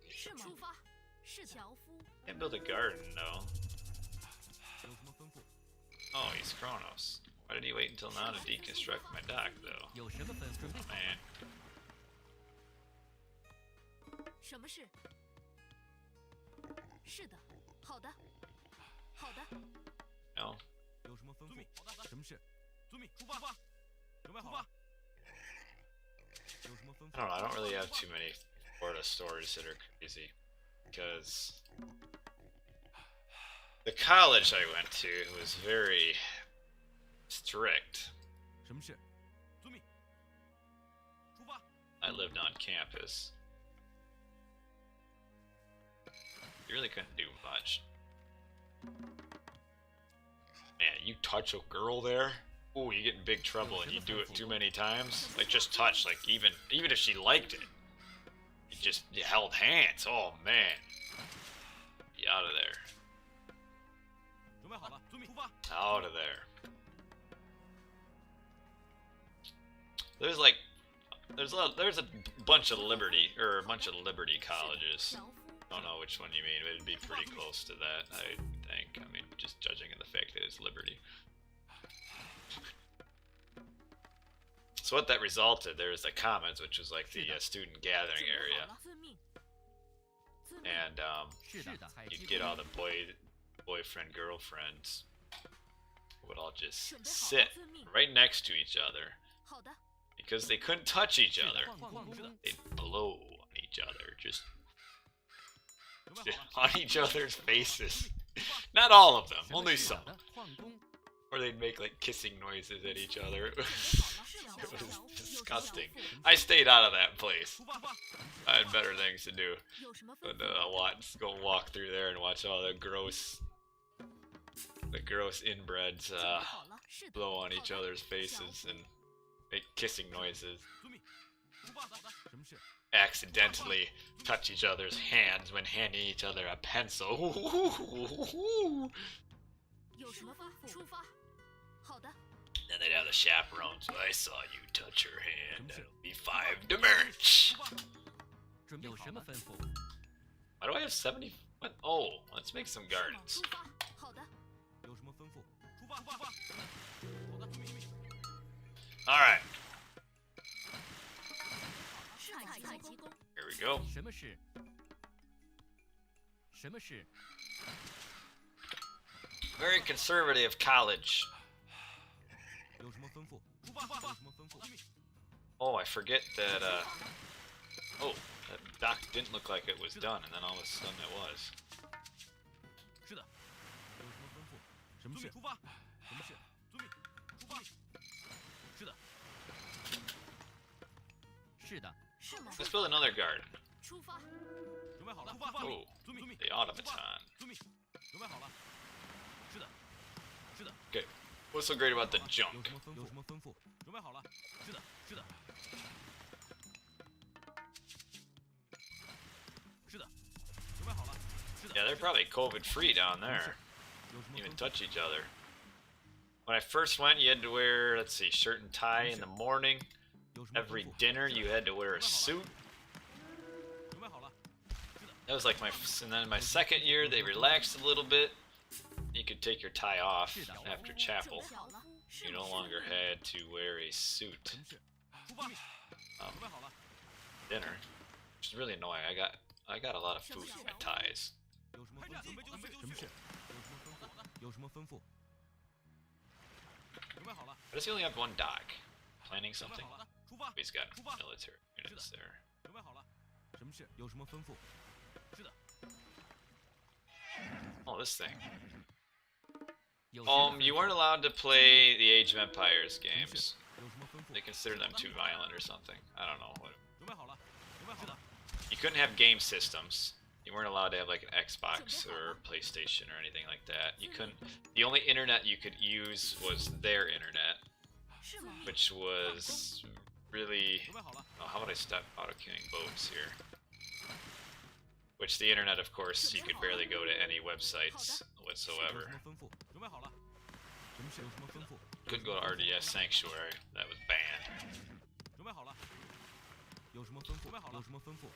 是吗？出发。是樵夫。 Can't build a garden, though. 有什么吩咐？ Oh, he's Kronos. Why did he wait until now to deconstruct my dock, though? 有什么吩咐？准备好。 Man. 什么事？是的。好的。好的。 No. 有什么吩咐？好的。什么事？遵命。出发。准备好了。有什么吩 I don't 咐？ know, I don't really have too many Florida stories that are crazy. Because the college I went to was very strict. 什么事？遵命。出发。 I lived on campus. You really couldn't do much. Man, you touch a girl there? Ooh, you get in big trouble and you do it too many times. Like just touch, like even if she liked it. You held hands. Oh man. Be out of there. 准备好了。遵命。出发。 Out of there. There's a bunch of liberty colleges. 樵夫。 I don't know which one you mean, but it'd be pretty close to that, I think. I mean, just judging on the fact that it's liberty. So what that resulted, there was the commons, which was like the student gathering 准备 area, 好了。遵命。遵命。 and 是的。采集 you'd 工。 get all the boyfriend, girlfriends would all just 准备好了。 sit 遵命。 right next to each other 好的。 because they couldn't touch each 是的 other. 矿工。 They'd blow on each other, just 准备好了。 on each other's faces. Not all of them, 什么 only 是 some. 的？矿工。 Or they'd make like kissing noises at each other. 准备好了。是樵 It 夫。 was 有什么 disgusting. 吩咐？ I stayed out of that place. 出发。 I had better things to do 有什么吩 than 咐？ go walk through there and watch all the gross inbreds 准备好了。是的。 blow on each 好的 other's faces and make kissing noises. 遵命。出发。什么事？ Accidentally touch each other's hands when handing each other a pencil. 有什么吩咐？出发。好的。 Then they'd have the chaperones. I saw you touch her hand. That'll be 5 demerits. 准备有什么吩咐？ Why do I have 70? What? Oh, let's make some 是吗？ gardens. 出发。好的。有什么吩咐？出发。好的。遵命。 All right, 是采集工。 here we go. 什么事？什么事？ Very conservative college. 有什么吩咐？出发。有什么吩咐？ Oh, I forget that, oh, that dock didn't look like it was done, and then all of a sudden it was. 是的。有什么吩咐？什么事？出发。什么事？遵命。出发。是的。是的。是吗？ Let's build another garden. 出发，准备好了，出发。 Oh, 遵命，遵命。 the automaton. 遵命，准备好了。是的，是的。 Okay, what's so great about the 有 junk? 什么吩咐？准备好了。是的，是的。是的，准备好了。是的。 Yeah, they're probably COVID-free down there. 有什么 Even 吩咐？ touch each other. When I first went, you had to wear, let's see, shirt and tie in the morning. 有什么吩 Every 咐？ dinner, you had to wear a suit. 准备好了。 That was like and then my second year, they relaxed a little bit. You could take your tie off after 准 chapel. 备好了， You no longer had to wear a suit 什么事？出发。准备好了。 dinner, which is really annoying. I got a lot of food in my ties. 有什么吩咐？什么事？有什么吩咐？准备好了。 But does he only have one dock? Planning 准备 something? 好了。出发。 He's got military units there. 准备好了。什么事？有什么吩咐？是的。 Oh, this thing. 有什么吩咐 You weren't allowed to play the Age of Empires 什么 games. 事？有什么吩咐 They？ consider them too violent or something. I don't know. 准备好了。准备好了。 You couldn't have game systems. You weren't allowed to have like an Xbox or PlayStation or anything like that. You couldn't. The only internet you could use was their internet, 是吗？ which was really. 准备好了。 Oh, how about I stop auto-queuing boats here? Which the internet, of course, you could barely go to any websites 有 whatsoever. 什么吩咐？准备好了。什么事？有什么吩咐？ Couldn't go to RDS Sanctuary. That was banned. 准备好了。有什么吩咐？准备好了。有什么吩咐？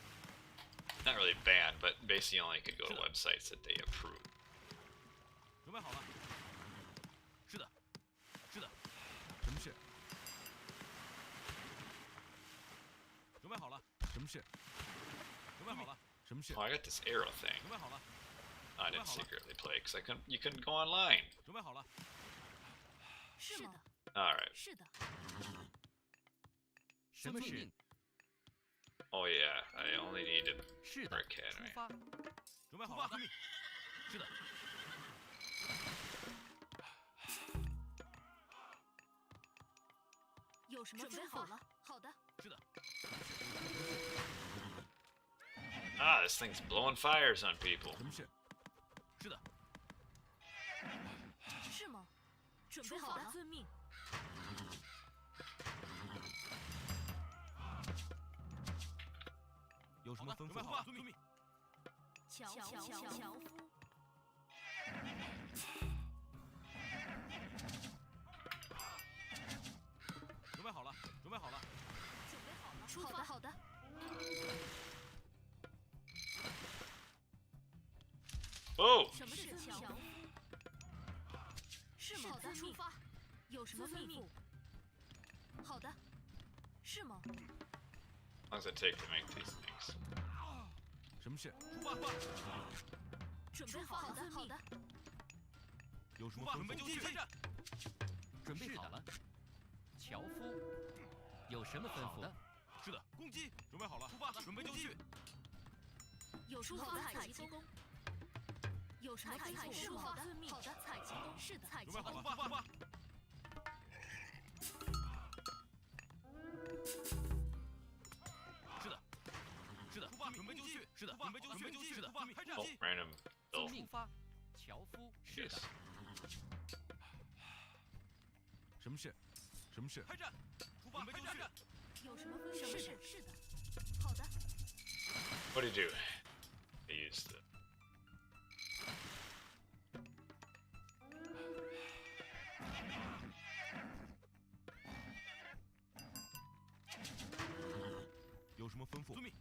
Not really banned, but basically only could go to websites that they approve. 准备好了。是的，是的。什么事？准备好了。什么事？准备好了。什么事？ Oh, I got this arrow thing. 准备好了。 I didn't secretly play because you couldn't go online. 准备好了。是的， All right. 是的，什么事？ Oh yeah, I only needed 是 for 的， academy. 出发。准备好了。是的。有什么准备好了？好的，是的。 Ah, this thing's blowing fires on people. 什么事？是的。是吗？准备好了，遵命。有什么吩咐？准备好了。遵命。樵夫，准备好了。准备好了。准备好了，出发。好的， Oh, 什么是樵夫？是吗？好的，出发。有什么吩咐？好的，是吗？ how long does it take to make these things? 什么事？出发。准备好了，好的，有什么吩咐？继续开战。准备好了。樵夫，有什么吩咐？是的。攻击。准备好了。出发。准备就绪。有什么采集工？有什么采集工？好的，好的，采集工。是的，采集准备好了。工。出发。是的。是的。出发。准备就绪。是的。准备就绪。是的。开战。 Oh, random 遵 bill. 命发。樵夫，是 Yes. 的。什么事？什么事？开战。出发。准备就绪。有什么吩咐？是的，好的， What do you do? I used the. 有什么吩咐？遵命。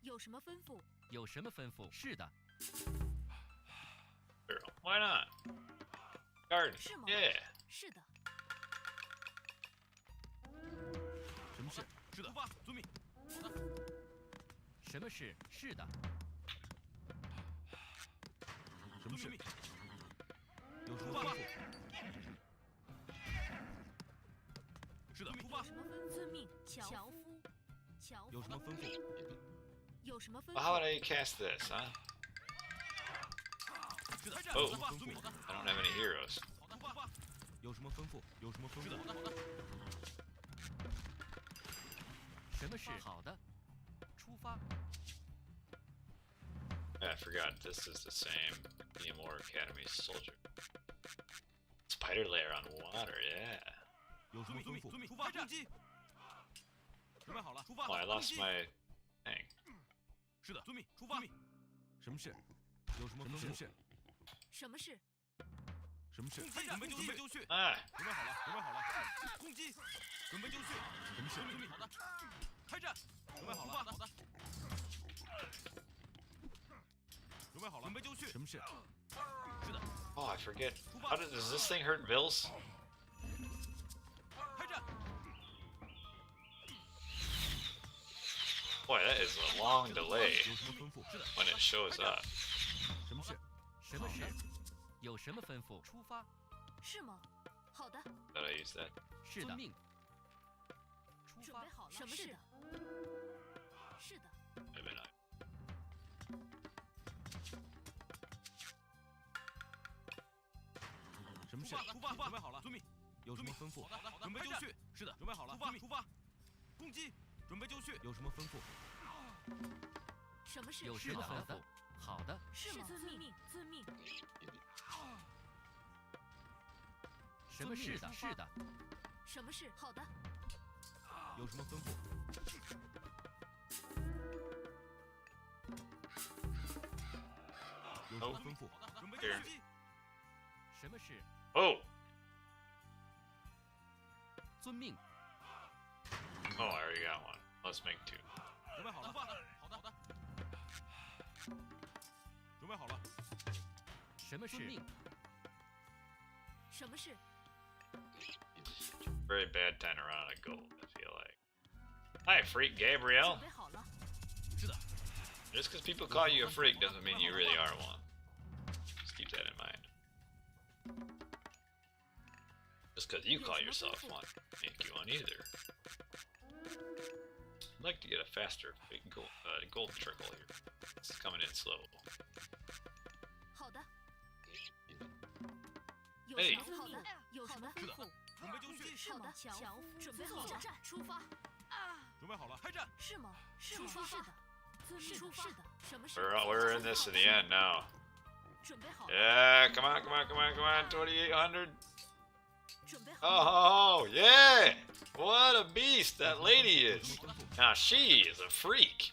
有什么吩咐？有什么吩咐？是的。 Barrel. Why not? Garden. 是吗？ Yeah. 是的，什么事？是的。出发。遵命。好的。什么事？是的。什么事？有什么吩咐？是的。出发。什么吩咐？遵命。樵夫，有什么吩咐？有什么吩 Well, how 咐？ would I cast this, huh? 是的。 Oh. 出发。遵命。 I don't have any heroes. 好的。出发。有什么吩咐？有什么吩咐？是的。什么是好的？出发。 I forgot this is the same Mor Academy soldier. Spider lair on water, yeah. 有什么吩咐？出发，攻击！准备好了，出发。 Oh, I lost my thing. 是的，遵命，出发。什么事？有什么吩咐？什么事？什么事？准备就绪。 Ah, 准备好了，准备好了，攻击！准备就绪。什么事？遵命，好的。开战！准备好了，好的。准备好了，准备就绪。什么事？是的。 oh, I forget. Does this thing hurt Bills? 开战！ Boy, that is a long delay 有什么吩咐？是的。 when it shows up. 什么事？什么事？有什么吩咐？出发。是吗？好的， Did I use that? 是的。命。出发准备。好了。什么事？是的， Maybe not. 什么事？出发，准备好了，遵命。有什么吩咐？好的，准备就绪。是的，准备好了，出发，攻击，准备就绪。有什么吩咐？什么事？有什么吩咐？好的。是吗？遵命，遵命。什么是的？是的。什么事？好的，有什么吩咐？有什么吩咐？准备就绪。什么是？ Oh! 遵命。 Oh, I already got one. Let's make two. 准备好了，好的。准备好了，什么是？命。什么事？ Very bad time to run out of gold, I feel like. Hi, freak Gabriel. 准备好了。是的， Just because people call you a freak doesn't mean you really are one. Just keep that in mind. Just because you call yourself one, make you one either. I'd like to get a faster big gold trickle here. It's coming in slow. 好的。哎有什么？好的，有什么吩咐？准备就绪。是吗？乔夫，准备好了，出发。准备好了，开战！是吗？是吗？是的，遵命。出发。是的，什么事？ We're in this in the end now. 准备好了。 Yeah, come on, come on, come on, come on. 2800. 准备好了。 Oh, yeah! What a beast that lady is. Now she is a freak.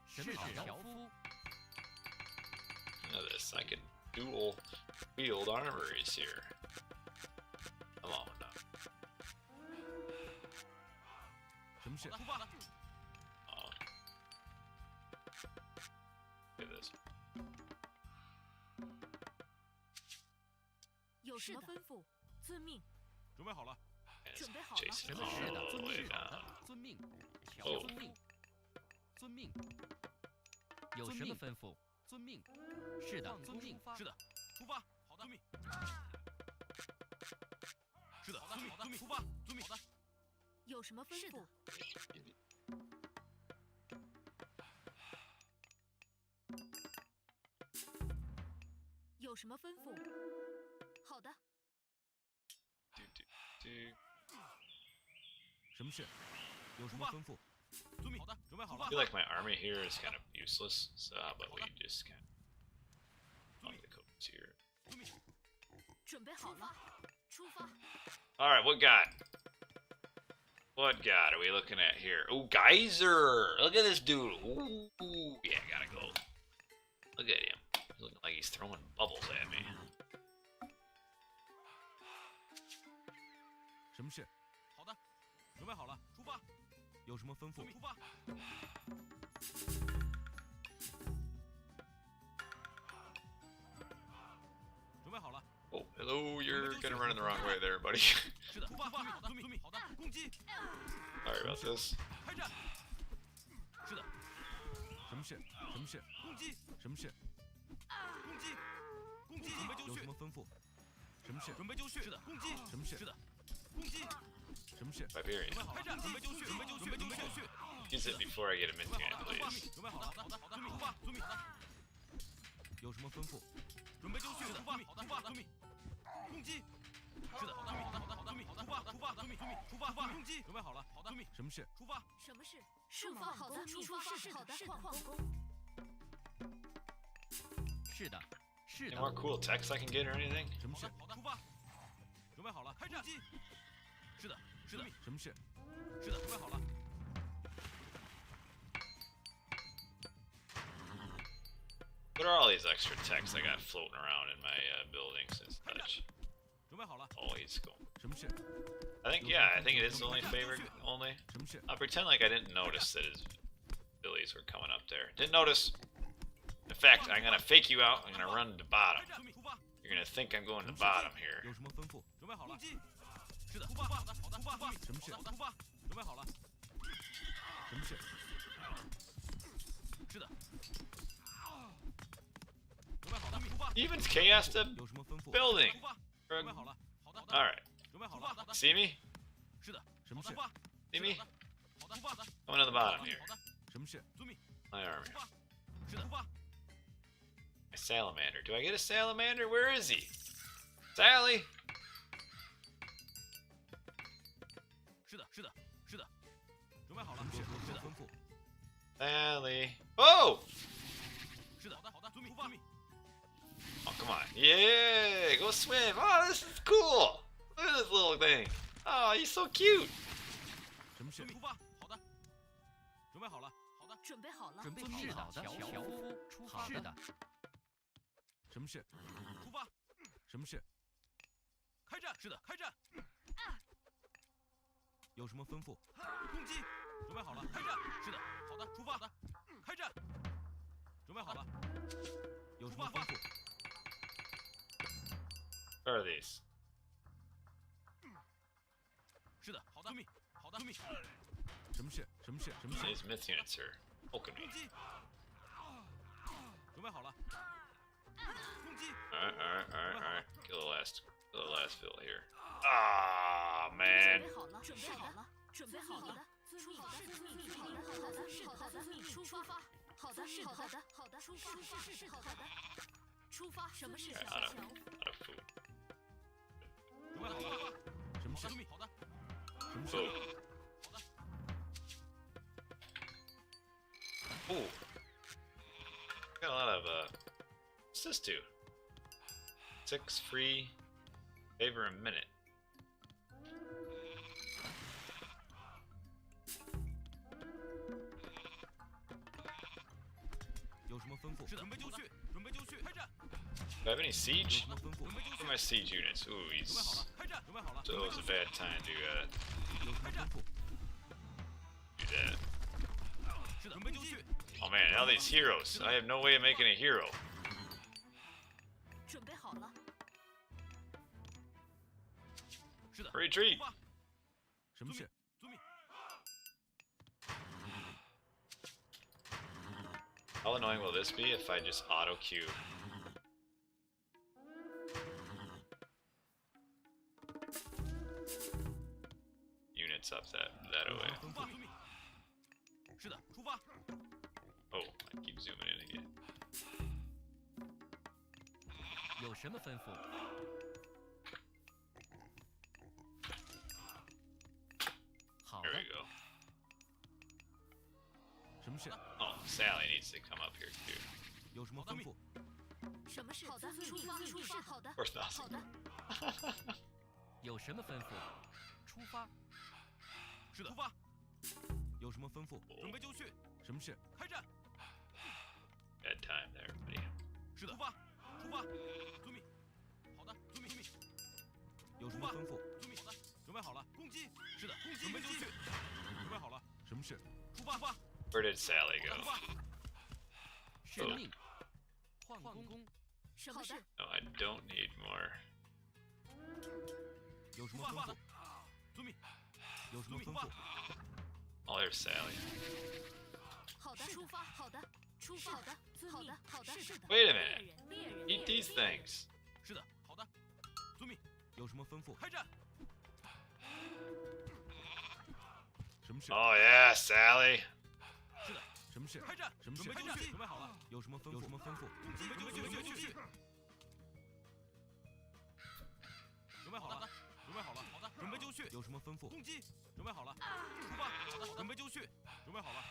什么是樵夫？ Look at this. I can dual wield armories here. Come on now. 什么事？出发了。 Oh. Look at this. 有什么吩咐？遵命。准备好了， And it's 准备好了。 chasing 什么是的？ all 遵 the way 命。好 down. 的。遵命。乔哦遵命。遵命。有什么吩咐？遵命。是的，遵命。是的，出发。好的，遵命。是的，遵命，出发，遵命。好的，有什么吩咐？有什么吩咐？好的， Do, do, do. 什么事？有什么吩咐？遵命。好的，准备好了 I。feel like my army here is kind of useless, so how about we just kind of the codes here. 准备好了，出发。 Alright, what god? What god are we looking at here? Oh, Geyser! Look at this dude. Ooh, yeah, gotta go. Look at him. He's looking like he's throwing bubbles at me. 什么事？好的，准备好了，出发。有什么吩咐？出发。准备好了。 Oh, hello, you're kind of running the wrong way there, buddy. 是的，出发。好的，遵命。好的，攻击。 Sorry about this. 开战。是的。什么事？什么事？攻击。什么事？攻击。攻击。准备就绪。有什么吩咐？什么事？准备就绪。是的。攻击。什么事？是的。攻击。什么事？ Siberian. 准备好。开战。准备就绪。准备就绪。准备就绪。 Use it before I get him into it, please. 准备好了。好的。遵命。出发。遵命。有什么吩咐？准备就绪。出发。好的。遵命。攻击。是的。好的。好的。好的。遵命，好的，出发，出发，遵命，遵命，出发，攻击，准备好了，好的，遵命，什么事？出发，什么事？是吗？好的，出发。好的，矿工。是的，是 Any 的， more cool text I can get or anything? 什么事？好的，出发，准备好了，开战。是的，是的，什么事？是的，准备好了。 What are all these extra texts I got floating around in my buildings and such? 准备好了。 Always cool. 什么事？ I think, yeah, I think it is only favored only. 什么事？ I'll pretend like I didn't notice that his abilities were coming up there. Didn't notice. In fact, I'm gonna fake you out. I'm gonna run to bottom. 准备出发。 You're gonna think I'm going to bottom here. 有什么吩咐？准备好了。是的，出发，好的，好的，出发，什么事？好的，出发，准备好了。什么事？是的。准备好了，出发。 Even chaos to 有什么吩咐？ building. 出发。 For 准备好了，好的。 all right. 准备好了，好的。 See me? 是的，什么事？ See me? 好的，出发。 Coming to the bottom here. 好的，什么事？遵命。 My army. 是的，出发。 A salamander. Do I get a salamander? Where is he? Sally. 是的，是的，是的。准备好了，是的，吩咐。 Sally. Oh! 是的，好的，好的，遵命，出发。 Oh, come on. Yeah! Go swim. Oh, this is cool. Look at this little thing. Oh, he's so cute. 什么事？出发。好的。准备好了，好的。准备好了。准备好的，樵夫出发。是的，什么事？出发。什么事？开战。是的，开战。有什么吩咐？攻击。准备好了，开战。是的，好的，出发的。开战。准备好了。有什么吩咐？ What are these? 是的，好的，遵命，好的，遵命。什么事？什么事？什么事？ These myth units are poking me. 攻击。准备好了。攻击。 Alright. Kill the last fill here. Ah, 准 man. 备好了，准备好了，准备好了。出发，好的，是好的，出发。好的，是好的，好的，出发，是好的。出发，什么是小 Out 乔？ of food. 准备好了。什么事？好的。什么事？ Ooh. Got a lot of, what's this do? 6 free favor a minute. 有什么吩咐？是的，准备就绪，准备就绪，开战。 Do I have any siege? 什么吩咐？准备就绪。 Where are my siege units? Ooh, 准备好 he's. 了，开战。准备好了。 So it was a bad time to 有什么吩咐？ do that. 是的，准备就绪。 Oh man, now these heroes. I have no way of making a hero. 准备好了。是的。 Retreat. 出发。什么事？遵命。 How annoying will this be if I just auto queue? Units up that way. 出发。遵命。是的，出发。 Oh, I keep zooming in again. 有什么吩咐？好 There 的 we，go. 什么事？ Oh, Sally needs to come up here too. 有什么吩咐？什么事？好的，出发，好的， Of course not. 好的。有什么吩咐？出发。是的，出发。有什么吩咐？准备就绪。什么事？开战。 Bad time there, everybody. 是的，出发，出发。遵命。好的，遵命，遵命。有什么吩咐？遵命。好的，准备好了，攻击。是的，攻击，准备就绪。准备好了，什么事？出发，出发。 Where did Sally 出 go? 发。生命，矿工，什么事？ No, I don't need more. 有什么吩咐？遵命。有什么吩咐？ Oh, there's Sally. 好的，出发，好的，出发，好的，好的，好的，是的。 Wait a minute. 猎人， Eat these things. 是的，好的。遵命。有什么吩咐？开战。什么事？ Oh yeah, Sally. 是的，什么事？开战。什么事？准备就绪。准备好了。有什么吩咐？有什么吩咐？准备就绪。准备好了。准备好了。好的。准备好了。好的。准备就绪，有什么吩咐？攻击，准备好了，出发。好的，准备就绪，准备好了。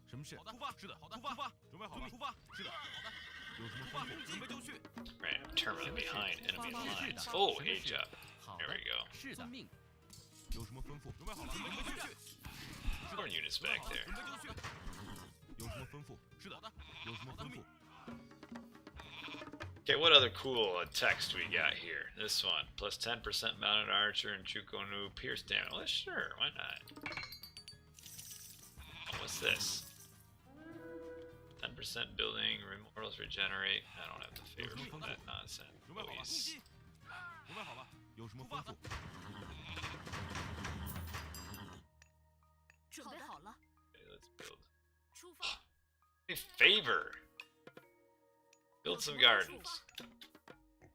什么事？好的，出发。是的，好的，出发。准备好了，出发。是的，好的。有什么吩咐？准备就绪。 Random tournament behind enemy 发发 lines. 是的 Oh, 什么 age 事 up. 好 There 的 we go. 是的，遵命。有什么吩咐？准备好了，准备就绪。 More units back there. 准备就绪。有什么吩咐？是的，好的。有什么吩咐？ Okay, what other cool text we got here? This one. Plus 10% mounted archer and Chukonu pierce damage. Well, sure, why not? What's this? 10% building, immortals regenerate. I don't have the favor for that nonsense. 准备好了，攻 Oasis. 击。准备好了，有什么吩咐？准备好了， Okay, let's build. 出发。 A favor! Build some gardens.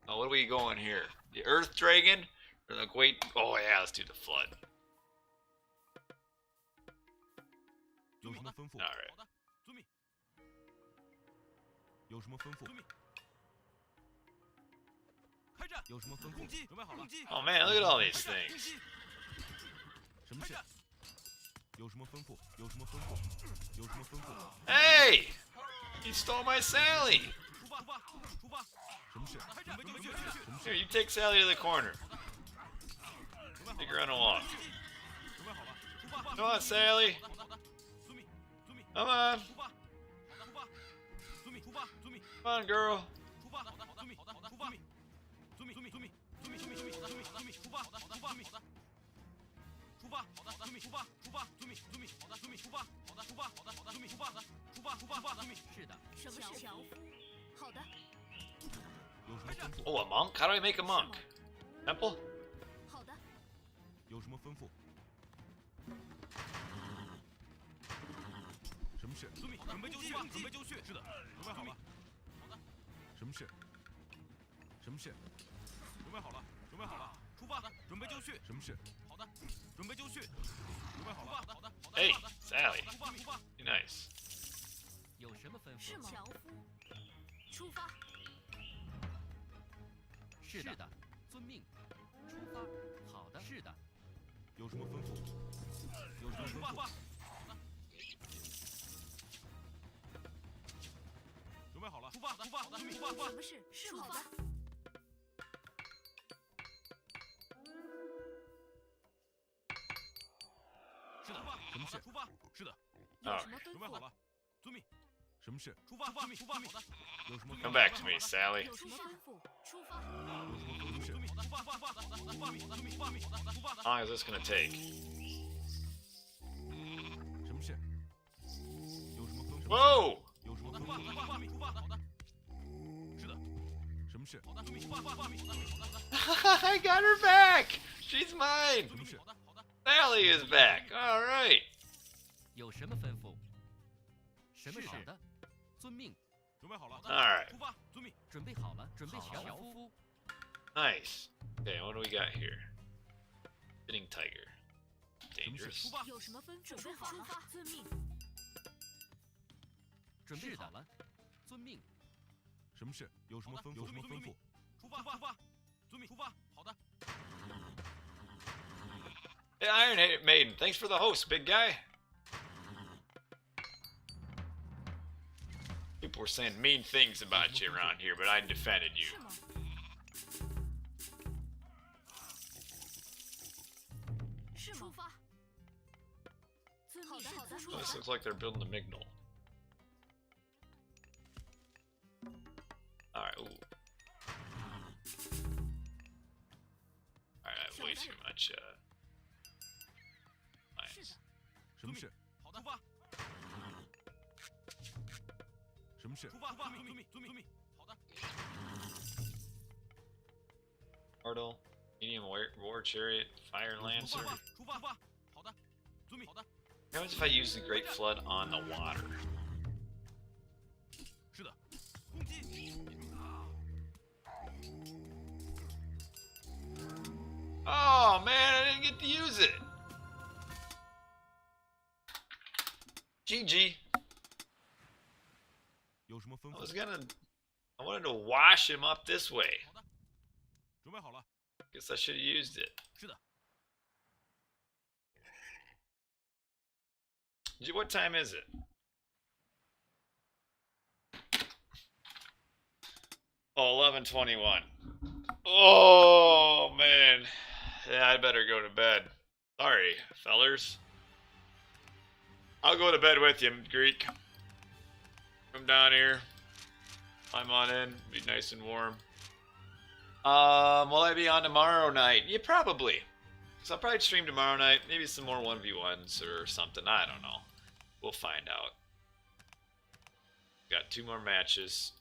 Oh, what are we going here? The Earth Dragon? Or the Great... Oh yeah, let's do the Flood. 有什么吩咐？ Alright. 好的，遵命。有什么吩咐？遵命。开战。有什么吩咐？攻击，准备好了。攻击。 Oh man, look at all these things. 什么事？有什么吩咐？有什么吩咐？有什么吩咐？ Hey! You stole my Sally! 出发，出发，出发。什么事？准备就绪。什么 Here, 事？ you take Sally to the corner. 准备好 Take 了。 her on a walk. 准备好了。出发。 Come on, Sally. 好的，好的。遵命，遵命。 Come on. 出发。好的，出发。遵命，出发，遵命。 Come on, girl. 出发，好的，好的，遵命，好的，好的，出发。遵命，遵命，遵命，遵命，遵命，遵命，好的，遵命，好的，遵命，出发，好的，好的，出发，好的。出发，好的，遵命，出发，出发，遵命，遵命，好的，遵命，出发，好的，出发，好的，好的，遵命，出发，好的，出发，出发，遵命。是的，什么是樵夫？好的，有什么吩咐？ Oh, a monk? How do I make a monk? Temple? 好的，有什么吩咐？什么事？遵命，准备就绪，准备就绪。是的，准备好了。好的。什么事？什么事？准备好了，准备好了。出发的，准备就绪。什么事？好的，准备就绪。准备好了。好的，好的，好的。 Hey, 出发的 Sally. 出发，出发。 Be nice. 有什么吩咐？是吗？樵夫，出发。是的，遵命。出发。好的，是的，有什么吩咐？有什么吩咐？准备好了，出发，出发，出发，出发。什么事？是吗？好的，是的，什么事？出发，是的，有什么吩咐？准备好了，遵命。什么事？出发，出发，出发。好的，有什么 Come back to me, Sally. 有什么吩咐？出发。有什么吩咐？遵命。出发，出发，出发，出发，出发，遵命，出发，出发。 How long is this gonna take? 什么事？有什么吩咐？ Whoa! 有什么吩咐？出发，好的。是的，什么事？好的，遵命，出发，好的，好的。 I got her back! She's mine! 什么事？好的，好的。 Sally is back! Alright! 有什么吩咐？什么是好的，遵命。准备好了。 Alright. 出发，遵命。准备好了，准备樵夫。 Nice. Okay, what do we got here? Sitting tiger. Dangerous. 出发。有什么吩咐？准备好了，遵命。准备好了，遵命。什么事？有什么吩咐？有什么吩咐？出发，出发。遵命，出发。好的。 Hey, Iron Maiden, thanks for the host, big guy. People were saying mean things about you around here, but I defended you. 是吗？是吗？出发。遵命。好的，好的，出 This 发。 looks like they're building a Mignol. Alright, ooh. Alright, I have way too much, 是 mines. 的，什么事？好的，出发。什么事？出发，出发。遵命，遵命。好的。 Portal, medium war chariot, fire 出 lancer. 发，出发，出发。好的，遵命。好的。 What happens if I use the Great Flood on the water? 是的，攻击。 Oh man, I didn't get to use it. GG. 有什么吩 I 咐？ was gonna. I wanted to wash him up this way. 好的，准备好了。 Guess I should have used it. 是的， What time is it? Oh, 11:21. Oh, man. Yeah, I better go to bed. Sorry, fellers. I'll go to bed with you, Greek. Come down here. I'm on in. Be nice and warm. Will I be on tomorrow night? Yeah, probably. So I'll probably stream tomorrow night. Maybe some more 1v1s or something. I don't know. We'll find out. Got 2 more matches.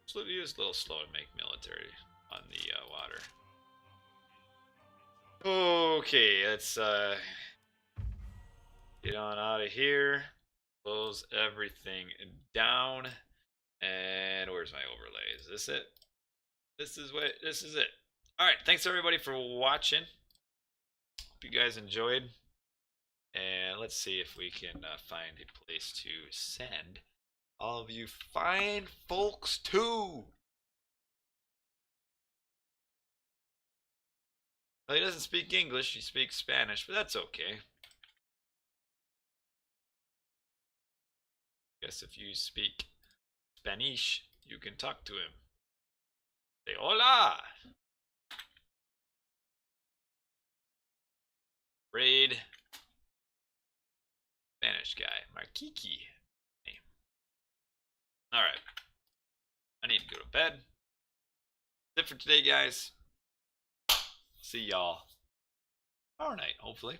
So it is a little slow to make military on the water. Okay, let's get on out of here. Close everything down. And where's my overlay? Is this it? This is it. Alright, thanks everybody for watching. Hope you guys enjoyed. And let's see if we can find a place to send all of you fine folks to. Well, he doesn't speak English, he speaks Spanish, but that's okay. Guess if you speak Spanish, you can talk to him. Say hola! Raid. Spanish guy. Markiki. Name. Alright. I need to go to bed. That's it for today, guys. See y'all tomorrow night, hopefully.